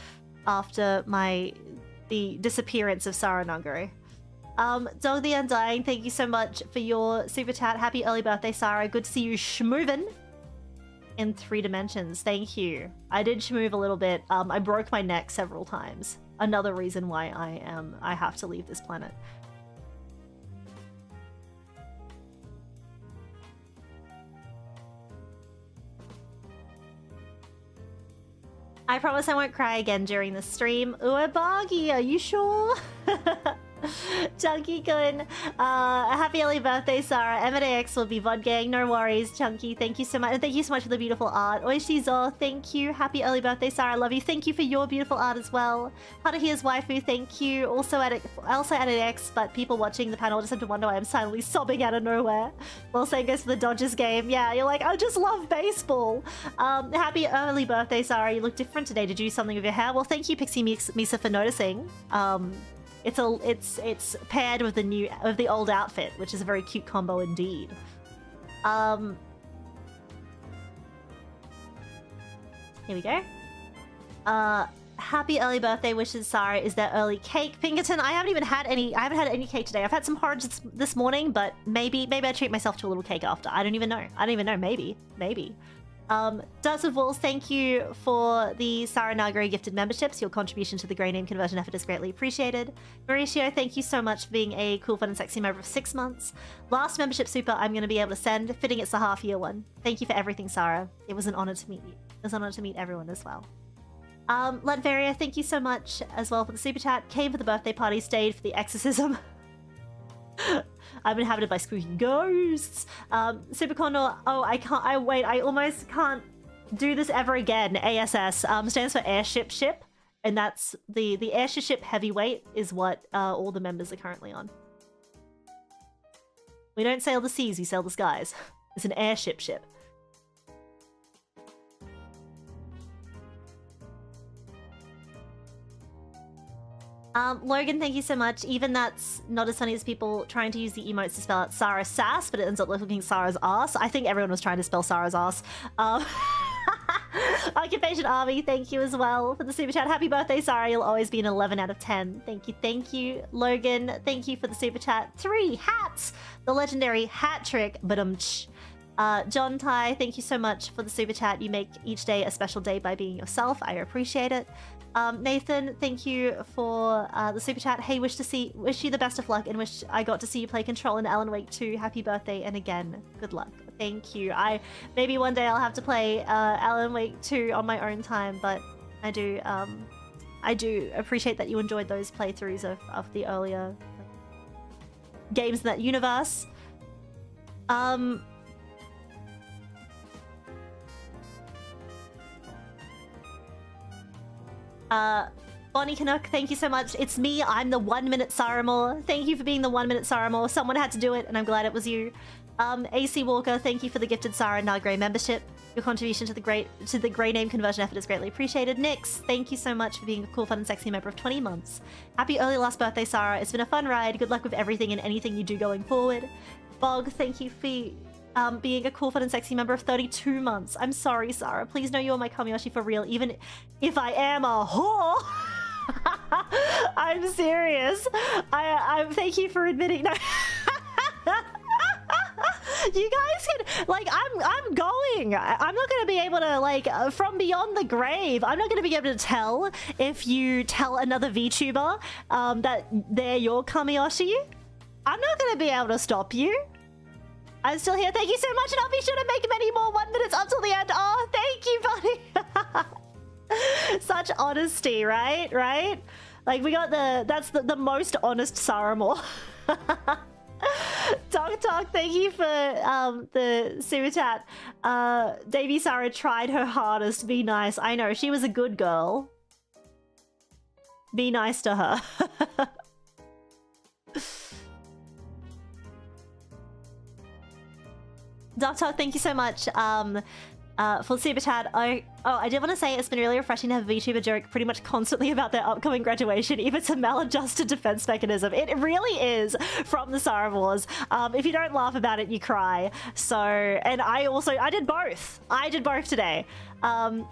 the disappearance of Sara Nagare. Dog the Undying, thank you so much for your super chat. Happy early birthday, Sara. Good to see you schmoovin' in 3 dimensions. Thank you. I did schmoove a little bit. I broke my neck several times. Another reason why I have to leave this planet. I promise I won't cry again during the stream. Uebagi, are you sure? Chunky-kun, happy early birthday, Sara. M&AX will be VOD gang. No worries, Chunky. Thank you so much. And thank you so much for the beautiful art. Oishizo, thank you. Happy early birthday, Sara. I love you. Thank you for your beautiful art as well. Hanahia's waifu, thank you. Also added X, but people watching the panel just have to wonder why I'm silently sobbing out of nowhere. Well, same goes for the Dodgers game. Yeah, you're like, I just love baseball. Happy early birthday, Sara. You look different today. Did you do something with your hair? Well, thank you, Pixie Misa, for noticing. It's paired with the old outfit, which is a very cute combo indeed. Here we go. Happy early birthday wishes, Sara. Is there early cake? Pinkerton, I haven't had any cake today. I've had some porridge this morning, but maybe I treat myself to a little cake after. I don't even know. Maybe. Dust of Walls, thank you for the Sara Nagare gifted memberships. Your contribution to the grey name conversion effort is greatly appreciated. Mauricio, thank you so much for being a cool, fun, and sexy member of 6 months. Last membership super I'm going to be able to send, fitting it's the half-year one. Thank you for everything, Sara. It was an honor to meet you. It was an honor to meet everyone as well. Latveria, thank you so much as well for the super chat. Came for the birthday party, stayed for the exorcism. I'm inhabited by spooky ghosts. Super Condor, I almost can't do this ever again. ASS stands for airship ship, and that's the airship ship heavyweight is what all the members are currently on. We don't sail the seas, we sail the skies. It's an airship ship. Logan, thank you so much. Even that's not as funny as people trying to use the emotes to spell out Sara Sass, but it ends up looking Sara's ass. I think everyone was trying to spell Sara's ass. Occupation Army, thank you as well for the super chat. Happy birthday, Sara. You'll always be an 11 out of 10. Thank you. Logan, thank you for the super chat. 3 hats! The legendary hat trick, John Tai, thank you so much for the super chat. You make each day a special day by being yourself. I appreciate it. Nathan, thank you for the super chat. Hey, wish you the best of luck and wish I got to see you play Control in Alan Wake 2. Happy birthday, and again, good luck. Thank you. Maybe one day I'll have to play Alan Wake 2 on my own time, but I do appreciate that you enjoyed those playthroughs of the earlier games in that universe. Bonnie Canuck, thank you so much. It's me, I'm the 1 minute Saramore. Thank you for being the 1 minute Saramore. Someone had to do it, and I'm glad it was you. AC Walker, thank you for the gifted Sara Nagare membership. Your contribution to the grey name conversion effort is greatly appreciated. Nix, thank you so much for being a cool, fun, and sexy member of 20 months. Happy early last birthday, Sara. It's been a fun ride. Good luck with everything and anything you do going forward. Bog, thank you for being a cool, fun, and sexy member of 32 months. I'm sorry, Sara. Please know you're my Kamiyoshi for real, even if I am a whore. I'm serious. I thank you for admitting. No. You guys can, like, I'm going. I'm not going to be able to, like, from beyond the grave, I'm not going to be able to tell if you tell another VTuber that they're your Kamiyoshi. I'm not going to be able to stop you. I'm still here. Thank you so much, and I'll be sure to make many more 1 minutes up till the end. Oh, thank you, buddy. Such honesty, right? Right? Like, we got that's the most honest Sara more. Talk, thank you for the super chat. Davy Sara tried her hardest. Be nice. I know, she was a good girl. Be nice to her. Talk, thank you so much for super chat. I did want to say it's been really refreshing to have a VTuber joke pretty much constantly about their upcoming graduation, if it's a maladjusted defense mechanism. It really is from the Sara Wars. If you don't laugh about it, you cry. So, and I did both. I did both today. I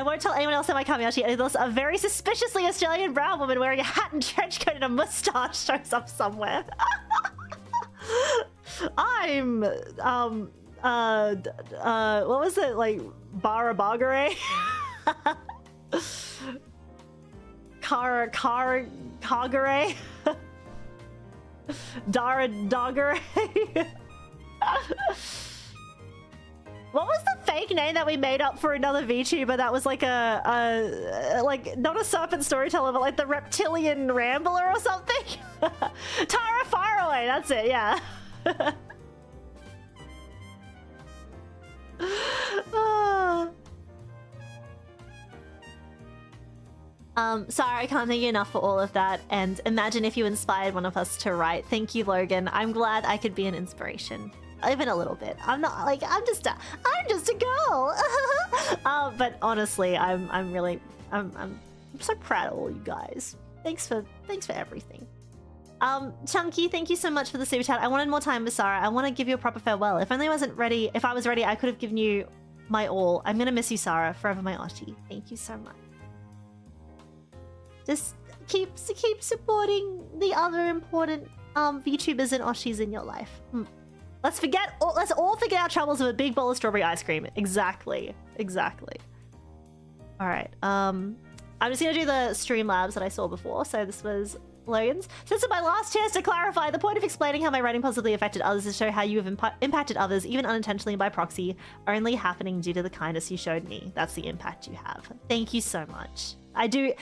won't tell anyone else that my Kamiyashi. There's a very suspiciously Australian brown woman wearing a hat and trench coat and a moustache shows up somewhere. I'm what was it, like Barabagare? Kagare? Dagare? What was the fake name that we made up for another VTuber that was like like not a serpent storyteller, but like the reptilian rambler or something? Tara Faraway, that's it, yeah. Sorry, I can't thank you enough for all of that, and imagine if you inspired one of us to write. Thank you, Logan. I'm glad I could be an inspiration. Even a little bit. I'm not like I'm just a girl. But honestly, I'm so proud of all you guys. Thanks for everything. Chunky, thank you so much for the super chat. I wanted more time with Sara. I want to give you a proper farewell. If only I wasn't ready. If I was ready, I could have given you my all. I'm gonna miss you, Sara. Forever my Oshi. Thank you so much. Just keep supporting the other important VTubers and Oshis in your life. Let's all forget our troubles with a big bowl of strawberry ice cream. Exactly. All right. I'm just gonna do the Streamlabs that I saw before. So this was Logan's. This is my last chance to clarify. The point of explaining how my writing positively affected others is to show how you have impacted others, even unintentionally by proxy, only happening due to the kindness you showed me. That's the impact you have. Thank you so much. I do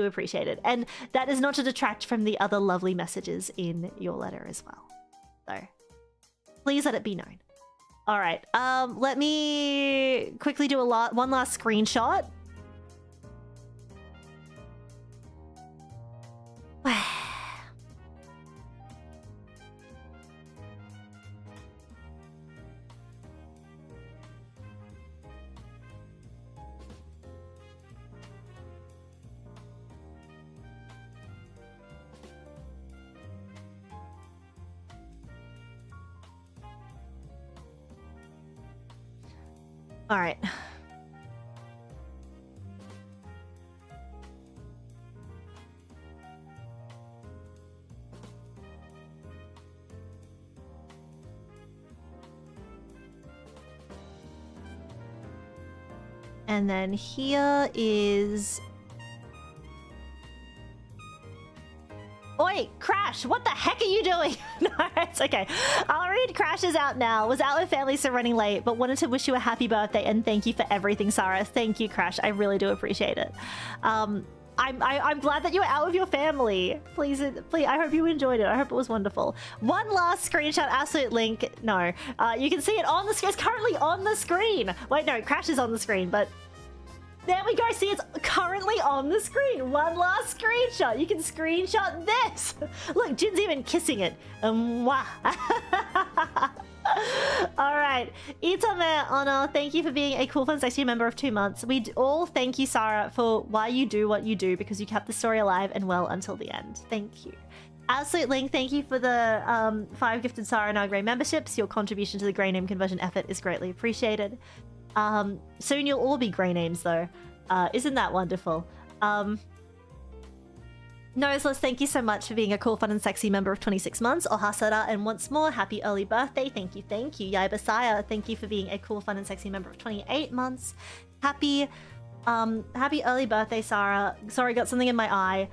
appreciate it. And that is not to detract from the other lovely messages in your letter as well. So please let it be known. All right. Let me quickly do one last screenshot. All right. And then here is... Oi, Crash, what the heck are you doing? No, it's okay. I'll read Crash's out now. Was out with family, so running late, but wanted to wish you a happy birthday and thank you for everything, Sara. Thank you, Crash. I really do appreciate it. I'm glad that you were out with your family. Please, I hope you enjoyed it. I hope it was wonderful. One last screenshot, absolute link. No, you can see it on the screen. It's currently on the screen. Wait, no, Crash is on the screen, but there we go. See, it's currently on the screen. One last screenshot. You can screenshot this. Look, Jin's even kissing it. Mwah. All right. Itame Honor, thank you for being a cool, fun, sexy member of 2 months. We all thank you, Sara, for why you do what you do, because you kept the story alive and well until the end. Thank you. Absolute Link, thank you for the 5 gifted Sara Nagare memberships. Your contribution to the grey name conversion effort is greatly appreciated. Soon you'll all be grey names, though. Isn't that wonderful? Noseless, thank you so much for being a cool, fun, and sexy member of 26 months. Ohasara, and once more, happy early birthday. Thank you, thank you. Yaiba Saya, thank you for being a cool, fun, and sexy member of 28 months. Happy early birthday, Sara. Sorry, got something in my eye.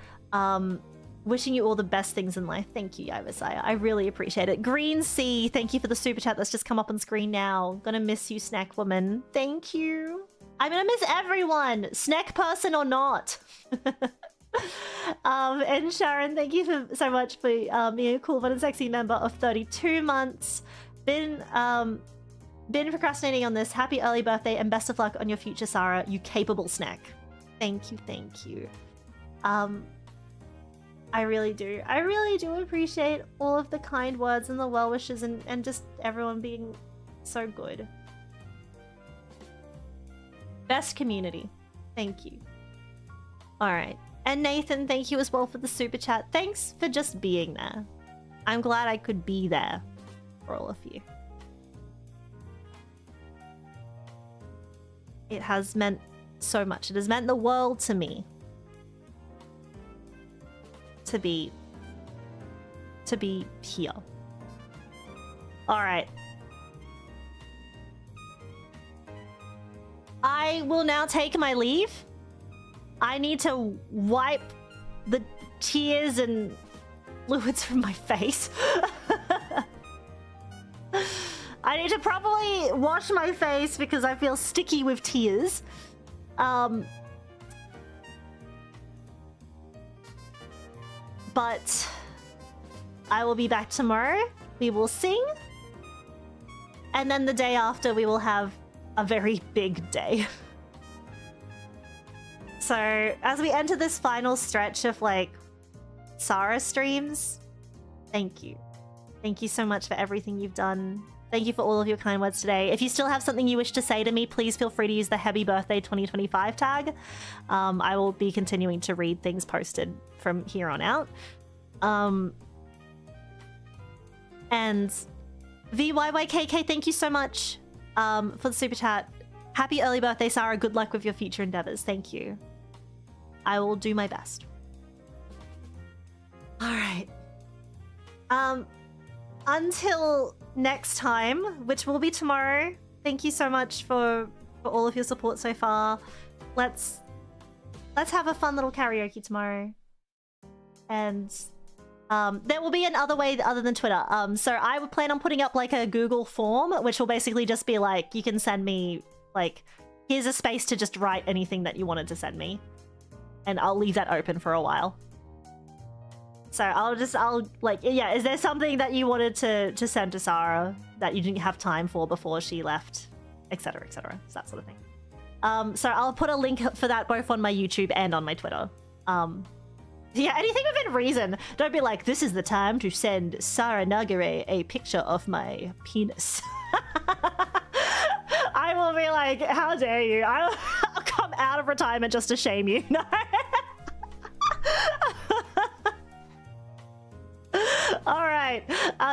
wishing you all the best things in life. Thank you, Yivasaya. I really appreciate it. Green Sea, thank you for the super chat that's just come up on screen now. Gonna miss you, Snack Woman. Thank you. I'm gonna miss everyone, snack person or not. And Sharon, thank you so much for being a cool, fun, and sexy member of 32 months. Been procrastinating on this. Happy early birthday and best of luck on your future, Sara. You capable snack. Thank you, thank you. I really do appreciate all of the kind words and the well wishes and just everyone being so good. Best community. Thank you. Alright. And Nathan, thank you as well for the super chat. Thanks for just being there. I'm glad I could be there for all of you. It has meant so much. It has meant the world to me. To be here. Alright. I will now take my leave. I need to wipe the tears and fluids from my face. I need to properly wash my face because I feel sticky with tears. But I will be back tomorrow. We will sing. And then the day after, we will have a very big day. So, as we enter this final stretch of, like, Sara streams, thank you. Thank you so much for everything you've done. Thank you for all of your kind words today. If you still have something you wish to say to me, please feel free to use the Happy Birthday 2025 tag. I will be continuing to read things posted from here on out. And VYYKK, thank you so much for the super chat. Happy early birthday, Sara. Good luck with your future endeavors. Thank you. I will do my best. All right. Until next time, which will be tomorrow. Thank you so much for all of your support so far. Let's have a fun little karaoke tomorrow. And there will be another way other than Twitter. So I would plan on putting up like a Google form, which will basically just be like, you can send me like, here's a space to just write anything that you wanted to send me. And I'll leave that open for a while. So I'll like, yeah, is there something that you wanted to send to Sara that you didn't have time for before she left, etc., etc., so that sort of thing. So I'll put a link for that both on my YouTube and on my Twitter. Yeah, anything within reason. Don't be like, this is the time to send Sara Nagare a picture of my penis. I will be like, how dare you? I'll come out of retirement just to shame you. No. All right.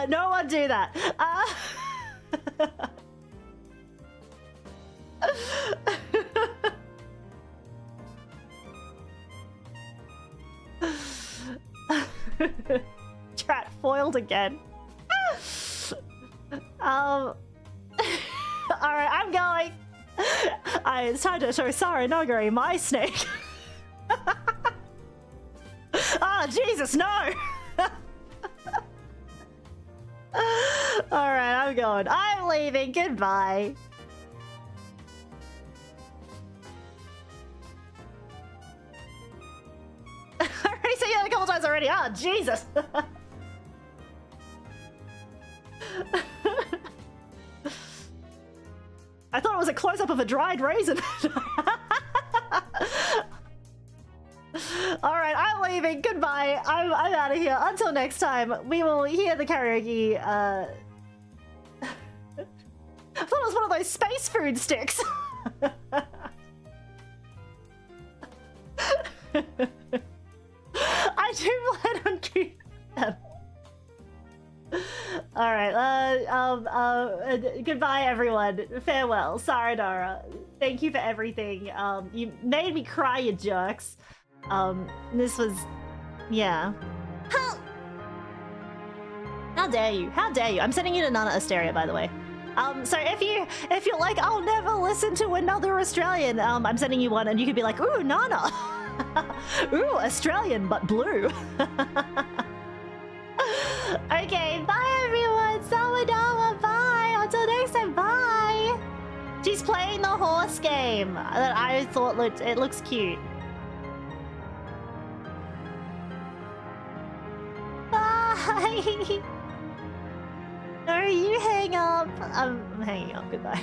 No one do that. Trat foiled again. All right, I'm going. It's time to show Sara Nagare my snake. Oh, Jesus, no. All right, I'm going. I'm leaving. Goodbye. I already said it a couple times already. Oh, Jesus. I thought it was a close-up of a dried raisin. Alright, I'm leaving. Goodbye. I'm out of here. Until next time, we will hear the karaoke. I thought it was one of those space food sticks. I do plan on keeping them. Alright, goodbye everyone. Farewell. Sayonara. Thank you for everything. You made me cry, you jerks. This was... yeah. How dare you? How dare you? I'm sending you to Nana Asteria, by the way. So if you're like, I'll never listen to another Australian, I'm sending you one and you could be like, ooh, Nana. Ooh, Australian but blue. Okay, bye everyone. Sawadama, bye. Until next time, bye. She's playing the horse game that I thought it looks cute. Bye. No, you hang up. I'm hanging up. Goodbye.